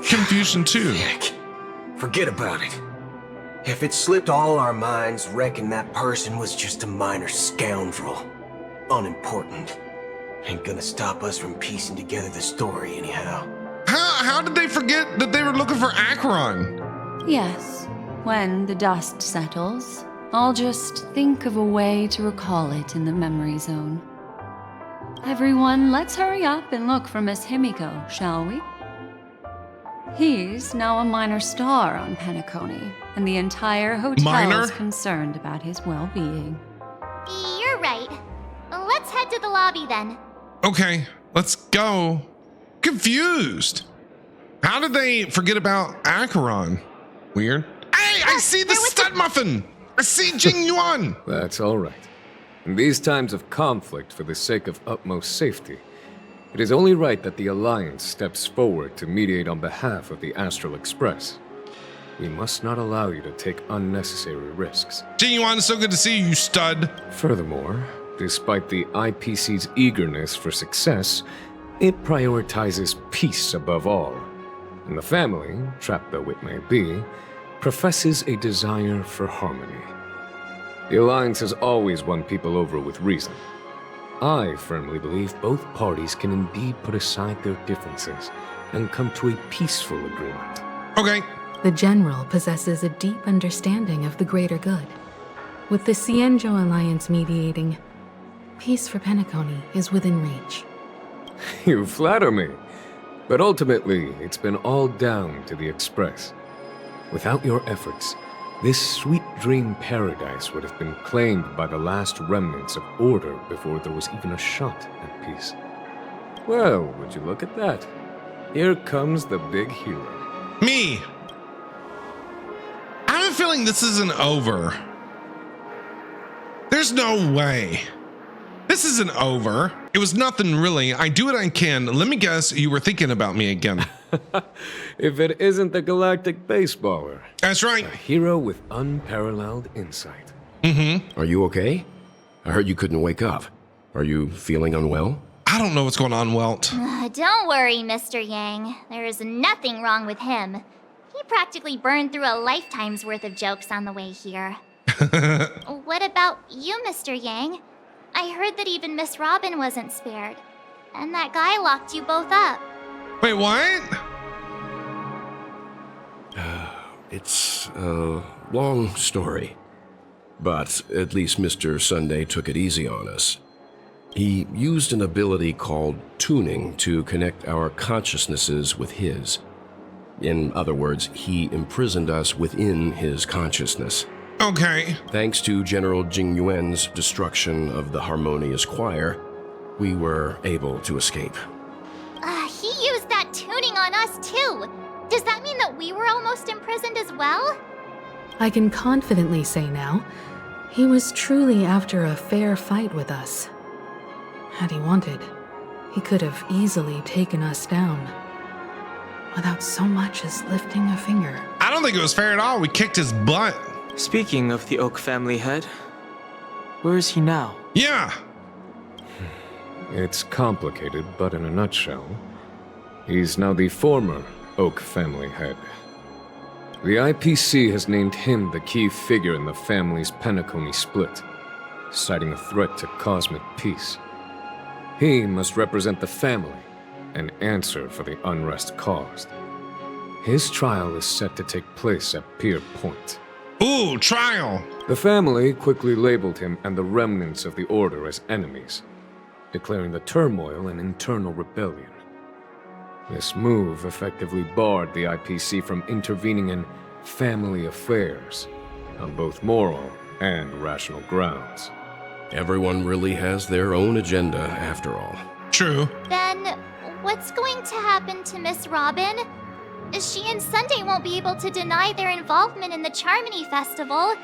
A: confusion too.
K: Heck, forget about it. If it slipped all our minds, reckon that person was just a minor scoundrel. Unimportant. Ain't gonna stop us from piecing together the story anyhow.
A: How did they forget that they were looking for Acheron?
O: Yes, when the dust settles, I'll just think of a way to recall it in the memory zone. Everyone, let's hurry up and look for Miss Himeko, shall we? He's now a minor star on Penacony, and the entire hotel is concerned about his well-being.
D: You're right. Let's head to the lobby lobby then.
A: Okay, let's go. Confused. How did they forget about Acheron? Weird. Hey, I see the stud muffin. I see Jing Yuan.
T: That's all right. In these times of conflict, for the sake of utmost safety, it is only right that the Alliance steps forward to mediate on behalf of the Astral Express. We must not allow you to take unnecessary risks.
A: Jing Yuan, so good to see you, stud.
T: Furthermore, despite the IPC's eagerness for success, it prioritizes peace above all. And the family, trapped though it may be, professes a desire for harmony. The Alliance has always won people over with reason. I firmly believe both parties can indeed put aside their differences and come to a peaceful agreement.
A: Okay.
C: The General possesses a deep understanding of the greater good. With the Cienjo Alliance mediating, peace for Penacony is within reach.
T: You flatter me. But ultimately, it's been all down to the Express. Without your efforts, this sweet dream paradise would have been claimed by the last remnants of order before there was even a shot at peace. Well, would you look at that? Here comes the big hero.
A: Me. I have a feeling this isn't over. There's no way. This isn't over. It was nothing really. I do what I can. Let me guess, you were thinking about me again.
T: If it isn't the galactic baseballer.
A: That's right.
T: A hero with unparalleled insight.
A: Mm-hmm.
U: Are you okay? I heard you couldn't wake up. Are you feeling unwell?
A: I don't know what's going on, Welt.
D: Don't worry, Mr. Yang. There is nothing wrong with him. He practically burned through a lifetime's worth of jokes on the way here. What about you, Mr. Yang? I heard that even Miss Robin wasn't spared. And that guy locked you both up.
A: Wait, what?
U: It's a long story. But at least Mr. Sunday took it easy on us. He used an ability called tuning to connect our consciousnesses with his. In other words, he imprisoned us within his consciousness.
A: Okay.
U: Thanks to General Jing Yuan's destruction of the Harmonious Choir, we were able to escape.
D: He used that tuning on us too. Does that mean that we were almost imprisoned as well?
C: I can confidently say now, he was truly after a fair fight with us. Had he wanted, he could have easily taken us down, without so much as lifting a finger.
A: I don't think it was fair at all. We kicked his butt.
H: Speaking of the Oak family head, where is he now?
A: Yeah.
T: It's complicated, but in a nutshell, he's now the former Oak family head. The IPC has named him the key figure in the family's Penacony split, citing a threat to cosmic peace. He must represent the family and answer for the unrest caused. His trial is set to take place at Pier Point.
A: Ooh, trial!
T: The family quickly labeled him and the remnants of the Order as enemies, declaring the turmoil an internal rebellion. This move effectively barred the IPC from intervening in family affairs on both moral and rational grounds.
U: Everyone really has their own agenda, after all.
A: True.
D: Then, what's going to happen to Miss Robin? She and Sunday won't be able to deny their involvement in the Charmony Festival.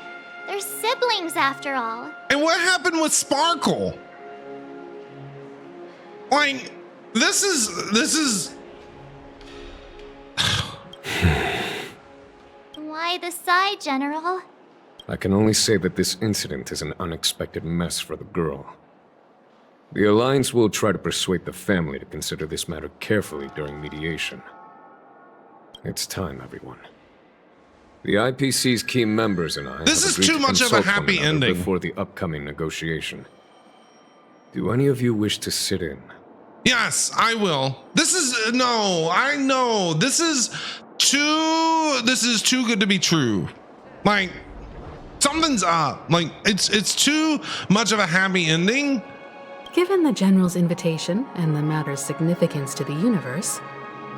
D: They're siblings, after all.
A: And what happened with Sparkle? Like, this is...
D: Why the sigh, General?
T: I can only say that this incident is an unexpected mess for the girl. The Alliance will try to persuade the family to consider this matter carefully during mediation. It's time, everyone. The IPC's key members and I
A: This
T: have
A: is
T: agreed
A: too
T: to
A: much of a
T: consult one
A: happy
T: another
A: ending.
T: before the upcoming negotiation. Do any of you wish to sit in?
A: Yes, I will. This is... No, I know. This is too good to be true. Like, something's up. Like, it's too much of a happy ending.
C: Given the General's invitation and the matter's significance to the universe,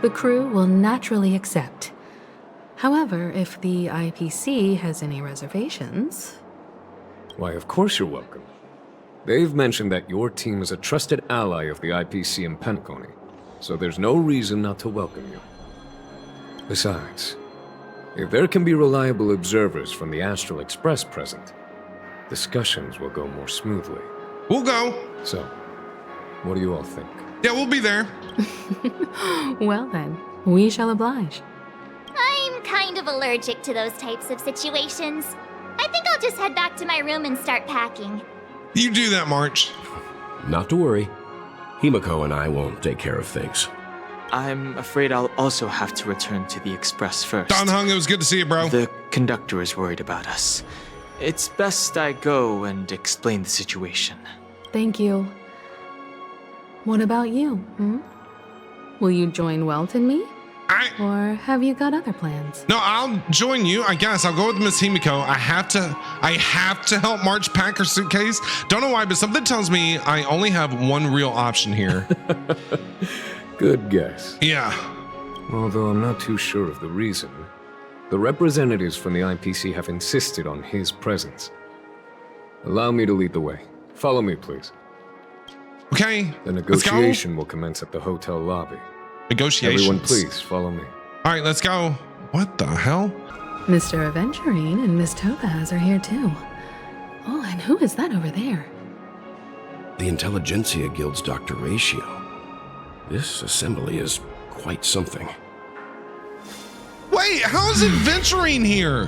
C: the crew will naturally accept. However, if the IPC has any reservations...
T: Why, of course you're welcome. They've mentioned that your team is a trusted ally of the IPC in Penacony, so there's no reason not to welcome you. Besides, if there can be reliable observers from the Astral Express present, discussions will go more smoothly.
A: We'll go.
T: So, what do you all think?
A: Yeah, we'll be there.
C: Well then, we shall oblige.
D: I'm kind of allergic to those types of situations. I think I'll just head back to my room and start packing.
A: You do that, March.
U: Not to worry. Himiko and I won't take care of things.
H: I'm afraid I'll also have to return to the Express first.
A: Don Hung, it was good to see you, bro.
H: The conductor is worried about us. It's best I go and explain the situation.
C: Thank you. What about you, Will you join Welt and me? Or have you got other plans?
A: No, I'll join you. I guess I'll go with Miss Himiko. I have to help March pack her suitcase. Don't know why, but something tells me I only have one real option here.
T: Good guess.
A: Yeah.
T: Although I'm not too sure of the reason. The representatives from the IPC have insisted on his presence. Allow me to lead the way. Follow me, please.
A: Okay.
T: The negotiation will commence at the hotel lobby.
A: Negotiations.
T: Everyone, please follow me.
A: All right, let's go. What the hell?
C: Mr. Aventurine and Miss Topaz are here too. Oh, and who is that over there?
U: The Intelligentsia Guild's Dr. Ratio. This assembly is quite something.
A: Wait, how is Aventurine here?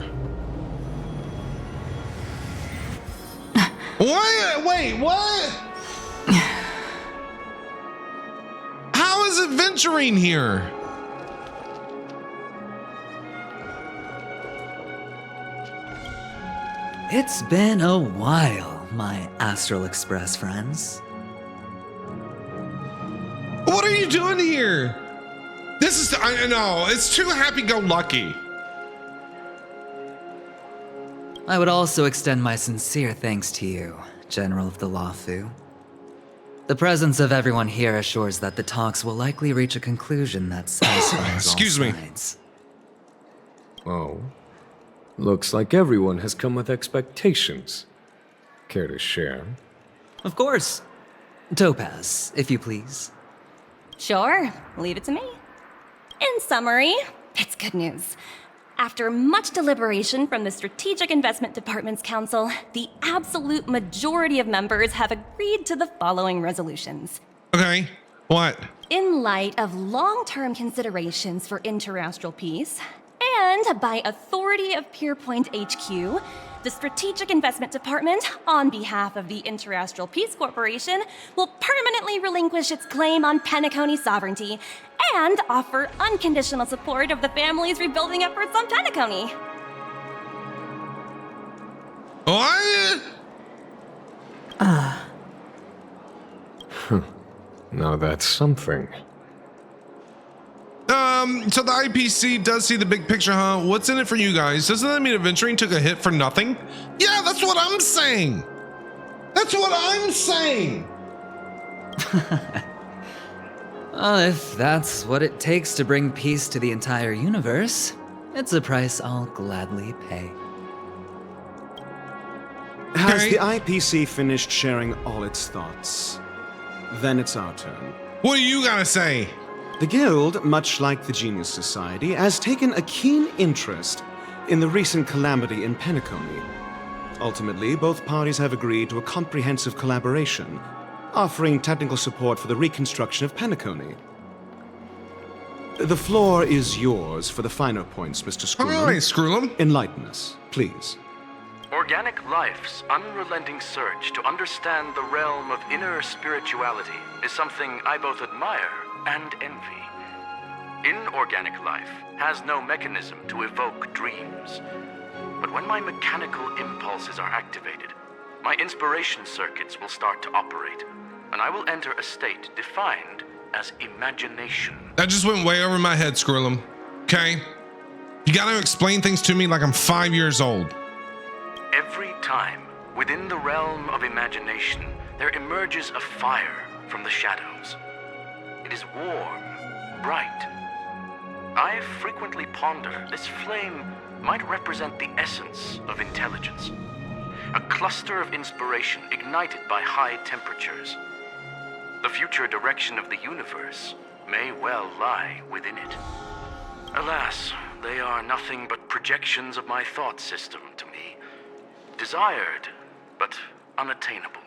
A: What? Wait, what? How is Aventurine here?
I: It's been a while, my Astral Express friends.
A: What are you doing here? This is, I know, it's too happy-go-lucky.
I: I would also extend my sincere thanks to you, General of the Lawfu. The presence of everyone here assures that the talks will likely reach a conclusion that satisfies all sides.
T: Oh, looks like everyone has come with expectations. Care to share?
I: Of course. Topaz, if you please.
V: Sure, leave it to me. In summary, it's good news. After much deliberation from the Strategic Investment Department's Council, the absolute majority of members have agreed to the following resolutions.
A: Okay, what?
V: In light of long-term considerations for interastral peace, and by authority of Pierpoint HQ, the Strategic Investment Department, on behalf of the Interastral Peace Corporation, will permanently relinquish its claim on Penacony sovereignty and offer unconditional support of the family's rebuilding efforts on Penacony.
A: What?
T: Now that's something.
A: So the IPC does see the big picture, huh? What's in it for you guys? Doesn't that mean Aventurine took a hit for nothing? Yeah, that's what I'm saying. That's what I'm saying.
I: Well, if that's what it takes to bring peace to the entire universe, it's a price I'll gladly pay.
W: Has the IPC finished sharing all its thoughts? Then it's our turn.
A: What do you gotta say?
W: The Guild, much like the Genius Society, has taken a keen interest in the recent calamity in Penacony. Ultimately, both parties have agreed to a comprehensive collaboration, offering technical support for the reconstruction of Penacony. The floor is yours for the finer points, Mr. Skrullum.
A: All right, Skrullum.
W: Enlighten us, please.
X: Organic life's unrelenting search to understand the realm of inner spirituality is something I both admire and envy. Inorganic life has no mechanism to evoke dreams. But when my mechanical impulses are activated, my inspiration circuits will start to operate, and I will enter a state defined as imagination.
A: That just went way over my head, Skrullum. Okay? You gotta explain things to me like I'm 5 years old.
X: Every time, within the realm of imagination, there emerges a fire from the shadows. It is warm, bright. I frequently ponder this flame might represent the essence of intelligence. a cluster of inspiration ignited by high temperatures. The future direction of the universe may well lie within it. Alas, they are nothing but projections of my thought system to me. Desired, but unattainable.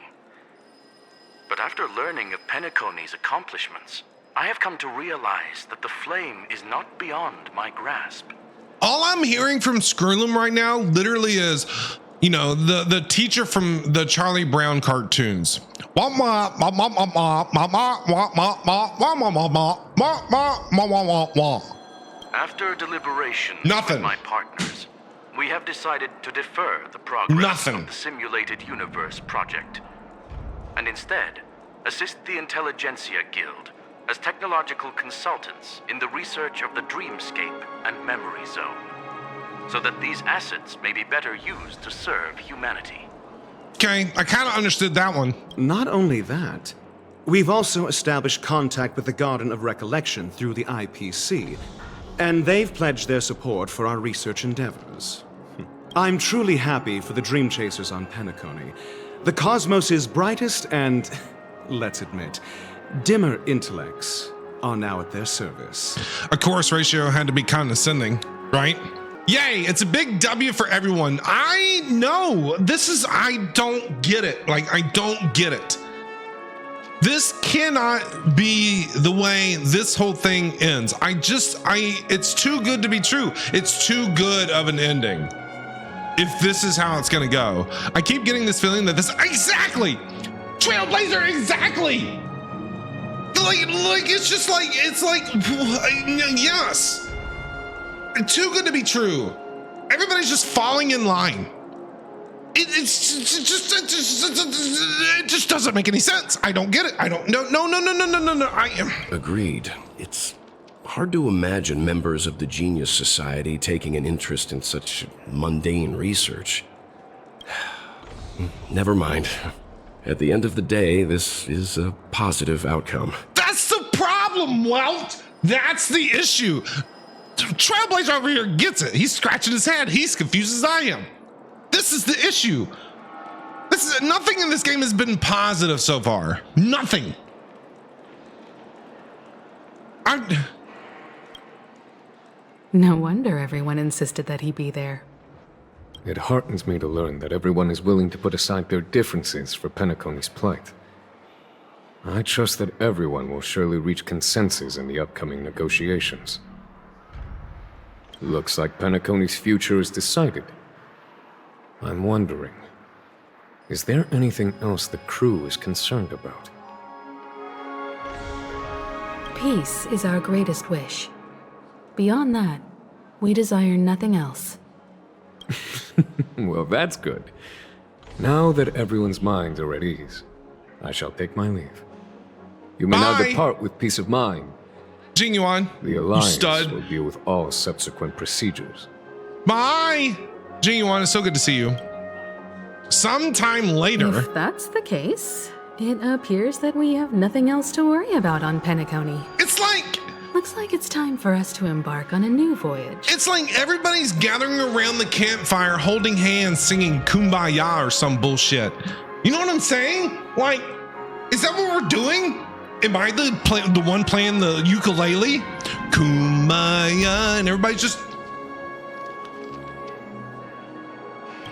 X: But after learning of Penacony's accomplishments, I have come to realize that the flame is not beyond my grasp.
A: All I'm hearing from Skrullum right now literally is, you know, the teacher from the Charlie Brown cartoons.
X: After deliberation
A: Nothing.
X: with my partners, we have decided to defer the progress
A: Nothing.
X: of the Simulated Universe project, and instead assist the Intelligentsia Guild as technological consultants in the research of the dreamscape and memory zone, so that these assets may be better used to serve humanity.
A: Okay, I kind of understood that one.
W: Not only that, we've also established contact with the Garden of Recollection through the IPC, and they've pledged their support for our research endeavors. I'm truly happy for the dreamchasers on Penacony. The cosmos' brightest and, let's admit, dimmer intellects are now at their service.
A: Of course, Ratio had to be condescending, right? Yay, it's a big W for everyone. I know, I don't get it. Like, I don't get it. This cannot be the way this whole thing ends. It's too good to be true. It's too good of an ending. If this is how it's gonna go. I keep getting this feeling that exactly! Trailblazer, exactly! Like, it's like, yes! Too good to be true. Everybody's just falling in line. It just doesn't make any sense. I don't get it. No. I am.
U: Agreed. It's hard to imagine members of the Genius Society taking an interest in such mundane research. Never mind. At the end of the day, this is a positive outcome.
A: That's the problem, Welt. That's the issue. Trailblazer over here gets it. He's scratching his head. He's confused as I am. This is the issue. Nothing in this game has been positive so far. Nothing.
C: No wonder everyone insisted that he be there.
T: It heartens me to learn that everyone is willing to put aside their differences for Penacony's plight. I trust that everyone will surely reach consensus in the upcoming negotiations. Looks like Penacony's future is decided. I'm wondering, is there anything else the crew is concerned about?
C: Peace is our greatest wish. Beyond that, we desire nothing else.
T: Well, that's good. Now that everyone's minds are at ease, I shall take my leave. You may now depart with peace of mind.
A: Genuine,
T: the Alliance
A: stud.
T: will deal with all subsequent procedures.
A: Bye! Genuine, it's so good to see you. Sometime later.
C: If that's the case, it appears that we have nothing else to worry about on Penacony.
A: It's like...
C: Looks like it's time for us to embark on a new voyage.
A: It's like everybody's gathering around the campfire, holding hands, singing Kumbaya or some bullshit. You know what I'm saying? Like, is that what we're doing? Am I the one playing the ukulele? Kumbaya, and everybody's just...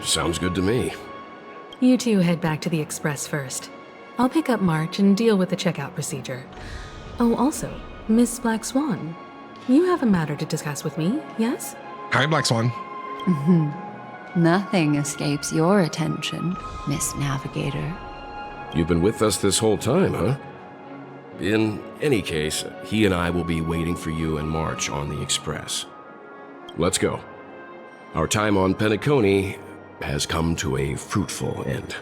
U: Sounds good to me.
C: You two head back to the Express first. I'll pick up March and deal with the checkout procedure. Oh, also, Miss Black Swan, you have a matter to discuss with me, yes?
A: Hi, Black Swan.
O: Nothing escapes your attention, Miss Navigator.
U: You've been with us this whole time, huh? In any case, he and I will be waiting for you and March on the Express. Let's go. Our time on Penacony has come to a fruitful end.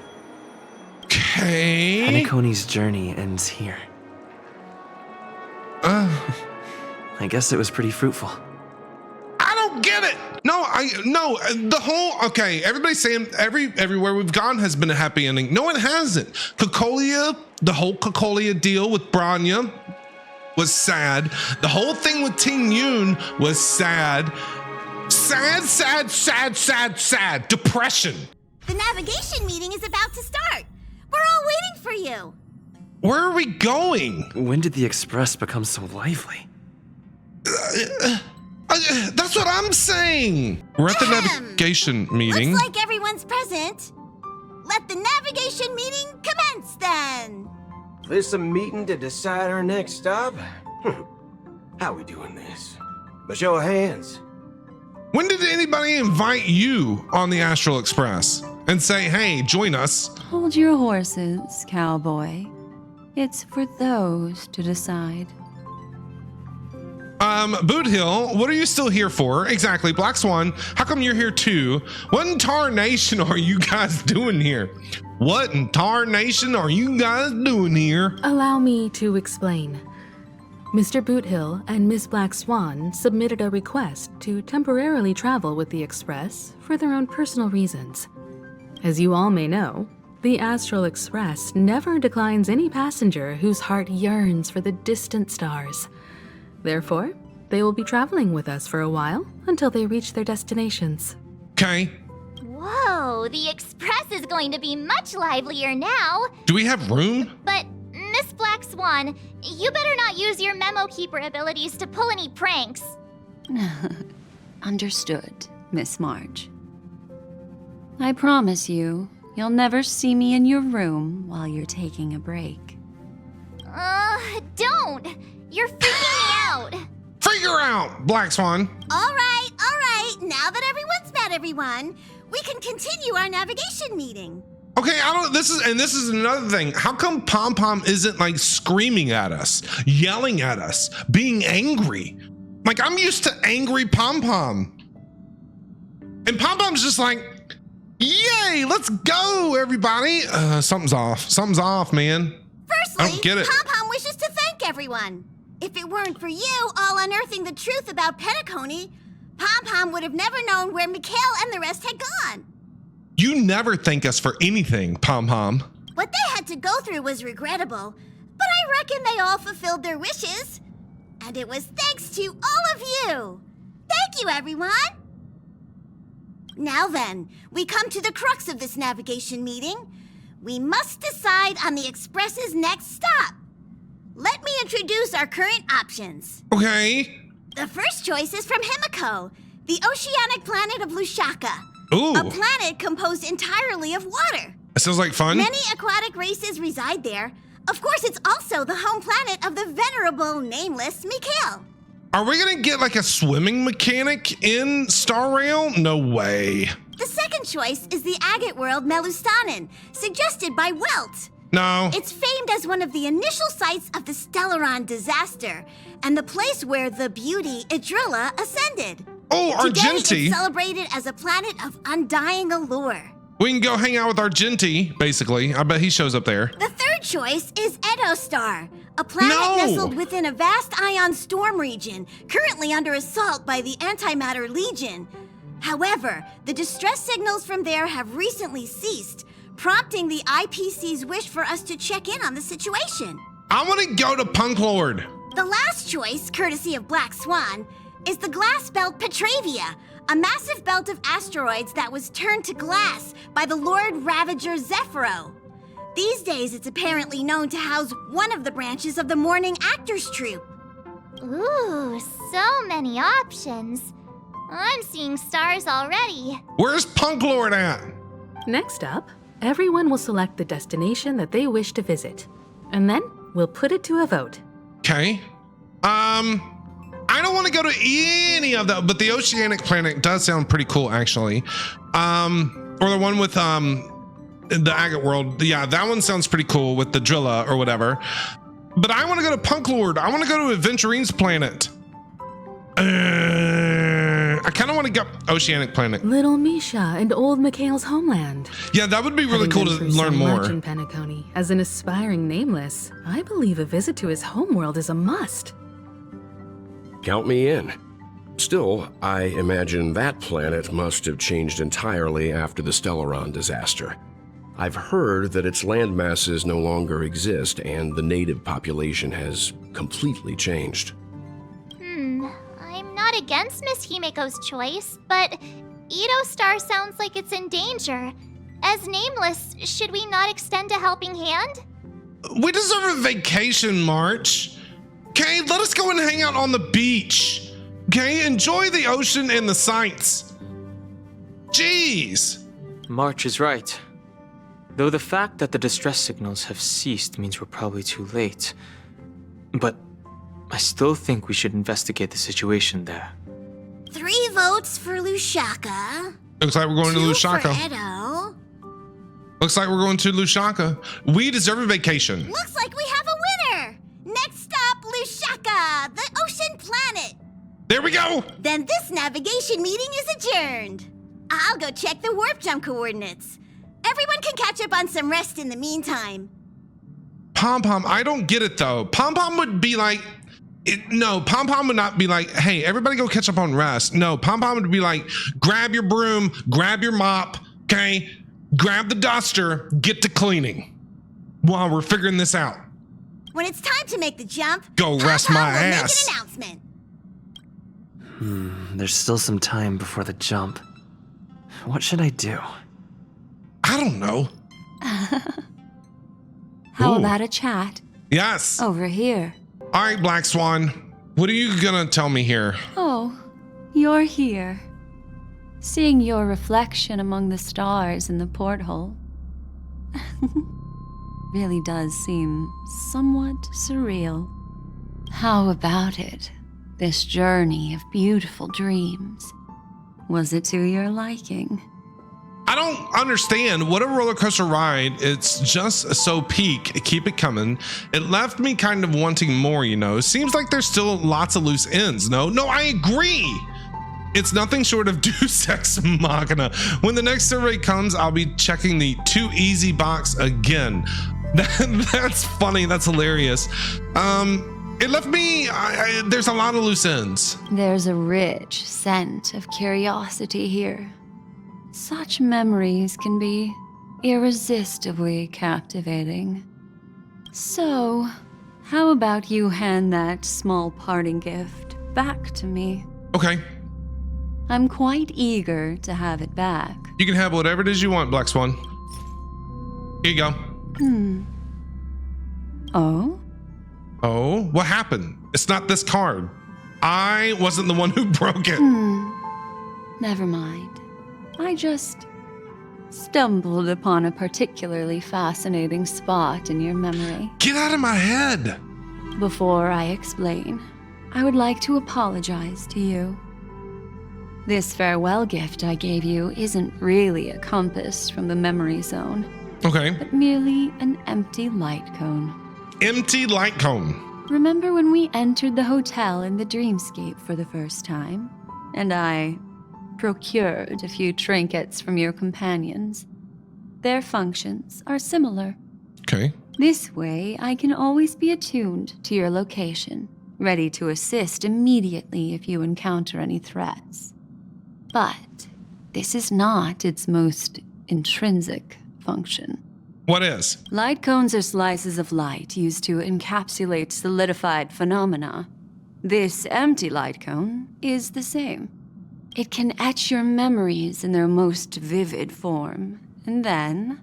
A: Okay.
B: Penacony's journey ends here. I guess it was pretty fruitful.
A: I don't get it. Okay, everybody's saying everywhere we've gone has been a happy ending. No, it hasn't. Cocolia, the whole Cocolia deal with Branya was sad. The whole thing with Ting Yun was sad. Sad. Depression.
G: The navigation meeting is about to start. We're all waiting for you.
A: Where are we going?
B: When did the Express become so lively?
A: That's what I'm saying. We're at the navigation meeting.
G: Looks like everyone's present. Let the navigation meeting commence then.
K: This a meeting to decide our next stop? How we doing this? By show of hands.
A: When did anybody invite you on the Astral Express and say, hey, join us?
O: Hold your horses, cowboy. It's for those to decide.
A: Boot Hill, what are you still here for? Exactly, Black Swan, how come you're here too? What in tarnation are you guys doing here? What in tarnation are you guys doing here?
C: Allow me to explain. Mr. Boothill and Miss Black Swan submitted a request to temporarily travel with the Express for their own personal reasons. As you all may know, the Astral Express never declines any passenger whose heart yearns for the distant stars. Therefore, they will be traveling with us for a while until they reach their destinations.
A: Okay.
D: Whoa, the Express is going to be much livelier now.
A: Do we have room?
D: But, Miss Black Swan, you better not use your memo keeper abilities to pull any pranks.
O: Understood, Miss Marge. I promise you, you'll never see me in your room while you're taking a break.
D: Don't! You're freaking me out!
A: Figure out, Black Swan!
G: All right. Now that everyone's met everyone, we can continue our navigation meeting.
A: Okay, this is another thing. How come Pom Pom isn't like screaming at us, yelling at us, being angry? Like, I'm used to angry Pom Pom. And Pom Pom's just like, yay, let's go, everybody. Something's off, man.
G: Firstly,
A: I don't get it.
G: Pom Pom wishes to thank everyone. If it weren't for you all unearthing the truth about Penacony, Pom Pom would have never known where Mikhail and the rest had gone.
A: You never thank us for anything, Pom Pom.
G: What they had to go through was regrettable, but I reckon they all fulfilled their wishes. And it was thanks to all of you. Thank you, everyone. Now then, we come to the crux of this navigation meeting. We must decide on the Express's next stop. Let me introduce our current options.
A: Okay.
G: The first choice is from Himiko, the oceanic planet of Lushaka.
A: Ooh.
G: A planet composed entirely of water.
A: That sounds like fun.
G: Many aquatic races reside there. Of course, it's also the home planet of the venerable, nameless Mikhail.
A: Are we gonna get like a swimming mechanic in Star Rail? No way.
G: The second choice is the agate world Melustanen, suggested by Welt.
A: No.
G: It's famed as one of the initial sites of the Stellaron disaster, and the place where the beauty Idrilla ascended.
A: Oh,
G: Today,
A: Argenti.
G: it's celebrated as a planet of undying allure.
A: We can go hang out with Argenti, basically. I bet he shows up there.
G: The third choice is Edostar, a planet nestled within a vast ion storm region, currently under assault by the Antimatter Legion. However, the distress signals from there have recently ceased, prompting the IPC's wish for us to check in on the situation.
A: I want to go to Punk Lord.
G: The last choice, courtesy of Black Swan, is the glass belt Petravia, a massive belt of asteroids that was turned to glass by the Lord Ravager Zephyro. These days, it's apparently known to house one of the branches of the Morning Actors Troupe.
D: Ooh, so many options. I'm seeing stars already.
A: Where's Punk Lord at?
C: Next up, everyone will select the destination that they wish to visit, and then we'll put it to a vote.
A: Okay. I don't want to go to any of them, but the oceanic planet does sound pretty cool, actually. Or the one with the agate world. Yeah, that one sounds pretty cool with the Drilla or whatever. But I want to go to Punk Lord. I want to go to Adventurine's planet. I kind of want to go oceanic planet.
C: Little Misha and old Mikhail's homeland.
A: Yeah, that would be really cool to learn more.
C: In Penacony, as an aspiring nameless, I believe a visit to his homeworld is a must.
U: Count me in. Still, I imagine that planet must have changed entirely after the Stellaron disaster. I've heard that its land masses no longer exist and the native population has completely changed.
D: I'm not against Miss Himiko's choice, but Edostar sounds like it's in danger. As nameless, should we not extend a helping hand?
A: We deserve a vacation, March. Okay, let us go and hang out on the beach. Okay, enjoy the ocean and the sights. Jeez.
H: March is right. Though the fact that the distress signals have ceased means we're probably too late. But I still think we should investigate the situation there.
G: 3 votes for Lushaka.
A: Looks like we're going to
G: 2
A: Lushaka.
G: for Edo.
A: Looks like we're going to Lushaka. We deserve a vacation.
G: Looks like we have a winner. Next stop, Lushaka, the ocean planet.
A: There we go.
G: Then this navigation meeting is adjourned. I'll go check the warp jump coordinates. Everyone can catch up on some rest in the meantime.
A: Pom Pom, I don't get it though. Pom Pom would be like, no, Pom Pom would not be like, hey, everybody go catch up on rest. No, Pom Pom would be like, grab your broom, grab your mop, okay? Grab the duster, get to cleaning while we're figuring this out.
G: When it's time to make the jump,
A: Go rest my
G: will
A: ass.
G: make an announcement.
B: There's still some time before the jump. What should I do?
A: I don't know.
O: How
A: Ooh.
O: about a chat?
A: Yes.
O: Over here.
A: All right, Black Swan. What are you gonna tell me here?
O: Oh, you're here. Seeing your reflection among the stars in the porthole really does seem somewhat surreal. How about it? This journey of beautiful dreams. Was it to your liking?
A: I don't understand. What a roller coaster ride. It's just so peak. Keep it coming. It left me kind of wanting more, you know. Seems like there's still lots of loose ends. No, I agree. It's nothing short of Deus Ex Machina. When the next survey comes, I'll be checking the too easy box again. That's funny. That's hilarious. It left me, there's a lot of loose ends.
O: There's a rich scent of curiosity here. Such memories can be irresistibly captivating. So, how about you hand that small parting gift back to me?
A: Okay.
O: I'm quite eager to have it back.
A: You can have whatever it is you want, Black Swan. Here you go.
O: Oh?
A: Oh, what happened? It's not this card. I wasn't the one who broke it.
O: Never mind. I just stumbled upon a particularly fascinating spot in your memory.
A: Get out of my head!
O: Before I explain, I would like to apologize to you. This farewell gift I gave you isn't really a compass from the memory zone.
A: Okay.
O: But merely an empty light cone.
A: Empty light cone.
O: Remember when we entered the hotel in the dreamscape for the first time, and I procured a few trinkets from your companions? Their functions are similar.
A: Okay.
O: This way, I can always be attuned to your location, ready to assist immediately if you encounter any threats. But this is not its most intrinsic function.
A: What is?
O: Light cones are slices of light used to encapsulate solidified phenomena. This empty light cone is the same. It can etch your memories in their most vivid form, and then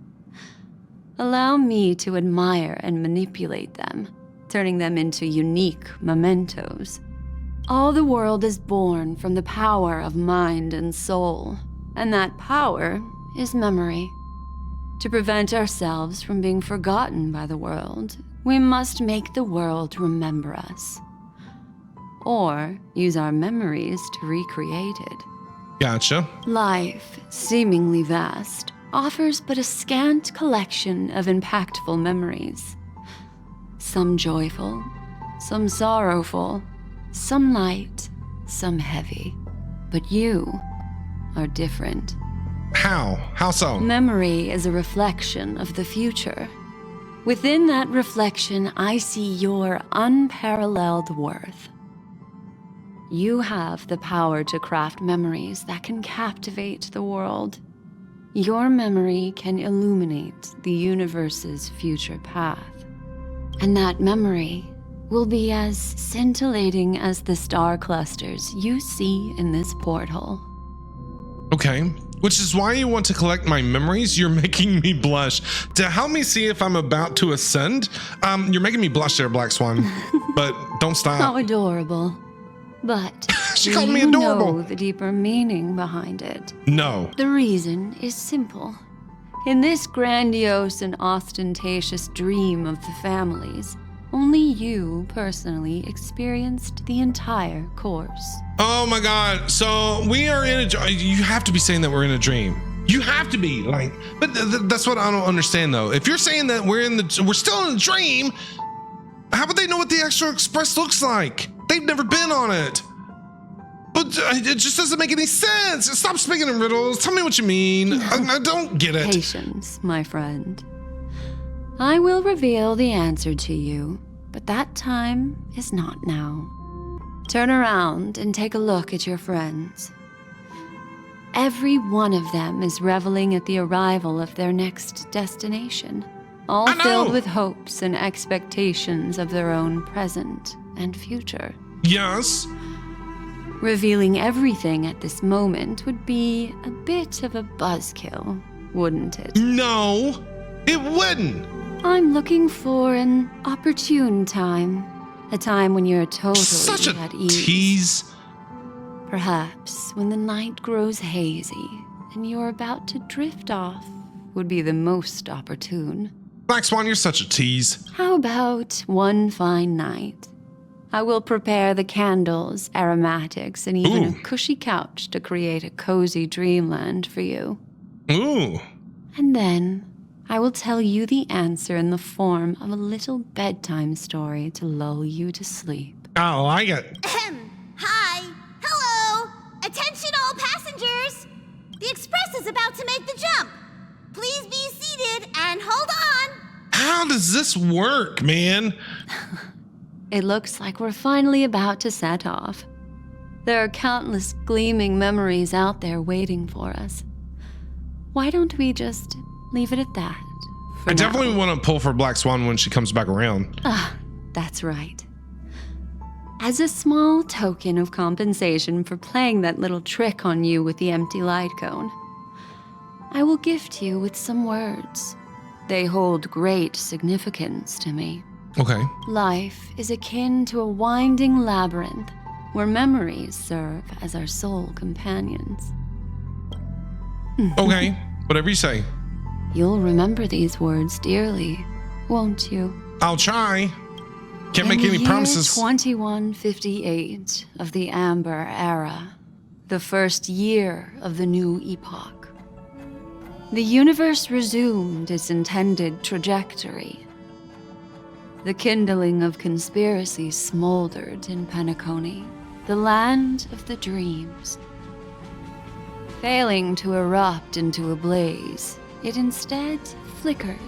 O: allow me to admire and manipulate them, turning them into unique mementos. All the world is born from the power of mind and soul, and that power is memory. To prevent ourselves from being forgotten by the world, we must make the world remember us. Or use our memories to recreate it.
A: Gotcha.
O: Life, seemingly vast, offers but a scant collection of impactful memories. Some joyful, some sorrowful, some light, some heavy. But you are different.
A: How? How so?
O: Memory is a reflection of the future. Within that reflection, I see your unparalleled worth. You have the power to craft memories that can captivate the world. Your memory can illuminate the universe's future path. And that memory will be as scintillating as the star clusters you see in this porthole.
A: Okay. Which is why you want to collect my memories. You're making me blush. To help me see if I'm about to ascend, you're making me blush there, Black Swan. But don't stop.
O: How adorable. But
A: she called me adorable.
O: Know the deeper meaning behind it?
A: No.
O: The reason is simple. In this grandiose and ostentatious dream of the families, only you personally experienced the entire course.
A: Oh my God. So we are in a, you have to be saying that we're in a dream. You have to be like, but that's what I don't understand though. If you're saying that we're still in a dream, how would they know what the Astral Express looks like? They've never been on it. But it just doesn't make any sense. Stop speaking in riddles. Tell me what you mean. I don't get it.
O: Patience, my friend. I will reveal the answer to you, but that time is not now. Turn around and take a look at your friends. Every one of them is reveling at the arrival of their next destination, all filled with hopes and expectations of their own present and future.
A: Yes.
O: Revealing everything at this moment would be a bit of a buzzkill, wouldn't it?
A: No, it wouldn't.
O: I'm looking for an opportune time. A time when you're totally at ease.
A: Tease.
O: Perhaps when the night grows hazy and you're about to drift off would be the most opportune.
A: Black Swan, you're such a tease.
O: How about one fine night? I will prepare the candles, aromatics, and even a cushy couch to create a cozy dreamland for you.
A: Ooh.
O: And then I will tell you the answer in the form of a little bedtime story to lull you to sleep.
A: I like it.
G: Hi. Hello. Attention all passengers. The express is about to make the jump. Please be seated and hold on.
A: How does this work, man?
O: It looks like we're finally about to set off. There are countless gleaming memories out there waiting for us. Why don't we just leave it at that?
A: I definitely want to pull for Black Swan when she comes back around.
O: Ah, that's right. As a small token of compensation for playing that little trick on you with the empty light cone, I will gift you with some words. They hold great significance to me.
A: Okay.
O: Life is akin to a winding labyrinth where memories serve as our sole companions.
A: Okay, whatever you say.
O: You'll remember these words dearly, won't you?
A: I'll try. Can't make any promises.
O: 2158 of the Amber Era, the first year of the new epoch. The universe resumed its intended trajectory. The kindling of conspiracy smoldered in Penacony, the land of the dreams. Failing to erupt into a blaze, it instead flickered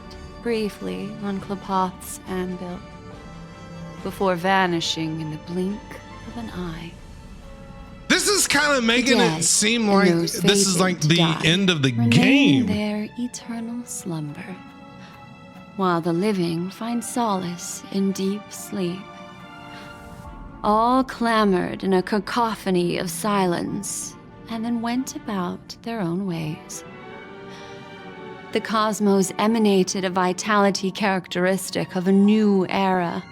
O: briefly on Klapoth's anvil, before vanishing in the blink of an eye.
A: This is kind of making it seem like this is like the end of the game.
O: Their eternal slumber, while the living find solace in deep sleep. All clamored in a cacophony of silence, and then went about their own ways. The cosmos emanated a vitality characteristic of a new era,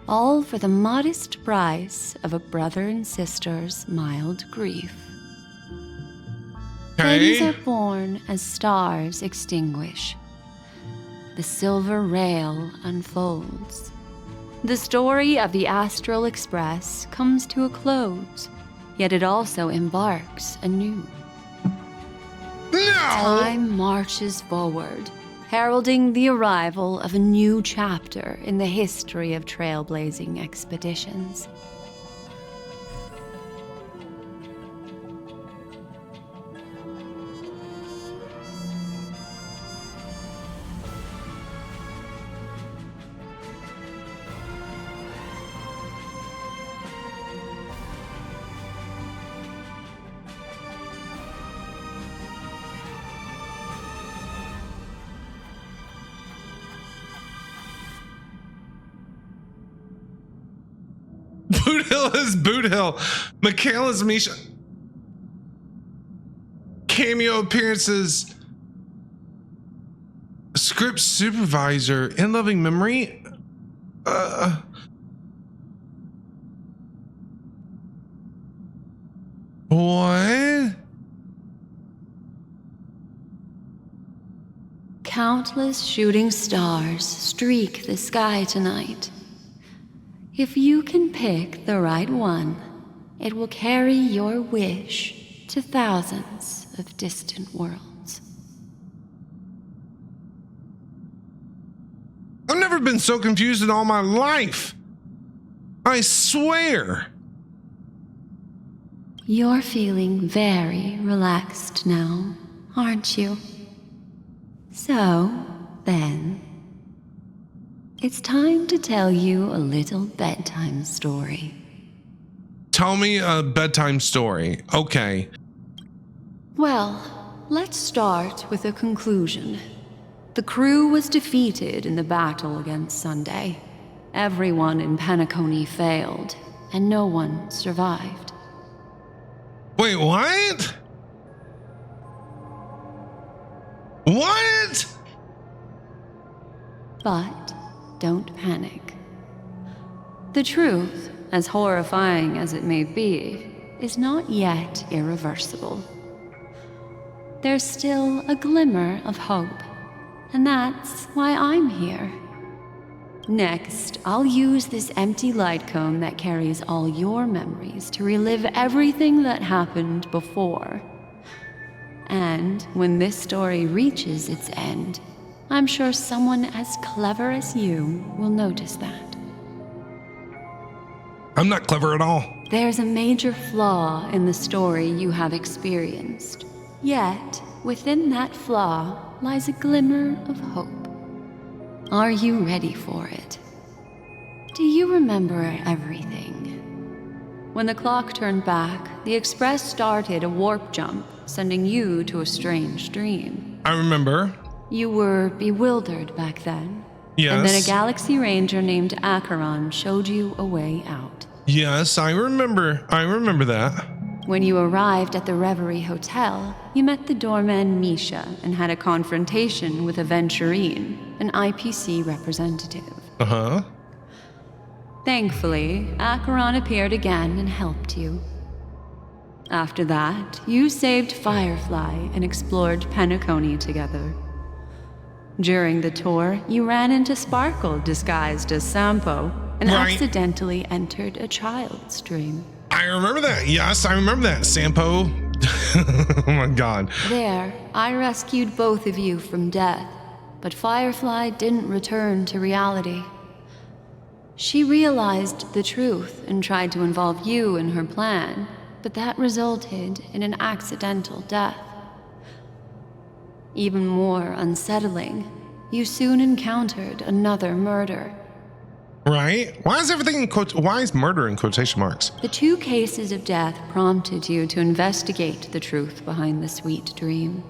O: all for the modest price of a brother and sister's mild grief. Babies are born as stars extinguish. The silver rail unfolds. The story of the Astral Express comes to a close, yet it also embarks anew. Time marches forward, heralding the arrival of a new chapter in the history of trailblazing expeditions.
A: Boot Hill is Boot Hill. Michaela's Misha. cameo appearances. Script supervisor in loving memory. What?
O: Countless shooting stars streak the sky tonight. If you can pick the right one, it will carry your wish to thousands of distant worlds.
A: I've never been so confused in all my life. I swear.
O: You're feeling very relaxed now, aren't you? So, then, it's time to tell you a little bedtime story.
A: Tell me a bedtime story. Okay.
O: Well, let's start with a conclusion. The crew was defeated in the battle against Sunday. Everyone in Penacony failed, and no one survived.
A: Wait, what? What?
O: But don't panic. The truth, as horrifying as it may be, is not yet irreversible. There's still a glimmer of hope, and that's why I'm here. Next, I'll use this empty light cone that carries all your memories to relive everything that happened before. And when this story reaches its end, I'm sure someone as clever as you will notice that.
A: I'm not clever at all.
O: There's a major flaw in the story you have experienced. Yet, within that flaw lies a glimmer of hope. Are you ready for it? Do you remember everything? When the clock turned back, the Express started a warp jump, sending you to a strange dream.
A: I remember.
O: You were bewildered back then.
A: Yes.
O: And then a Galaxy Ranger named Acheron showed you a way out.
A: Yes, I remember. I remember that.
O: When you arrived at the Reverie Hotel, you met the doorman Misha and had a confrontation with Aventurine, an IPC representative.
A: Uh-huh.
O: Thankfully, Acheron appeared again and helped you. After that, you saved Firefly and explored Penacony together. During the tour, you ran into Sparkle disguised as Sampo and accidentally entered a child's dream.
A: I remember that. Yes, I remember that. Sampo. Oh my god.
O: There, I rescued both of you from death, but Firefly didn't return to reality. She realized the truth and tried to involve you in her plan, but that resulted in an accidental death. Even more unsettling, you soon encountered another murder.
A: Right? Why is everything in why is murder in quotation marks?
O: The 2 cases of death prompted you to investigate the truth behind the sweet dream.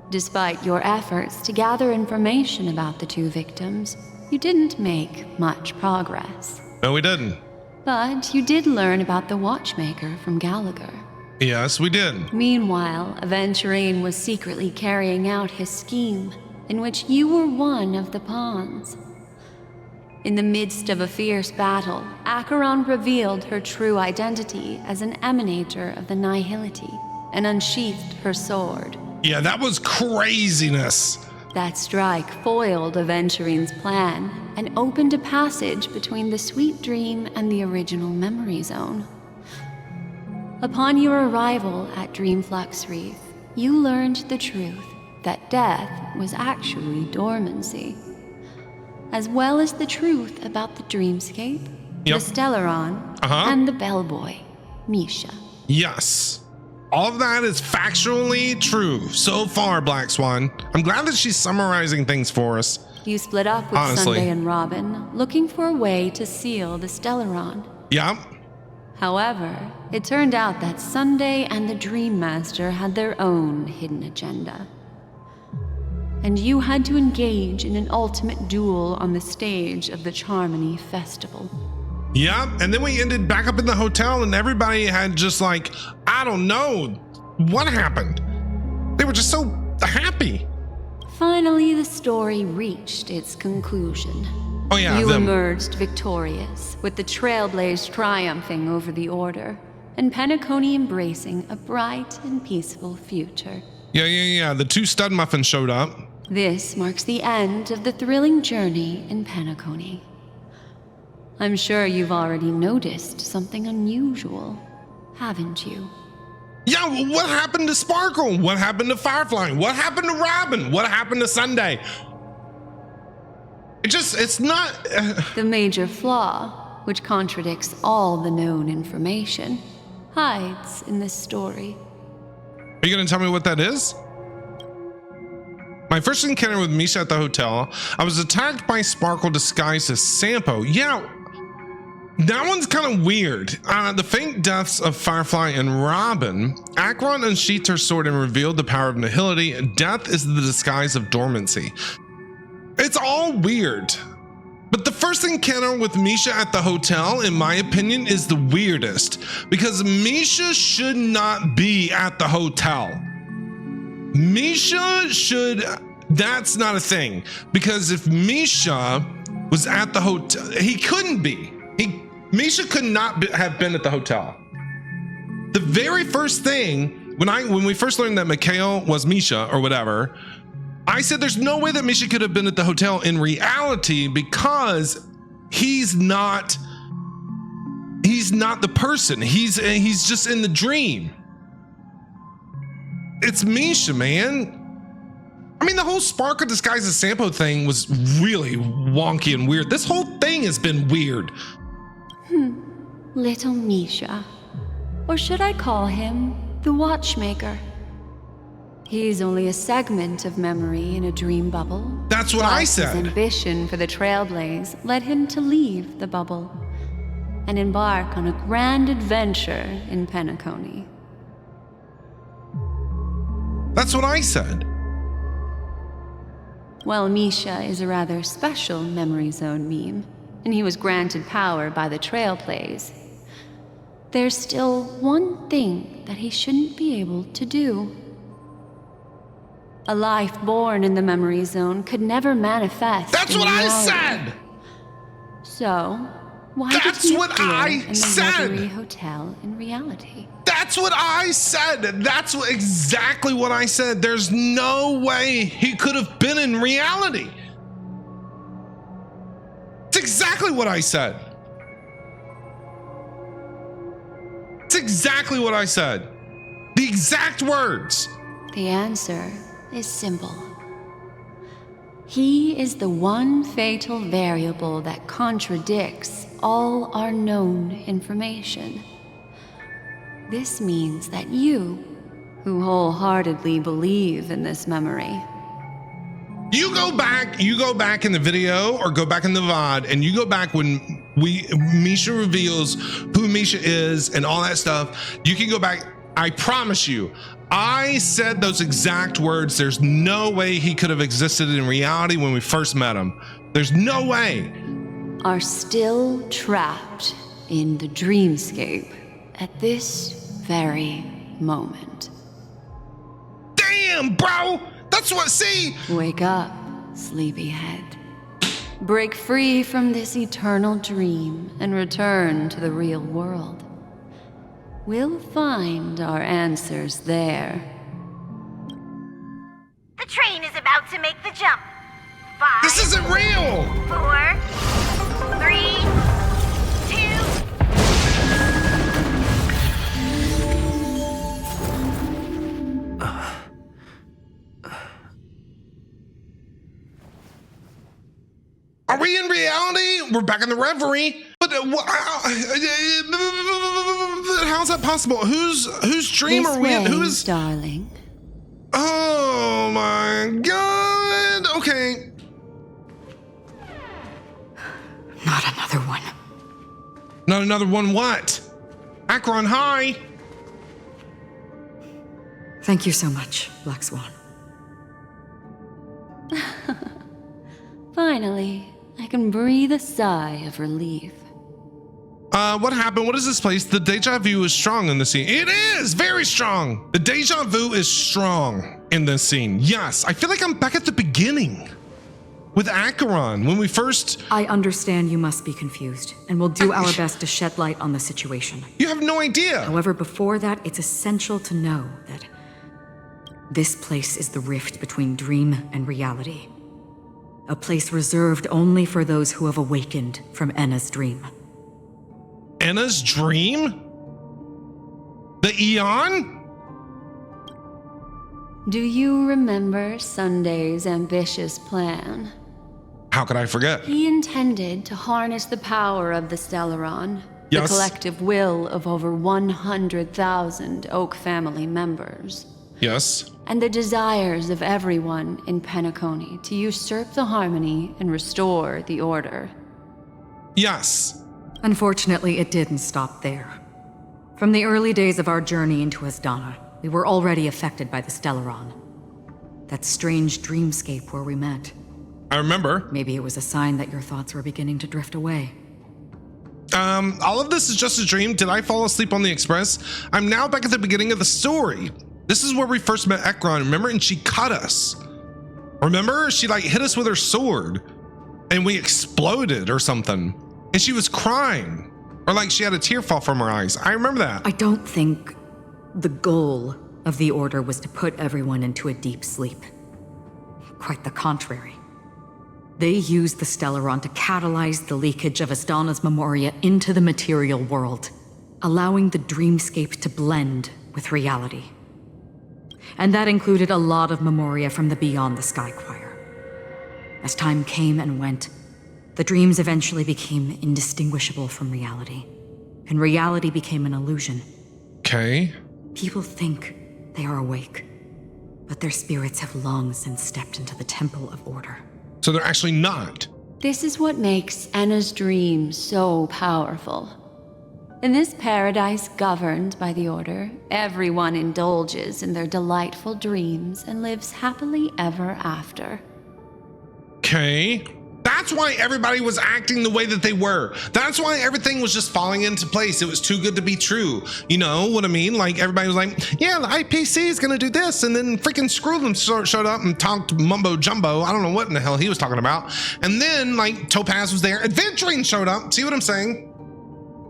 O: Despite your efforts to gather information about the 2 victims, you didn't make much progress.
A: No, we didn't.
O: But you did learn about the watchmaker from Gallagher.
A: Yes, we did.
O: Meanwhile, Aventurine was secretly carrying out his scheme, in which you were one of the pawns. In the midst of a fierce battle, Acheron revealed her true identity as an emanator of the Nihility and unsheathed her sword.
A: Yeah, that was craziness.
O: That strike foiled Aventurine's plan and opened a passage between the sweet dream and the original memory zone. Upon your arrival at Dreamflux Reef, you learned the truth that death was actually dormancy, as well as the truth about the dreamscape, the Stellaron, and the bellboy, Misha.
A: Yes. All of that is factually true so far, Black Swan. I'm glad that she's summarizing things for us.
O: You split up with Sunday and Robin, looking for a way to seal the Stellaron.
A: Yep.
O: However, it turned out that Sunday and the Dream Master had their own hidden agenda. And you had to engage in an ultimate duel on the stage of the Charmony Festival.
A: Yep, and then we ended back up in the hotel and everybody had just like, I don't know, What happened? They were just so happy.
O: Finally, the story reached its conclusion.
A: Oh yeah,
O: you emerged victorious, with the Trailblaze triumphing over the Order, and Penacony embracing a bright and peaceful future.
A: Yeah. The two stud muffins showed up.
O: This marks the end of the thrilling journey in Penacony. I'm sure you've already noticed something unusual, haven't you?
A: Yeah, what happened to Sparkle? What happened to Firefly? What happened to Robin? What happened to Sunday? It's not...
O: The major flaw, which contradicts all the known information, hides in this story.
A: Are you going to tell me what that is? My first encounter with Misha at the hotel, I was attacked by Sparkle disguised as Sampo. Yeah, that one's kind of weird. The fake deaths of Firefly and Robin. Acheron unsheathed her sword and revealed the power of nihility. Death is the disguise of dormancy. It's all weird. But the first encounter with Misha at the hotel, in my opinion, is the weirdest. Because Misha should not be at the hotel. Misha should... That's not a thing. Because if Misha was at the hotel... He couldn't be. Misha could not have been at the hotel. The very first thing, when we first learned that Mikhail was Misha or whatever, I said there's no way that Misha could have been at the hotel in reality because he's not the person. He's just in the dream. It's Misha, man. I mean, the whole Sparkle disguised as Sampo thing was really wonky and weird. This whole thing has been weird.
O: Little Misha. Or should I call him the Watchmaker? He's only a segment of memory in a dream bubble.
A: That's what I said.
O: His ambition for the Trailblaze led him to leave the bubble and embark on a grand adventure in Penacony.
A: That's what I said.
O: Well, Misha is a rather special memory zone meme, and he was granted power by the Trailblaze. There's still one thing that he shouldn't be able to do. A life born in the memory zone could never manifest.
A: That's what I said!
O: So, why did he appear in the Reverie Hotel in reality?
A: That's what I said! That's exactly what I said. There's no way he could have been in reality. It's exactly what I said. It's exactly what I said. The exact words.
O: The answer is simple. He is the one fatal variable that contradicts all our known information. This means that you, who wholeheartedly believe in this memory,
A: you go back in the video or go back in the VOD and you go back when Misha reveals who Misha is and all that stuff. You can go back. I promise you, I said those exact words. There's no way he could have existed in reality when we first met him. There's no way.
O: Are still trapped in the dreamscape at this very moment.
A: Damn, bro! That's what, see?
O: Wake up, sleepyhead. Break free from this eternal dream and return to the real world. We'll find our answers there.
G: The train is about to make the jump. 5.
A: This isn't real!
G: 4, 3, 2.
A: Are we in reality? We're back in the reverie. But how's that possible? Whose dream are we in? Who's
O: darling?
A: Oh my god. Okay.
P: Not another one.
A: Not another one what? Acheron, hi.
P: Thank you so much, Black Swan.
O: Finally, I can breathe a sigh of relief.
A: What happened? What is this place? The deja vu is strong in the scene. It is very strong. The deja vu is strong in this scene. Yes, I feel like I'm back at the beginning with Acheron when we first.
P: I understand you must be confused, and we'll do our best to shed light on the situation.
A: You have no idea.
P: However, before that, it's essential to know that this place is the rift between dream and reality. A place reserved only for those who have awakened from Enna's dream.
A: Enna's dream? The Eon?
O: Do you remember Sunday's ambitious plan?
A: How could I forget?
O: He intended to harness the power of the Stellaron,
A: Yes.
O: the collective will of over 100,000 Oak family members,
A: Yes.
O: and the desires of everyone in Penacony to usurp the harmony and restore the order.
A: Yes.
P: Unfortunately, it didn't stop there. From the early days of our journey into Asdana, we were already affected by the Stellaron. That strange dreamscape where we met.
A: I remember.
P: Maybe it was a sign that your thoughts were beginning to drift away.
A: All of this is just a dream. Did I fall asleep on the express? I'm now back at the beginning of the story. This is where we first met Ekron, remember? And she cut us. Remember? She like hit us with her sword and we exploded or something. And she was crying, or like she had a tear fall from her eyes. I remember that.
P: I don't think the goal of the Order was to put everyone into a deep sleep. Quite the contrary. They used the Stellaron to catalyze the leakage of Asdana's Memoria into the material world, allowing the dreamscape to blend with reality. And that included a lot of Memoria from the Beyond the Sky Choir. As time came and went, the dreams eventually became indistinguishable from reality, and reality became an illusion.
A: Okay.
P: People think they are awake, but their spirits have long since stepped into the Temple of Order.
A: So they're actually not.
O: This is what makes Enna's dream so powerful. In this paradise governed by the Order, everyone indulges in their delightful dreams and lives happily ever after.
A: Okay. That's why everybody was acting the way that they were. That's why everything was just falling into place. It was too good to be true. You know what I mean? Like everybody was like, yeah, the IPC is going to do this. And then freaking Screwlum showed up and talked mumbo jumbo. I don't know what in the hell he was talking about. And then like Topaz was there. Adventuring showed up. See what I'm saying?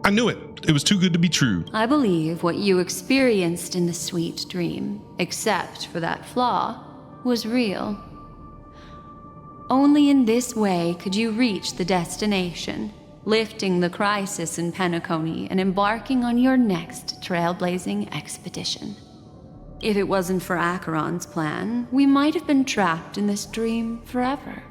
A: I knew it. It was too good to be true.
O: I believe what you experienced in the sweet dream, except for that flaw, was real. Only in this way could you reach the destination, lifting the crisis in Penacony and embarking on your next trailblazing expedition. If it wasn't for Acheron's plan, we might have been trapped in this dream forever.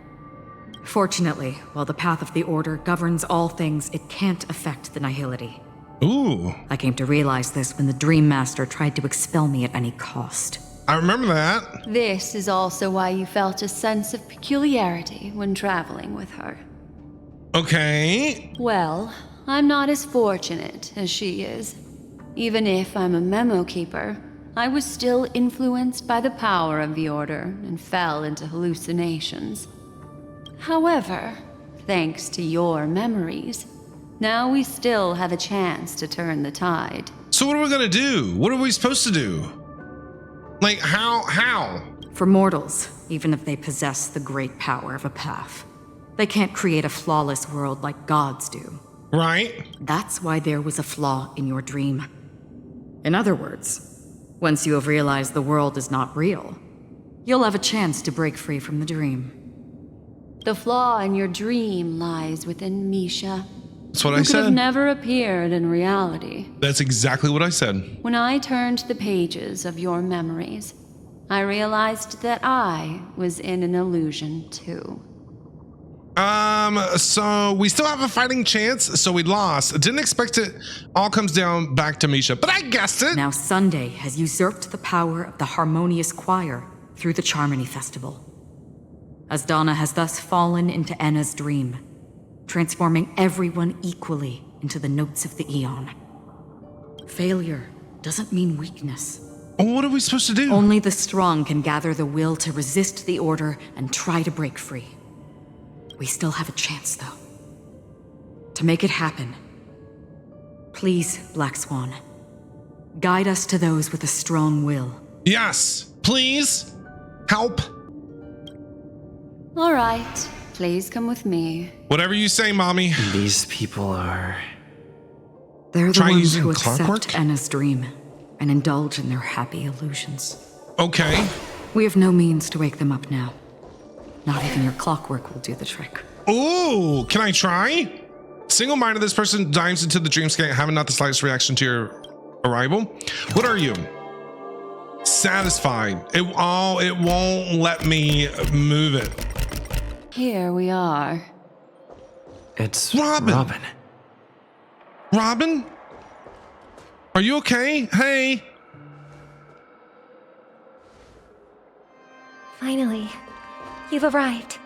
P: Fortunately, while the path of the Order governs all things, it can't affect the Nihility.
A: Ooh.
P: I came to realize this when the Dream Master tried to expel me at any cost.
A: I remember that.
O: This is also why you felt a sense of peculiarity when traveling with her.
A: Okay.
O: Well, I'm not as fortunate as she is. Even if I'm a memo keeper, I was still influenced by the power of the Order and fell into hallucinations. However, thanks to your memories, now we still have a chance to turn the tide.
A: So what are we gonna do? What are we supposed to do? Like, how?
P: For mortals, even if they possess the great power of a path, they can't create a flawless world like gods do.
A: Right?
P: That's why there was a flaw in your dream. In other words, once you have realized the world is not real, you'll have a chance to break free from the dream.
O: The flaw in your dream lies within Misha.
A: That's what I
O: who could have
A: said.
O: never appeared in reality.
A: That's exactly what I said.
O: When I turned the pages of your memories, I realized that I was in an illusion too.
A: So we still have a fighting chance, so we lost. Didn't expect it all comes down back to Misha, but I guessed it.
P: Now Sunday has usurped the power of the harmonious choir through the Charmony Festival. Asdana has thus fallen into Enna's dream, transforming everyone equally into the notes of the Eon. Failure doesn't mean weakness.
A: Oh, what are we supposed to do?
P: Only the strong can gather the will to resist the Order and try to break free. We still have a chance, though. To make it happen, Please, Black Swan. Guide us to those with a strong will.
A: Yes, please. Help.
O: All right, please come with me.
A: Whatever you say, Mommy.
B: These people are...
P: They're the
A: Try
P: ones
A: using
P: who
A: clockwork?
P: accept Anna's dream and indulge in their happy illusions.
A: Okay.
P: We have no means to wake them up now. Not even your clockwork will do the trick.
A: Ooh, can I try? Single-minded, this person dives into the dreamscape, having not the slightest reaction to your arrival. What are you? Satisfied. It won't let me move it.
O: Here we are.
B: It's
A: Robin. Robin? Are you okay? Hey.
F: Finally, you've arrived.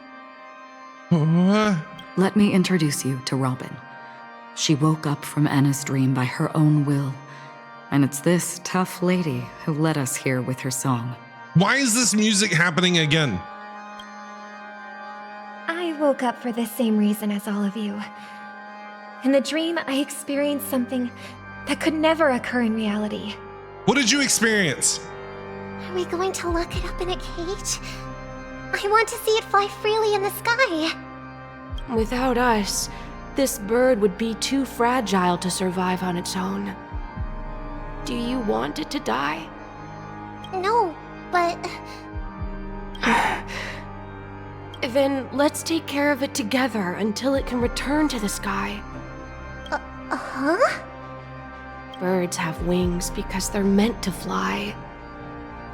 P: Let me introduce you to Robin. She woke up from Anna's dream by her own will. And it's this tough lady who led us here with her song.
A: Why is this music happening again?
F: I woke up for the same reason as all of you. In the dream, I experienced something that could never occur in reality.
A: What did you experience?
D: Are we going to lock it up in a cage? I want to see it fly freely in the sky.
J: Without us, this bird would be too fragile to survive on its own. Do you want it to die?
D: No, but...
J: Then let's take care of it together until it can return to the sky.
D: Huh?
J: Birds have wings because they're meant to fly.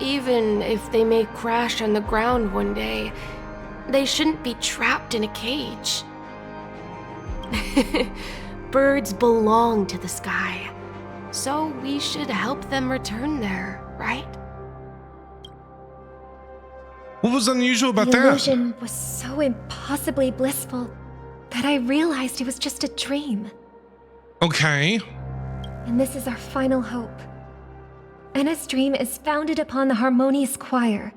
J: Even if they may crash on the ground one day, they shouldn't be trapped in a cage. Birds belong to the sky, so we should help them return there, right?
A: What was unusual about
F: the
A: that?
F: The illusion was so impossibly blissful that I realized it was just a dream.
A: Okay.
F: And this is our final hope. Anna's dream is founded upon the harmonious choir,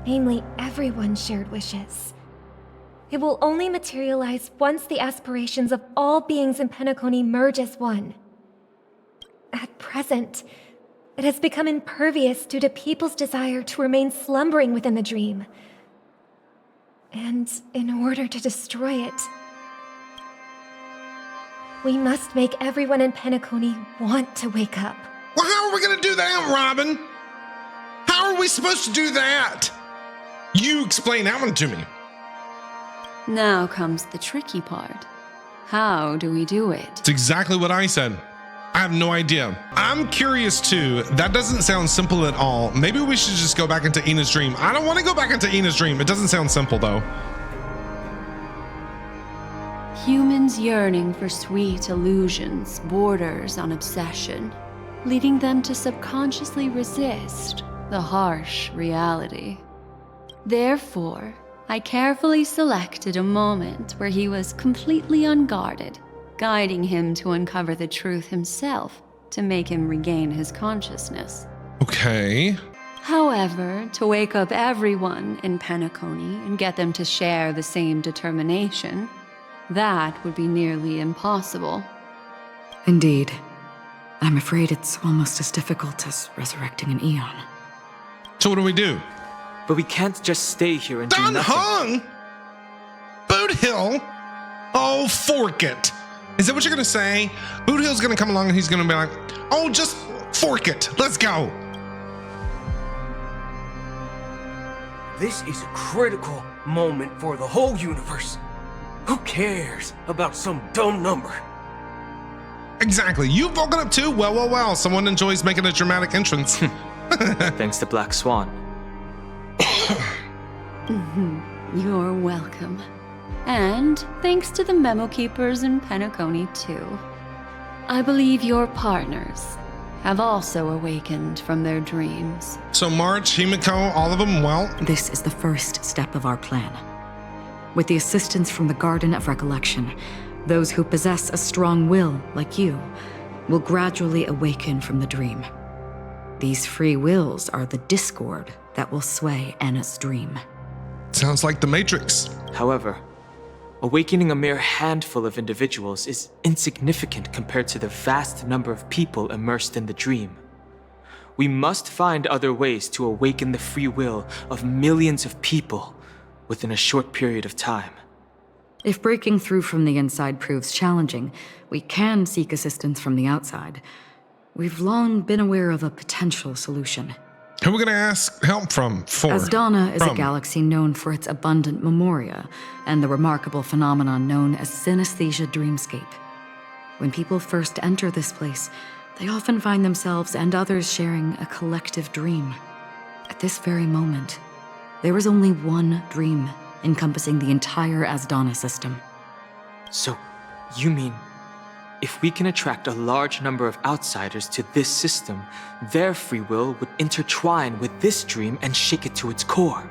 F: namely everyone's shared wishes. It will only materialize once the aspirations of all beings in Penacony merge as one. At present, it has become impervious due to people's desire to remain slumbering within the dream. And in order to destroy it, we must make everyone in Penacony want to wake up.
A: Well, how are we going to do that, Robin? How are we supposed to do that? You explain that one to me.
O: Now comes the tricky part. How do we do it?
A: It's exactly what I said. I have no idea. I'm curious too. That doesn't sound simple at all. Maybe we should just go back into Ina's dream. I don't want to go back into Ina's dream. It doesn't sound simple though.
O: Humans yearning for sweet illusions borders on obsession, leading them to subconsciously resist the harsh reality. Therefore, I carefully selected a moment where he was completely unguarded, guiding him to uncover the truth himself to make him regain his consciousness.
A: Okay.
O: However, to wake up everyone in Penacony and get them to share the same determination, that would be nearly impossible.
P: Indeed. I'm afraid it's almost as difficult as resurrecting an Eon.
A: So what do we do?
H: But we can't just stay here and do nothing.
A: Hung? Boot Hill? Oh, fork it. Is that what you're gonna say? Boot Hill's gonna come along and he's gonna be like, oh, just fork it. Let's go.
M: This is a critical moment for the whole universe. Who cares about some dumb number?
A: Exactly. You've woken up too? Well. Someone enjoys making a dramatic entrance.
H: Thanks to Black Swan.
O: You're welcome. And thanks to the memo keepers in Penacony too. I believe your partners have also awakened from their dreams.
A: So March, Himiko, all of them, well?
P: This is the first step of our plan. With the assistance from the Garden of Recollection, those who possess a strong will, like you, will gradually awaken from the dream. These free wills are the discord that will sway Anna's dream.
A: Sounds like the Matrix.
H: However, Awakening a mere handful of individuals is insignificant compared to the vast number of people immersed in the dream. We must find other ways to awaken the free will of millions of people within a short period of time.
P: If breaking through from the inside proves challenging, we can seek assistance from the outside. We've long been aware of a potential solution.
A: Who are we going to ask help from?
P: Asdana is a galaxy known for its abundant memoria and the remarkable phenomenon known as synesthesia dreamscape. When people first enter this place, they often find themselves and others sharing a collective dream. At this very moment, there is only one dream encompassing the entire Asdana system.
H: So, you mean, if we can attract a large number of outsiders to this system, their free will would intertwine with this dream and shake it to its core?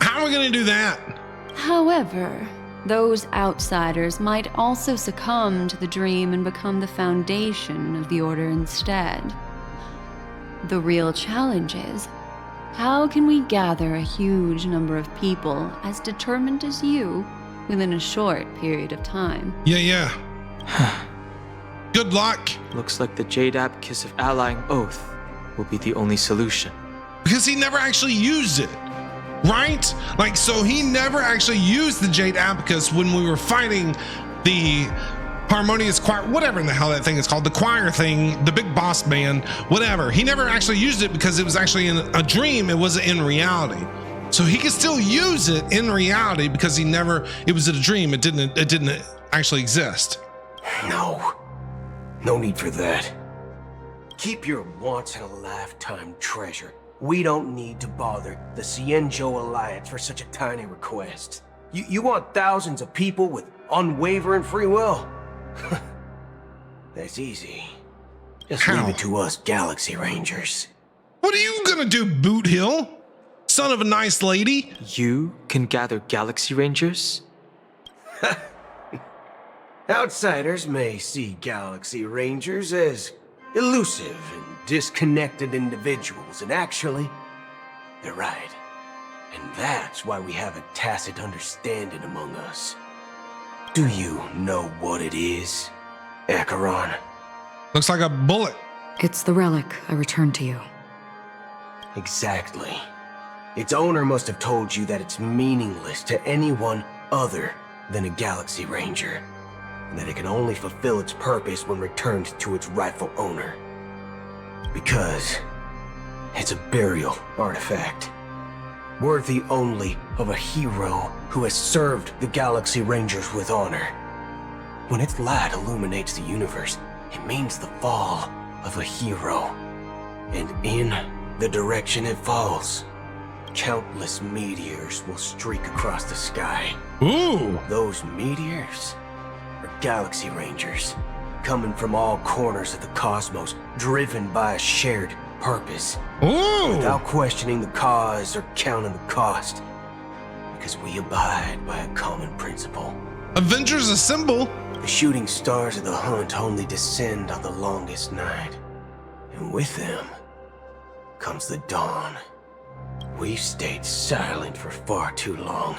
A: How are we going to do that?
O: However, those outsiders might also succumb to the dream and become the foundation of the Order instead. The real challenge is, how can we gather a huge number of people as determined as you within a short period of time?
A: Yeah. Good luck.
H: Looks like the Jade Abacus of Allying Oath will be the only solution.
A: Because he never actually used it, right? Like, so he never actually used the Jade Abacus when we were fighting the Harmonious Choir, whatever in the hell that thing is called, the choir thing, the big boss man, whatever. He never actually used it because it was actually in a dream. It wasn't in reality. So he could still use it in reality because it was a dream. It didn't actually exist.
K: No need for that. Keep your once-in-a-lifetime treasure. We don't need to bother the Cienjo Alliance for such a tiny request. You want thousands of people with unwavering free will? That's easy. Just leave it to us Galaxy Rangers.
A: What are you gonna do, Boot Hill? Son of a nice lady?
H: You can gather Galaxy Rangers?
K: Outsiders may see Galaxy Rangers as elusive and disconnected individuals, and actually, they're right. And that's why we have a tacit understanding among us. Do you know what it is, Acheron?
A: Looks like a bullet.
P: It's the relic I returned to you.
K: Exactly. Its owner must have told you that it's meaningless to anyone other than a Galaxy Ranger, and that it can only fulfill its purpose when returned to its rightful owner. Because it's a burial artifact, worthy only of a hero who has served the Galaxy Rangers with honor. When its light illuminates the universe, it means the fall of a hero. And in the direction it falls, countless meteors will streak across the sky.
A: Ooh!
K: Those meteors are Galaxy Rangers, coming from all corners of the cosmos, driven by a shared purpose.
A: Ooh!
K: Without questioning the cause or counting the cost, because we abide by a common principle.
A: Avengers Assemble!
K: The shooting stars of the hunt only descend on the longest night, and with them comes the dawn. We've stayed silent for far too long.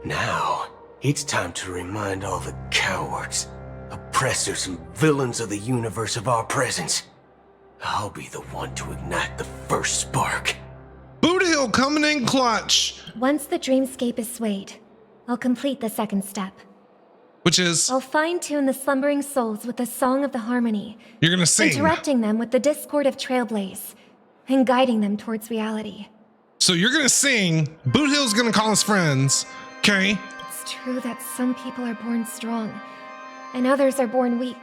K: Now, it's time to remind all the cowards, oppressors, and villains of the universe of our presence. I'll be the one to ignite the first spark.
A: Boot Hill coming in clutch.
F: Once the dreamscape is swayed, I'll complete the second step.
A: Which is?
F: I'll fine-tune the slumbering souls with the Song of the Harmony.
A: You're gonna sing.
F: Interrupting them with the discord of Trailblaze, and guiding them towards reality.
A: So you're gonna sing, Boot Hill's gonna call us friends, okay?
F: It's true that some people are born strong, and others are born weak.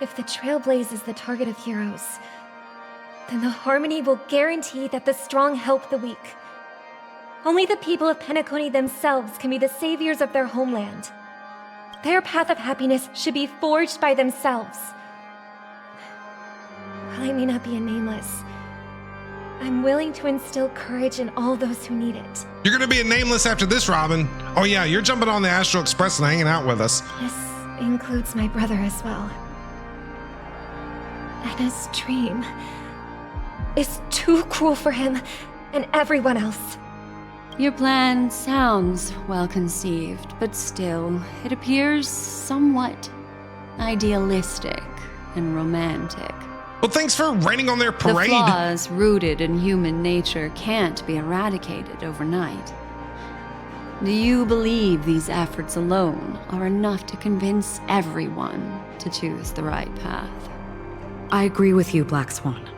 F: If the Trailblaze is the target of heroes, then the Harmony will guarantee that the strong help the weak. Only the people of Penacony themselves can be the saviors of their homeland. Their path of happiness should be forged by themselves. While I may not be a nameless, I'm willing to instill courage in all those who need it.
A: You're gonna be a nameless after this, Robin. Oh yeah, you're jumping on the Astral Express and hanging out with us.
F: This includes my brother as well. Anna's dream is too cruel for him and everyone else.
O: Your plan sounds well conceived, but still, it appears somewhat idealistic and romantic.
A: Well, thanks for raining on their parade.
O: The flaws rooted in human nature can't be eradicated overnight. Do you believe these efforts alone are enough to convince everyone to choose the right path?
P: I agree with you, Black Swan.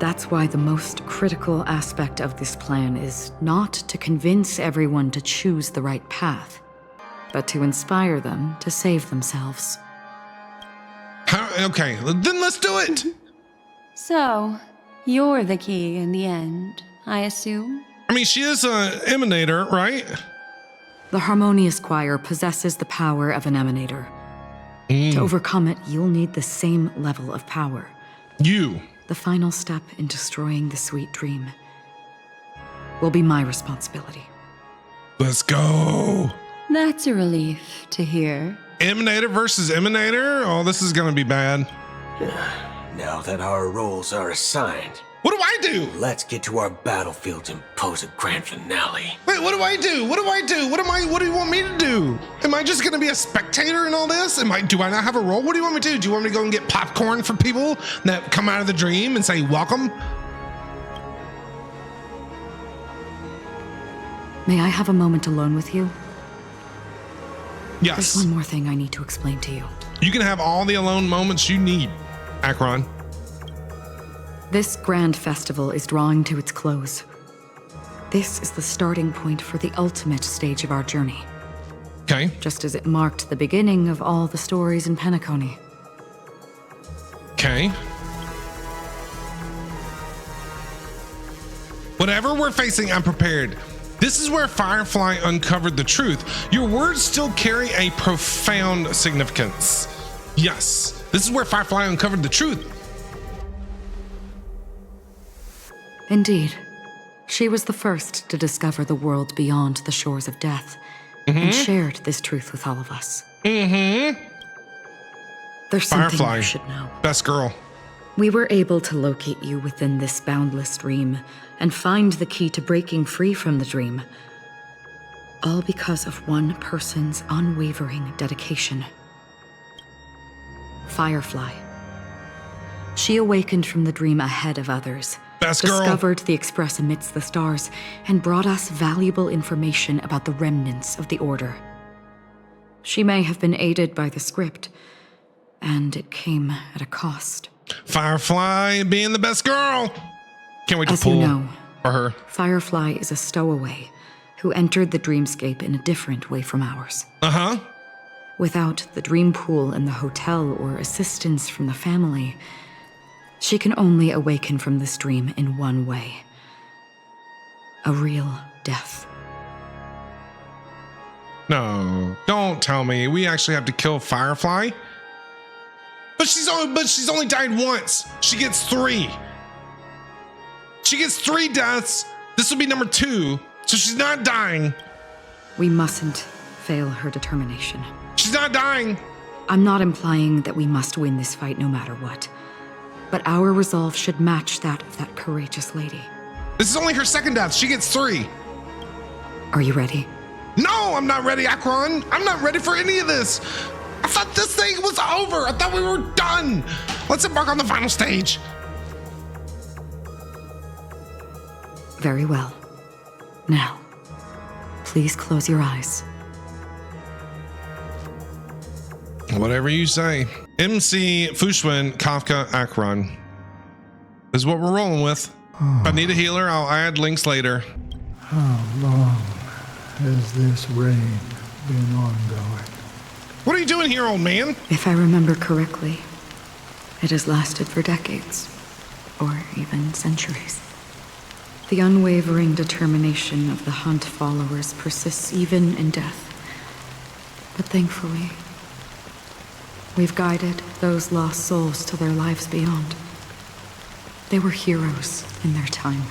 P: That's why the most critical aspect of this plan is not to convince everyone to choose the right path, but to inspire them to save themselves.
A: Okay, then let's do it!
O: So, you're the key in the end, I assume?
A: I mean, she is an emanator, right?
P: The Harmonious Choir possesses the power of an emanator. To overcome it, you'll need the same level of power. The final step in destroying the sweet dream will be my responsibility.
A: Let's go.
O: That's a relief to hear.
A: Emanator versus emanator? Oh, this is gonna be bad.
K: Now that our roles are assigned,
A: what do I do?
K: Let's get to our battlefields and pose a grand finale.
A: Wait, what do I do? What do I do? What do you want me to do? Am I just gonna be a spectator in all this? Do I not have a role? What do you want me to do? Do you want me to go and get popcorn for people that come out of the dream and say welcome?
P: May I have a moment alone with you?
A: Yes.
P: There's one more thing I need to explain to you.
A: You can have all the alone moments you need, Akron.
P: This grand festival is drawing to its close. This is the starting point for the ultimate stage of our journey.
A: Okay.
P: Just as it marked the beginning of all the stories in Penacony.
A: Okay. Whatever we're facing, I'm prepared. This is where Firefly uncovered the truth. Your words still carry a profound significance. Yes, this is where Firefly uncovered the truth.
P: Indeed. She was the first to discover the world beyond the shores of death, and shared this truth with all of us.
A: There's
P: something
A: Firefly,
P: you should know.
A: Best girl.
P: We were able to locate you within this boundless dream and find the key to breaking free from the dream. All because of one person's unwavering dedication. Firefly. She awakened from the dream ahead of others.
A: Best girl.
P: Discovered the Express amidst the stars and brought us valuable information about the remnants of the Order. She may have been aided by the script, and it came at a cost.
A: Firefly being the best girl. Can't wait to
P: As
A: pull
P: you know,
A: for her.
P: Firefly is a stowaway who entered the dreamscape in a different way from ours. Without the dream pool in the hotel or assistance from the family, she can only awaken from this dream in one way. A real death.
A: No, don't tell me we actually have to kill Firefly. But she's only died once. She gets 3. She gets 3 deaths. This will be number 2, so she's not dying.
P: We mustn't fail her determination.
A: She's not dying.
P: I'm not implying that we must win this fight no matter what, but our resolve should match that of that courageous lady.
A: This is only her 2nd death. She gets 3.
P: Are you ready?
A: No, I'm not ready, Akron. I'm not ready for any of this. I thought this thing was over. I thought we were done. Let's embark on the final stage.
P: Very well. Now, please close your eyes.
A: Whatever you say. MC Fushwin Kafka Akron. This is what we're rolling with. If I need a healer, I'll add links later.
N: How long has this reign been ongoing?
A: What are you doing here, old man?
P: If I remember correctly, it has lasted for decades, or even centuries. The unwavering determination of the Hunt followers persists even in death. But thankfully, we've guided those lost souls to their lives beyond. They were heroes in their time.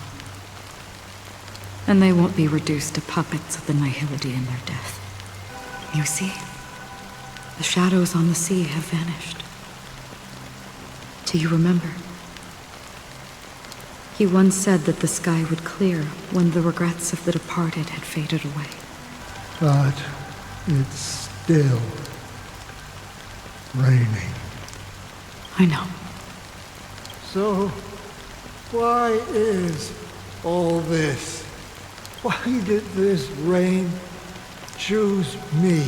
P: And they won't be reduced to puppets of the Nihility in their death. You see? The shadows on the sea have vanished. Do you remember? He once said that the sky would clear when the regrets of the departed had faded away.
N: But it's still raining.
P: I know.
N: So, why is all this? Why did this rain choose me?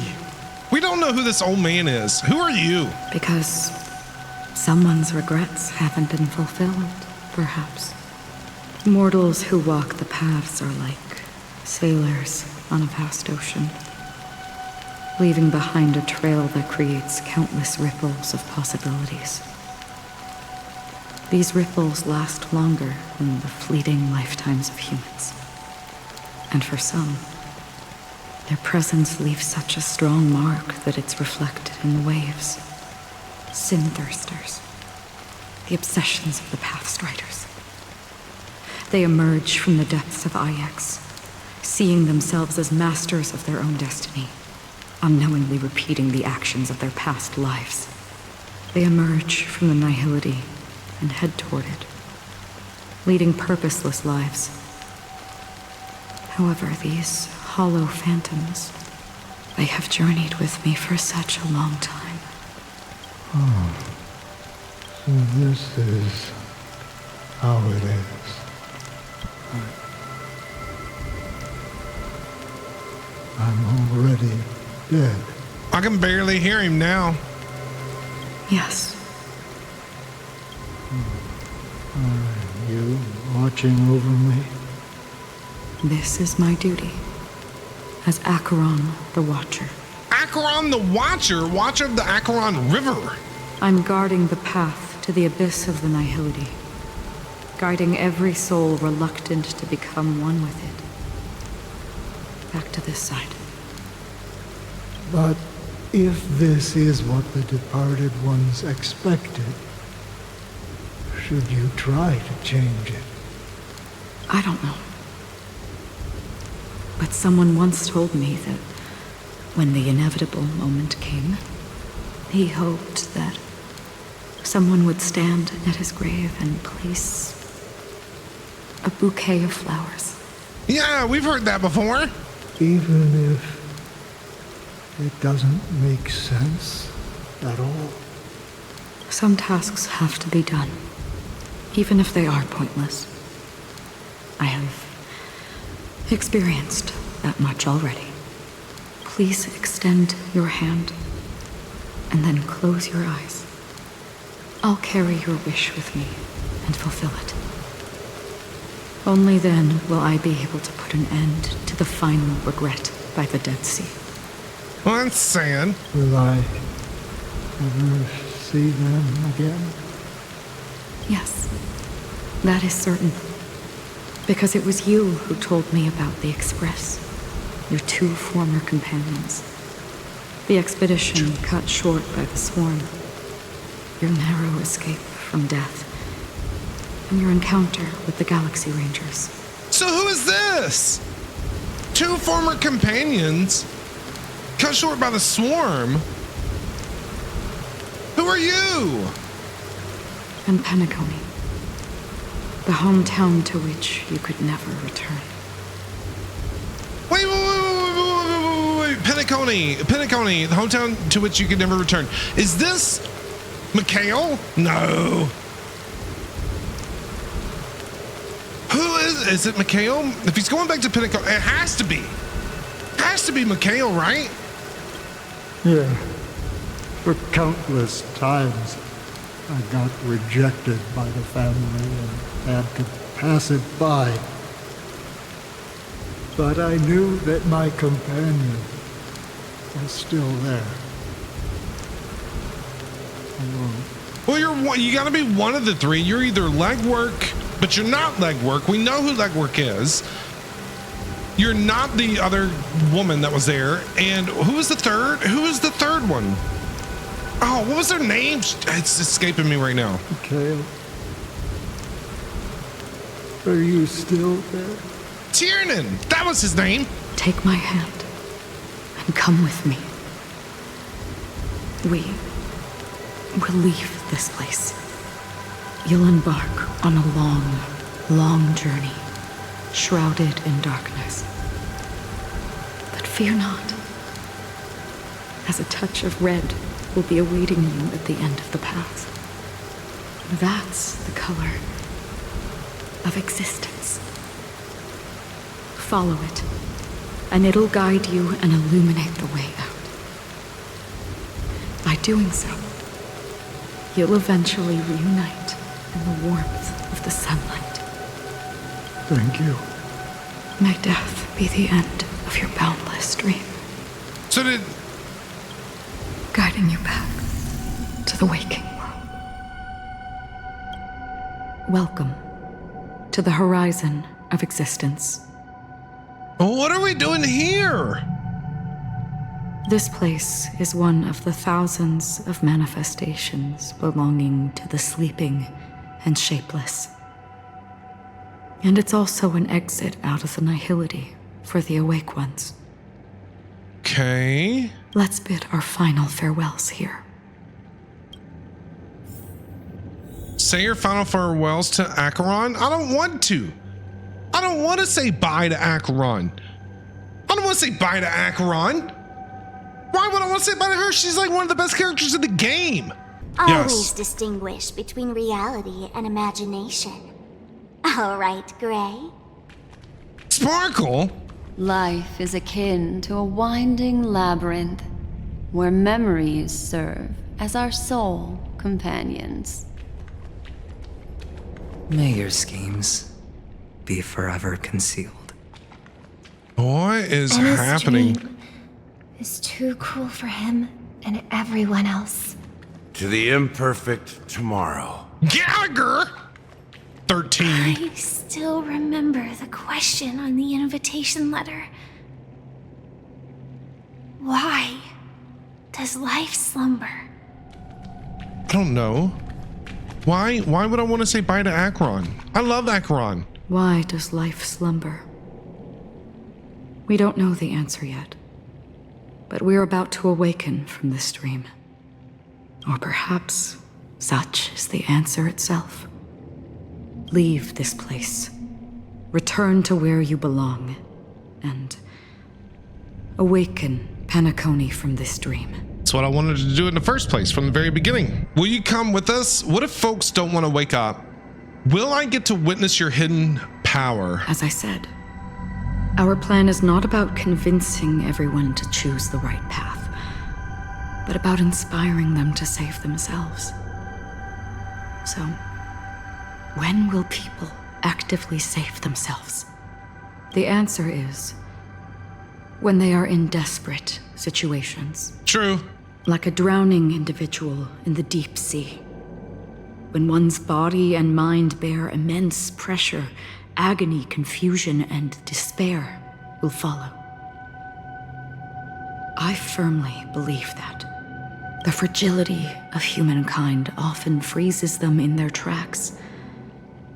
A: We don't know who this old man is. Who are you?
P: Because someone's regrets haven't been fulfilled, perhaps. Mortals who walk the paths are like sailors on a vast ocean, leaving behind a trail that creates countless ripples of possibilities. These ripples last longer than the fleeting lifetimes of humans. And for some, their presence leaves such a strong mark that it's reflected in the waves. Sin-thirsters. The obsessions of the Pathstriders. They emerge from the depths of Ix, seeing themselves as masters of their own destiny, unknowingly repeating the actions of their past lives. They emerge from the nihility and head toward it, leading purposeless lives. However, these hollow phantoms, they have journeyed with me for such a long time.
N: Oh, so this is how it is. I'm already dead.
A: I can barely hear him now.
P: Yes.
N: Are you watching over me?
P: This is my duty as Acheron the Watcher.
A: Acheron the Watcher? Watcher of the Acheron River.
P: I'm guarding the path to the abyss of the nihility, guiding every soul reluctant to become one with it. Back to this side.
N: But if this is what the departed ones expected, should you try to change it?
P: I don't know. But someone once told me that when the inevitable moment came, he hoped that someone would stand at his grave and place a bouquet of flowers.
A: Yeah, we've heard that before.
N: Even if it doesn't make sense at all.
P: Some tasks have to be done, even if they are pointless. I have experienced that much already. Please extend your hand and then close your eyes. I'll carry your wish with me and fulfill it. Only then will I be able to put an end to the final regret by the Dead Sea.
A: Well, that's sad.
N: Will I ever see them again?
P: Yes, that is certain. Because it was you who told me about the Express, your two former companions. The expedition cut short by the swarm, your narrow escape from death, and your encounter with the Galaxy Rangers.
A: So who is this? Two former companions cut short by the swarm? Who are you?
P: And Penacony, the hometown to which you could never return.
A: Wait. Penacony, the hometown to which you could never return. Is this Mikhail? No. Who is it Mikhail? If he's going back to Penacony, it has to be. Has to be Mikhail, right?
N: Yeah. For countless times, I got rejected by the family and had to pass it by. But I knew that my companion was still there. Alone.
A: Well, you gotta be one of the three. You're either legwork, but you're not legwork. We know who legwork is. You're not the other woman that was there. And who was the third? Who was the third one? Oh, what was their name? It's escaping me right now.
N: Mikhail. Are you still there?
A: Tiernan! That was his name!
P: Take my hand and come with me. We will leave this place. You'll embark on a long, long journey, shrouded in darkness. But fear not, as a touch of red will be awaiting you at the end of the path. That's the color of existence. Follow it, and it'll guide you and illuminate the way out. By doing so, you'll eventually reunite in the warmth of the sunlight.
N: Thank you.
P: May death be the end of your boundless dream.
A: So did...
P: Guiding you back to the waking world. Welcome to the horizon of existence.
A: What are we doing here?
P: This place is one of the thousands of manifestations belonging to the sleeping and shapeless. And it's also an exit out of the nihility for the awake ones.
A: Okay.
P: Let's bid our final farewells here.
A: Say your final farewells to Acheron? I don't want to. I don't want to say bye to Acheron. I don't want to say bye to Acheron. Why would I want to say bye to her? She's like one of the best characters in the game.
D: Always distinguish between reality and imagination. All right, Gray.
A: Sparkle?
O: Life is akin to a winding labyrinth where memories serve as our sole companions.
B: May your schemes be forever concealed.
A: What is
F: Anna's
A: happening?
F: dream is too cruel for him and everyone else.
E: To the imperfect tomorrow.
A: Gallagher! 13.
J: I still remember the question on the invitation letter. Why does life slumber?
A: I don't know. Why would I want to say bye to Acheron? I love Acheron.
P: Why does life slumber? We don't know the answer yet, but we're about to awaken from this dream. Or perhaps such is the answer itself. Leave this place, return to where you belong, and awaken Penacony from this dream.
A: That's what I wanted to do in the first place from the very beginning. Will you come with us? What if folks don't want to wake up? Will I get to witness your hidden power?
P: As I said, our plan is not about convincing everyone to choose the right path, but about inspiring them to save themselves. So, when will people actively save themselves? The answer is when they are in desperate situations.
A: True.
P: Like a drowning individual in the deep sea. When one's body and mind bear immense pressure, agony, confusion, and despair will follow. I firmly believe that the fragility of humankind often freezes them in their tracks.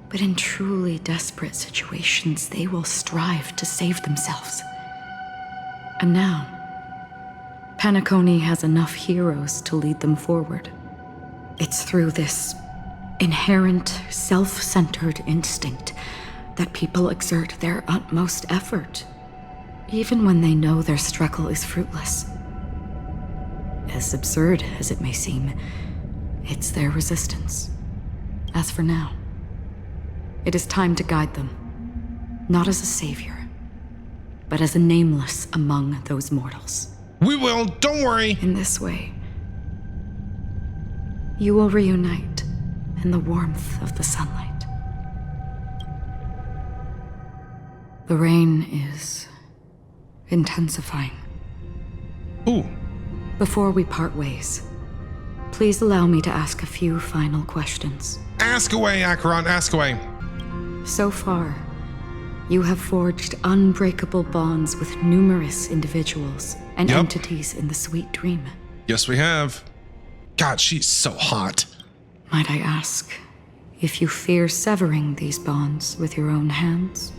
P: But in truly desperate situations, they will strive to save themselves. And now, Penacony has enough heroes to lead them forward. It's through this inherent, self-centered instinct that people exert their utmost effort, even when they know their struggle is fruitless. As absurd as it may seem, it's their resistance. As for now, it is time to guide them, not as a savior, but as a nameless among those mortals.
A: We will, don't worry.
P: In this way, you will reunite in the warmth of the sunlight. The rain is intensifying.
A: Ooh.
P: Before we part ways, please allow me to ask a few final questions.
A: Ask away, Acheron, ask away.
P: So far, you have forged unbreakable bonds with numerous individuals and entities in the sweet dream.
A: Yes, we have. God, she's so hot.
P: Might I ask if you fear severing these bonds with your own hands?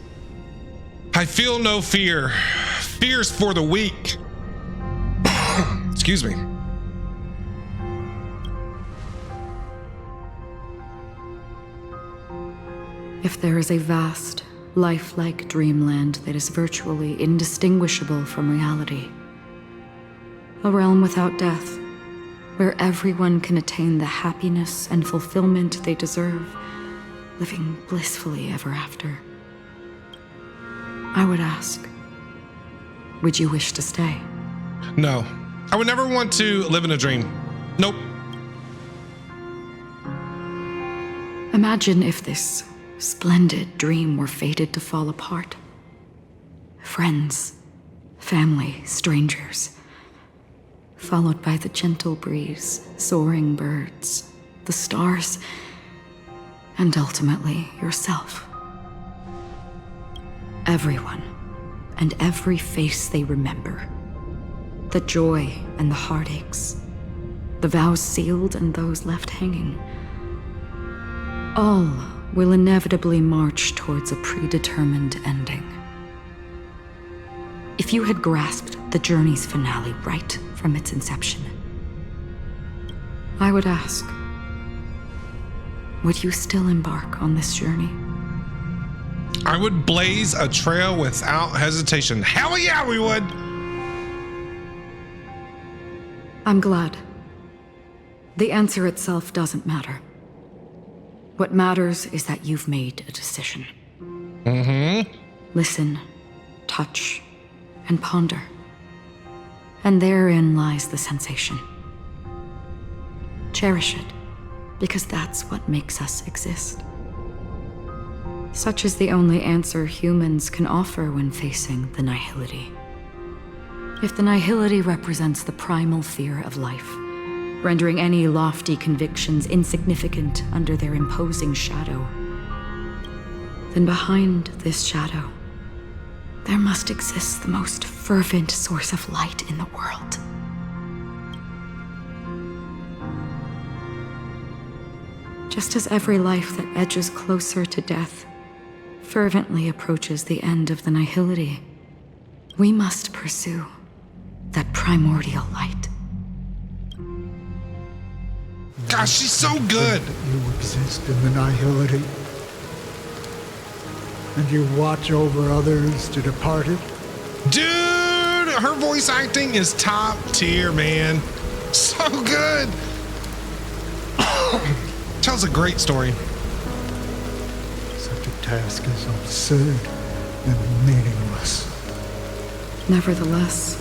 A: I feel no fear. Fear's for the weak. Excuse me.
P: If there is a vast, lifelike dreamland that is virtually indistinguishable from reality, a realm without death, where everyone can attain the happiness and fulfillment they deserve, living blissfully ever after, I would ask, would you wish to stay?
A: No. I would never want to live in a dream. Nope.
P: Imagine if this splendid dream were fated to fall apart. Friends, family, strangers, followed by the gentle breeze, soaring birds, the stars, and ultimately yourself. Everyone and every face they remember, the joy and the heartaches, the vows sealed and those left hanging, all will inevitably march towards a predetermined ending. If you had grasped the journey's finale right from its inception, I would ask, would you still embark on this journey?
A: I would blaze a trail without hesitation. Hell yeah, we would!
P: I'm glad. The answer itself doesn't matter. What matters is that you've made a decision.
A: Mm-hmm.
P: Listen, touch, and ponder. And therein lies the sensation. Cherish it, because that's what makes us exist. Such is the only answer humans can offer when facing the nihility. If the nihility represents the primal fear of life, rendering any lofty convictions insignificant under their imposing shadow, then behind this shadow, there must exist the most fervent source of light in the world. Just as every life that edges closer to death fervently approaches the end of the nihility, we must pursue that primordial light.
A: Gosh, she's so good!
N: You exist in the nihility, and you watch over others to depart it.
A: Dude, her voice acting is top tier, man. So good! Tells a great story.
N: Such a task is absurd and meaningless.
P: Nevertheless,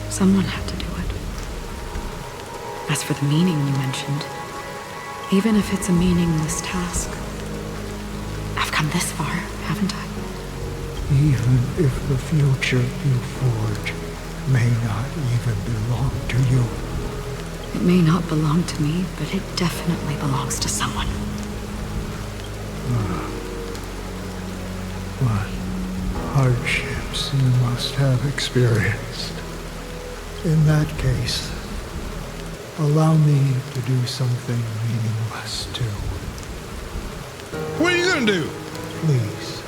P: someone had to do it. As for the meaning you mentioned, even if it's a meaningless task, I've come this far, haven't I?
N: Even if the future you forge may not even belong to you.
P: It may not belong to me, but it definitely belongs to someone.
N: What hardships you must have experienced. In that case, allow me to do something meaningless too.
A: What are you gonna do?
N: Please,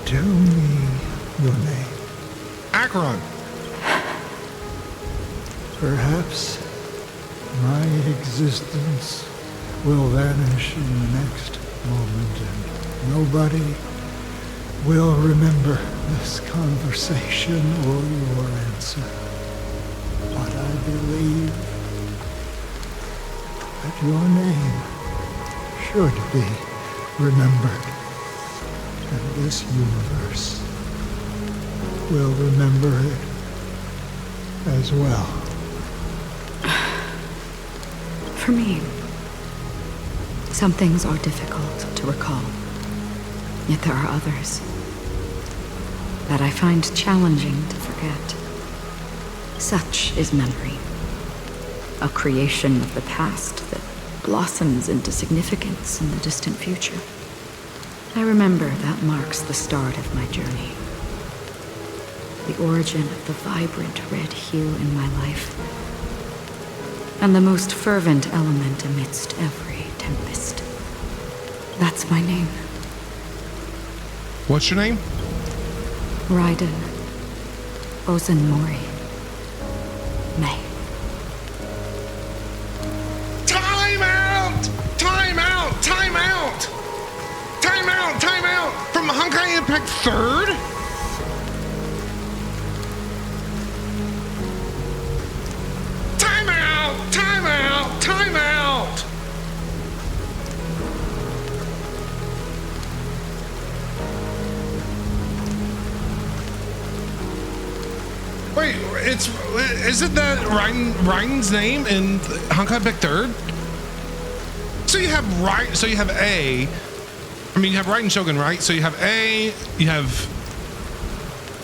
N: tell me your name.
A: Acheron.
N: Perhaps my existence will vanish in the next moment and nobody will remember this conversation or your answer. But I believe that your name should be remembered, and this universe will remember it as well.
P: For me, some things are difficult to recall, yet there are others that I find challenging to forget. Such is memory, a creation of the past that blossoms into significance in the distant future. I remember that marks the start of my journey, the origin of the vibrant red hue in my life, and the most fervent element amidst every tempest. That's my name.
A: What's your name?
P: Raiden Ozenmori May.
A: Time out! Time out! Time out! Time Honkai Impact 3rd? Time out! Time out! Time out! Wait, isn't that Ryan's name in Honkai Impact 3rd? So you have you have A. I mean, you have Raiden Shogun, right? So you have A, you have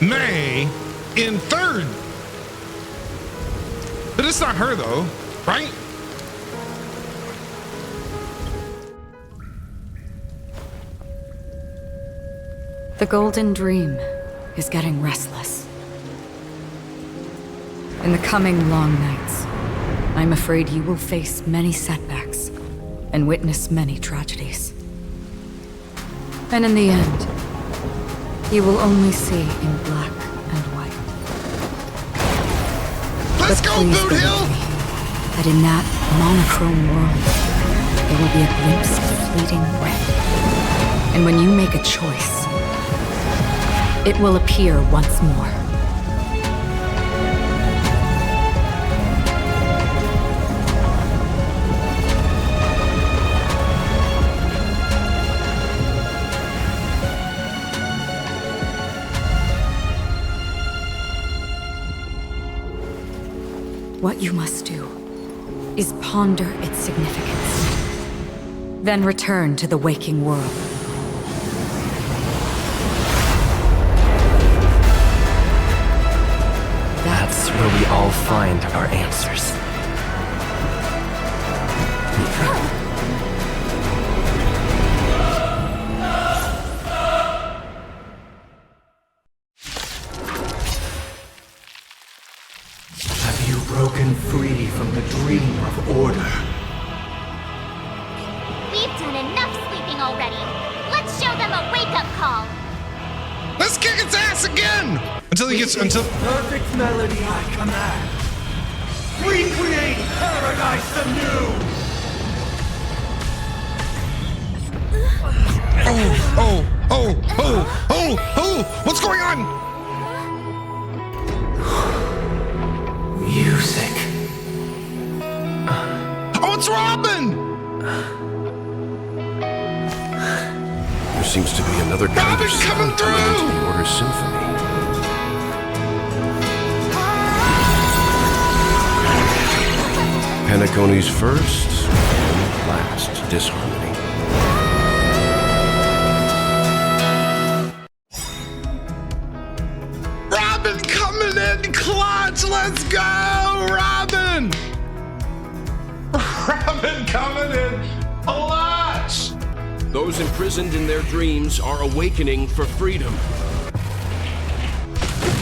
A: May in 3rd. But it's not her though, right?
P: The Golden Dream is getting restless. In the coming long nights, I'm afraid you will face many setbacks and witness many tragedies. And in the end, you will only see in black and white.
A: Let's go, Boot Hill!
P: That in that monochrome world, there will be a glimpse of fleeting red. And when you make a choice, it will appear once more. What you must do is ponder its significance, then return to the waking world.
B: That's where we all find our answers.
M: Broken free from the dream of order.
D: We've done enough sleeping already. Let's show them a wake-up call.
A: Let's kick its ass again! Until he gets
M: Perfect melody I command. Recreate paradise anew!
A: Oh! What's going on?
B: Music.
A: Oh, it's Robin!
U: There seems to be another kind of sound coming into the Order Symphony. Penacony's first and last disharmony.
A: Robin coming in clutch! Let's go, Robin! Robin coming in clutch!
U: Those imprisoned in their dreams are awakening for freedom.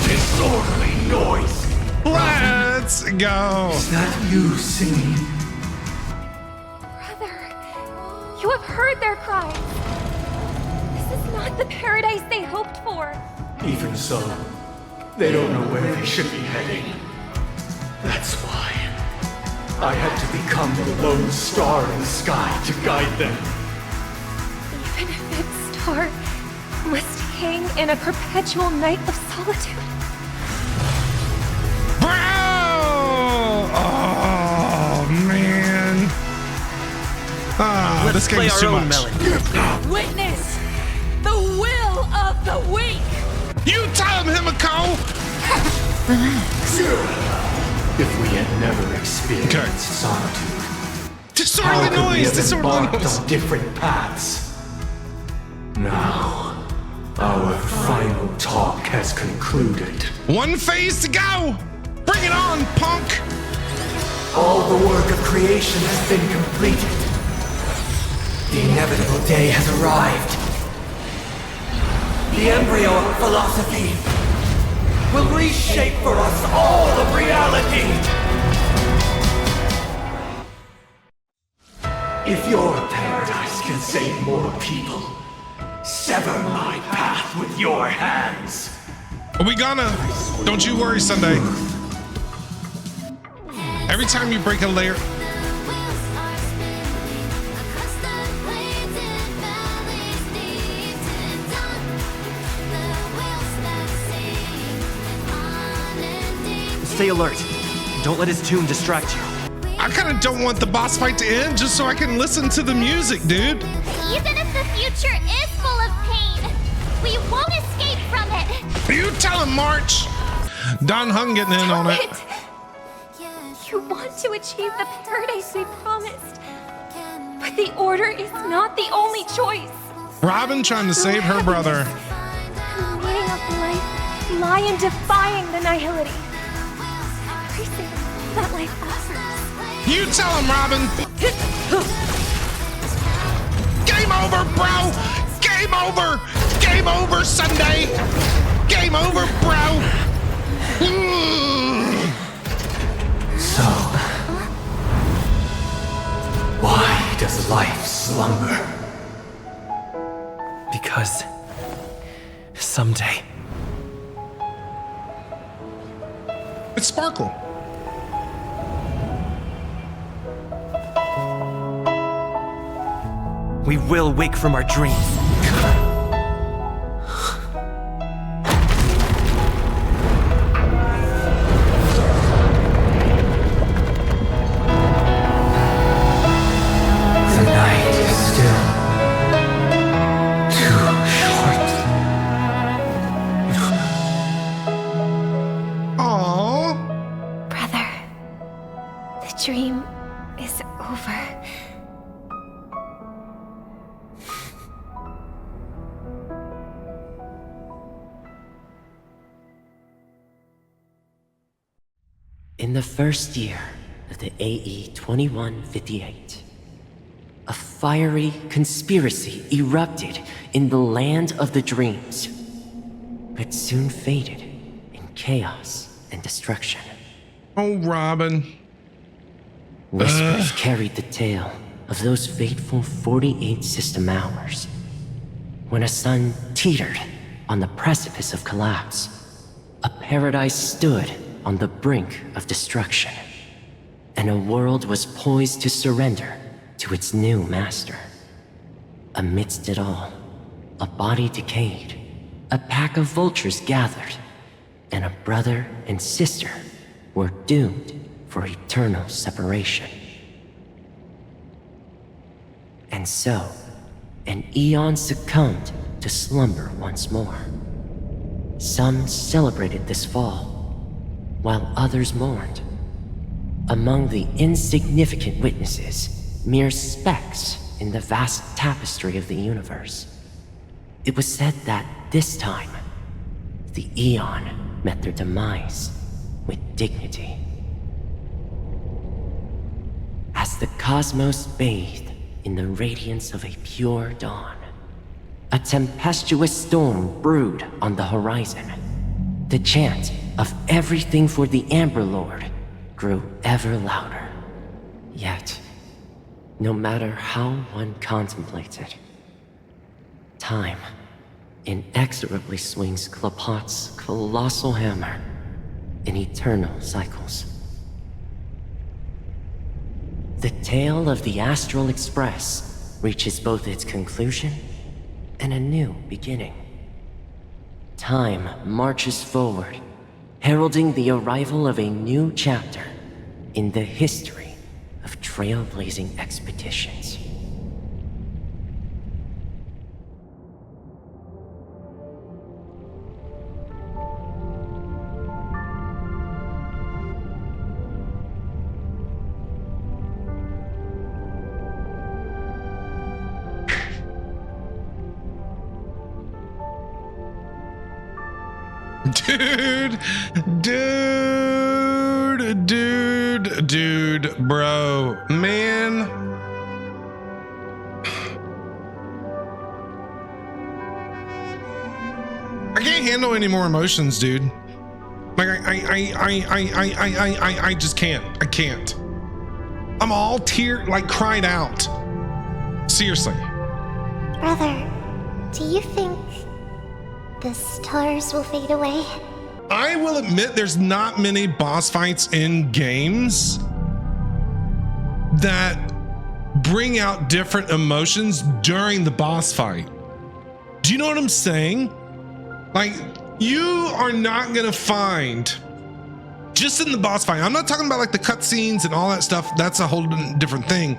M: Disorderly noise!
A: Let's go!
M: Is that you singing?
F: Brother, you have heard their cries. This is not the paradise they hoped for.
M: Even so, they don't know where they should be heading. That's why I had to become the lone star in the sky to guide them.
F: Even if its star must hang in a perpetual night of solitude.
A: Oh, man. This game is too much.
L: Witness the will of the weak.
A: You tell him, Himiko!
L: Relax.
M: If we had never experienced solitude,
A: disorderly noise! Disorderly noise!
M: On different paths. Now, our final talk has concluded.
A: One phase to go! Bring it on, punk!
M: All the work of creation has been completed. The inevitable day has arrived. The embryo of philosophy will reshape for us all of reality. If your paradise can save more people, sever my path with your hands.
A: Are we gonna? Don't you worry, Sunday. Every time you break a layer...
B: Stay alert. Don't let his tune distract you.
A: I kind of don't want the boss fight to end just so I can listen to the music, dude.
D: Even if the future is full of pain, we won't escape from it.
A: You tell him, March. Don Hung getting in on it.
F: You want to achieve the paradise we promised, but the Order is not the only choice.
A: Robin trying to save her brother.
F: The meaning of life lie in defying the nihility, embracing all that life offers.
A: You tell him, Robin. Game over, bro. Game over. Game over, Sunday. Game over, bro.
B: So, why does life slumber? Because someday
A: it's Sparkle.
B: We will wake from our dreams. The night is still too short.
A: Aww.
F: Brother, the dream is over.
K: In the first year of the AE 2158, a fiery conspiracy erupted in the land of the dreams, but soon faded in chaos and destruction.
A: Oh, Robin.
K: Whispers carried the tale of those fateful 48 system hours, when a sun teetered on the precipice of collapse. A paradise stood on the brink of destruction, and a world was poised to surrender to its new master. Amidst it all, a body decayed, a pack of vultures gathered, and a brother and sister were doomed for eternal separation. And so, an eon succumbed to slumber once more. Some celebrated this fall, while others mourned. Among the insignificant witnesses, mere specks in the vast tapestry of the universe. It was said that this time, the Eon met their demise with dignity. As the cosmos bathed in the radiance of a pure dawn, a tempestuous storm brewed on the horizon. The chant of everything for the Amber Lord grew ever louder. Yet, no matter how one contemplates it, time inexorably swings Klapot's colossal hammer in eternal cycles. The tale of the Astral Express reaches both its conclusion and a new beginning. Time marches forward, heralding the arrival of a new chapter in the history of trailblazing expeditions.
A: Dude, bro, man. I can't handle any more emotions, dude. Like I just can't. I can't. I'm all cried out. Seriously.
D: Brother, do you think the stars will fade away?
A: I will admit there's not many boss fights in games that bring out different emotions during the boss fight. Do you know what I'm saying? Like, you are not gonna find Just in the boss fight. I'm not talking about like the cutscenes and all that stuff. That's a whole different thing.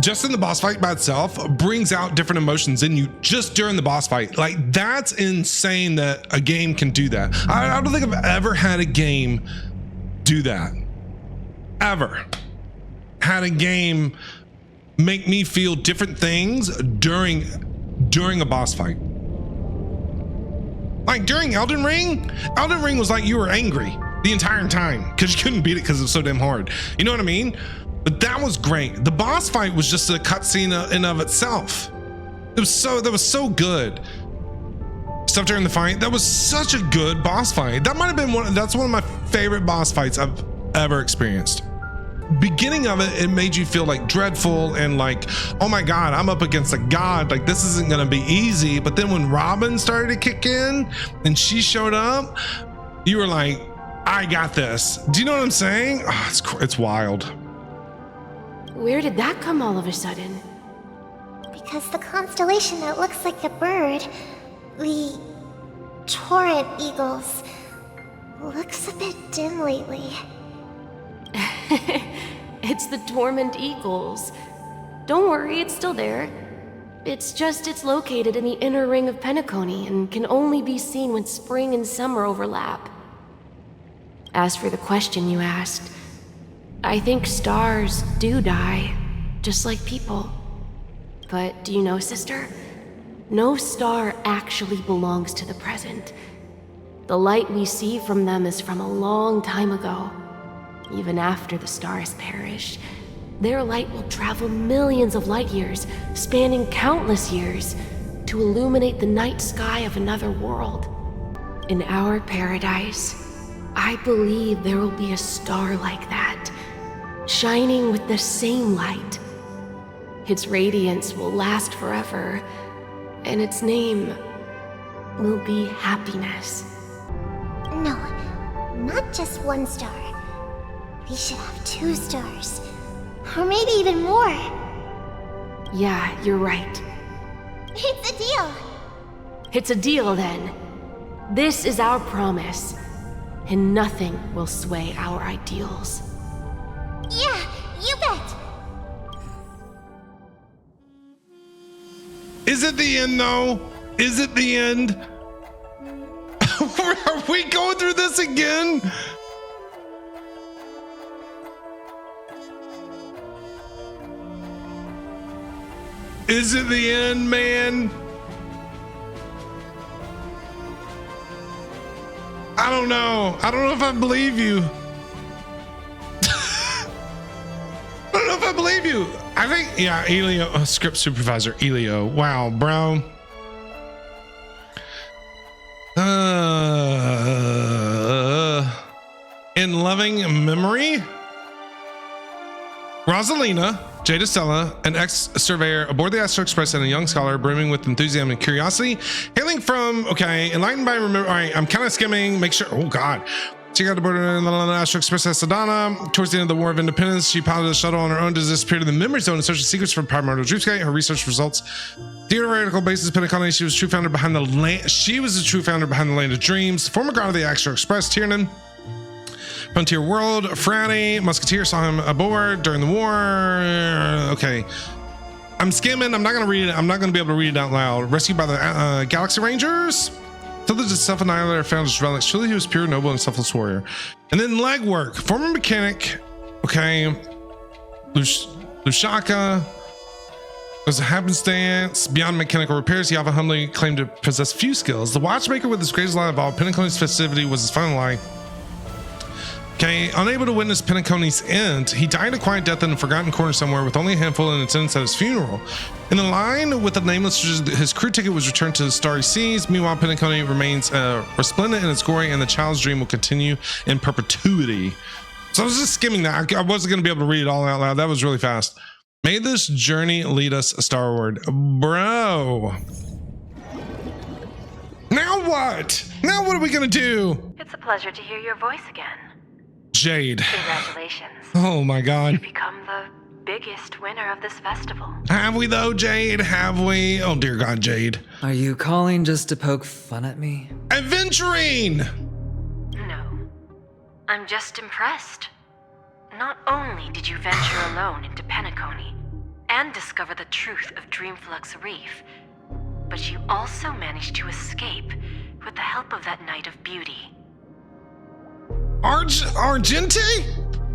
A: Just in the boss fight by itself brings out different emotions in you just during the boss fight. Like, that's insane that a game can do that. I don't think I've ever had a game do that. Ever had a game make me feel different things during a boss fight. Like during Elden Ring was like you were angry the entire time because you couldn't beat it because it was so damn hard. You know what I mean? But that was great. The boss fight was just a cutscene in of itself. That was so good. Stuff during the fight, that was such a good boss fight. That might have been that's one of my favorite boss fights I've ever experienced. Beginning of it made you feel like dreadful and like, oh my God, I'm up against a god. Like, this isn't gonna be easy. But then when Robin started to kick in and she showed up, you were like, I got this. Do you know what I'm saying? Oh, it's wild.
J: Where did that come all of a sudden?
D: Because the constellation that looks like a bird, the torrent eagles, looks a bit dim lately.
J: It's the Torment Eagles. Don't worry, it's still there. It's located in the inner ring of Penacony and can only be seen when spring and summer overlap. As for the question you asked, I think stars do die, just like people. But do you know, sister? No star actually belongs to the present. The light we see from them is from a long time ago. Even after the stars perish, their light will travel millions of light years, spanning countless years, to illuminate the night sky of another world. In our paradise, I believe there will be a star like that, shining with the same light. Its radiance will last forever, and its name will be happiness.
D: No, not just one star. We should have 2 stars. Or maybe even more.
J: Yeah, you're right.
D: It's a deal.
J: It's a deal then. This is our promise, and nothing will sway our ideals.
D: Yeah, you bet.
A: Is it the end though? Is it the end? Are we going through this again? Is it the end, man? I don't know. I don't know if I believe you. I don't know if I believe you. I think, yeah, Elio, script supervisor, Elio. Wow, bro. In loving memory, Rosalina, Jada Stella, an ex-surveyor aboard the Astro Express and a young scholar brimming with enthusiasm and curiosity, hailing from, okay, enlightened by remember, all right, I'm kind of skimming, make sure, oh God. She got aboard the Astro Express at Sedana. Towards the end of the War of Independence, she piloted a shuttle on her own to disappear to the memory zone and search the secrets from primordial dreamscape. Her research results. Theoretical basis Penacony, she was a true founder behind the land. She was a true founder behind the Land of Dreams. Former guard of the Astro Express, Tiernan. Frontier World, Franny, Musketeer saw him aboard during the war. Okay. I'm skimming. I'm not going to read it. I'm not going to be able to read it out loud. Rescued by the Galaxy Rangers. Till the self-annihilator found his relics. Truly, he was pure, noble, and selfless warrior. And then legwork. Former mechanic. Okay. Lushaka. Was a happenstance. Beyond mechanical repairs, he often humbly claimed to possess few skills. The watchmaker with his greatest lie of all, Penacony's festivity, was his final lie. Okay, unable to witness Penacony's end, he died a quiet death in a forgotten corner somewhere with only a handful in attendance at his funeral. In the line with the nameless, his crew ticket was returned to the starry seas. Meanwhile, Penacony remains resplendent in its glory, and the child's dream will continue in perpetuity. So I was just skimming that. I wasn't going to be able to read it all out loud. That was really fast. May this journey lead us starward. Bro. Now what? Now what are we going to do?
Q: It's a pleasure to hear your voice again.
A: Jade.
Q: Congratulations.
A: Oh my God.
Q: You've become the biggest winner of this festival.
A: Have we though, Jade? Have we? Oh dear God, Jade.
I: Are you calling just to poke fun at me?
A: Adventuring!
Q: No. I'm just impressed. Not only did you venture alone into Penacony and discover the truth of Dreamflux Reef, but you also managed to escape with the help of that Knight of Beauty.
A: Argente?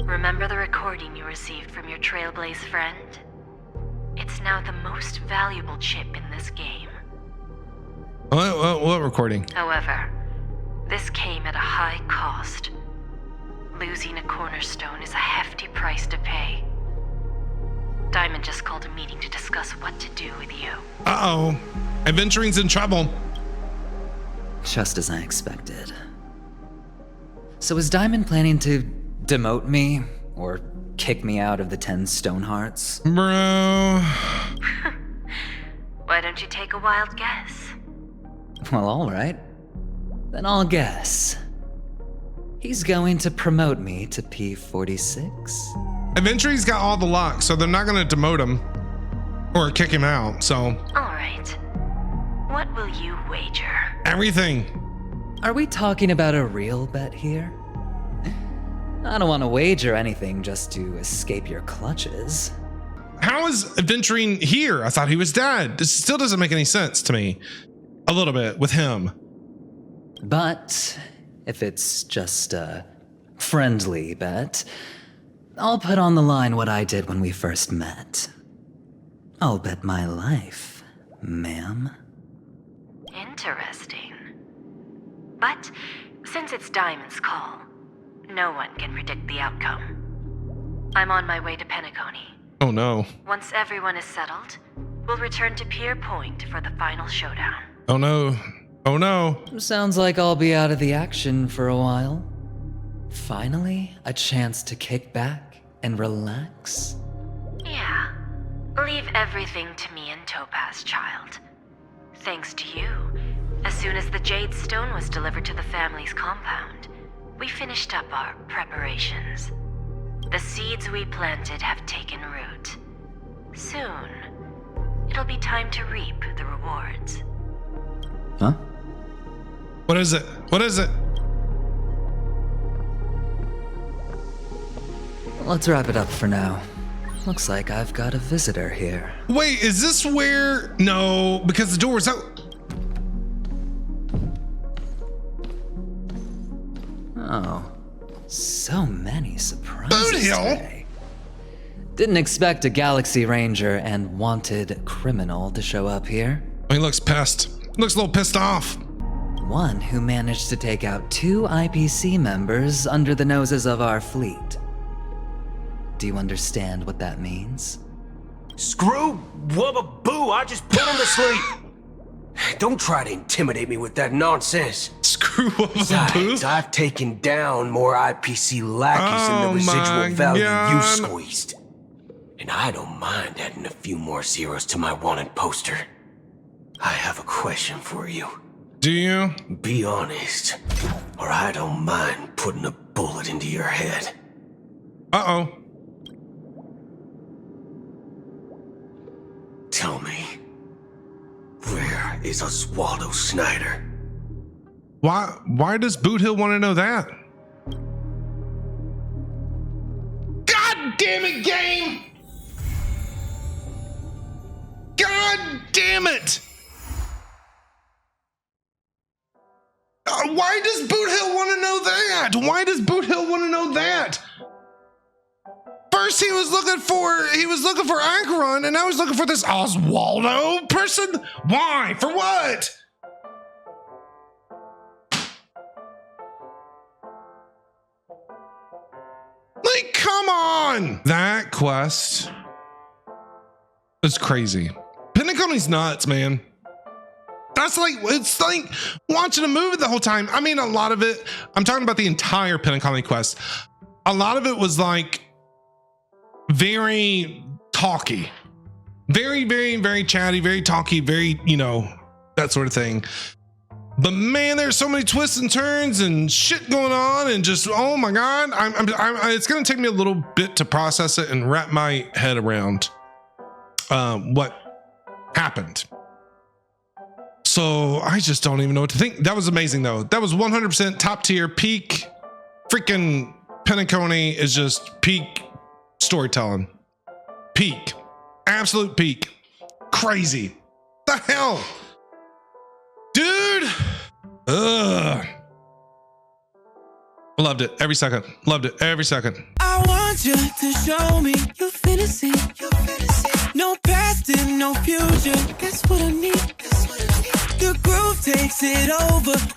Q: Remember the recording you received from your Trailblaze friend? It's now the most valuable chip in this game.
A: What recording?
Q: However, this came at a high cost. Losing a cornerstone is a hefty price to pay. Diamond just called a meeting to discuss what to do with you.
A: Uh-oh. Adventuring's in trouble.
I: Just as I expected. So is Diamond planning to demote me or kick me out of the 10 Stonehearts?
A: Bro.
Q: Why don't you take a wild guess?
I: Well, alright. Then I'll guess. He's going to promote me to P46?
A: Adventuring's got all the luck, so they're not going to demote him or kick him out, so.
Q: Alright. What will you wager?
A: Everything.
I: Are we talking about a real bet here? I don't want to wager anything just to escape your clutches.
A: How is Adventuring here? I thought he was dead. This still doesn't make any sense to me. A little bit with him.
I: But if it's just a friendly bet, I'll put on the line what I did when we first met. I'll bet my life, ma'am.
Q: Interesting. But since it's Diamond's call, no one can predict the outcome. I'm on my way to Penacony.
A: Oh no.
Q: Once everyone is settled, we'll return to Pier Point for the final showdown.
A: Oh no. Oh no.
I: Sounds like I'll be out of the action for a while. Finally, a chance to kick back and relax.
Q: Yeah. Leave everything to me and Topaz, child. Thanks to you, as soon as the Jade Stone was delivered to the family's compound, we finished up our preparations. The seeds we planted have taken root. Soon, it'll be time to reap the rewards.
I: Huh?
A: What is it? What is it?
I: Let's wrap it up for now. Looks like I've got a visitor here.
A: Wait, is this where? No, because the door is out.
I: Oh, so many surprises today. Didn't expect a Galaxy Ranger and wanted criminal to show up here.
A: He looks pissed. Looks a little pissed off.
I: One who managed to take out 2 IPC members under the noses of our fleet. Do you understand what that means?
K: Screw wubba boo, I just put him to sleep. Don't try to intimidate me with that nonsense.
A: Screw wubba boo?
K: I've taken down more IPC lackeys than the residual value you squeezed. And I don't mind adding a few more zeros to my wanted poster. I have a question for you.
A: Do you?
K: Be honest, or I don't mind putting a bullet into your head.
A: Uh-oh.
K: Tell me, where is Oswaldo Snyder?
A: Why does Boot Hill want to know that? God damn it, game! God damn it! Why does Boot Hill want to know that? Why does Boot Hill want to know that? First he was looking for Acheron, and now he's looking for this Oswaldo person? Why? For what? Like, come on! That quest is crazy. Penacony's nuts, man. That's like, it's like watching a movie the whole time. I mean, a lot of it, I'm talking about the entire Penacony quest. A lot of it was like very talky, very, very, very chatty, very talky, very, you know, that sort of thing. But man, there's so many twists and turns and shit going on, and just, oh my God, it's going to take me a little bit to process it and wrap my head around what happened. So I just don't even know what to think. That was amazing though. That was 100% top tier peak Freaking Penacony is just peak storytelling. Peak. Absolute peak. Crazy. The hell? Dude. Ugh. Loved it every second. Loved it every second.
R: I want you to show me your fantasy. No past and no future. That's what I need. Your groove takes it over.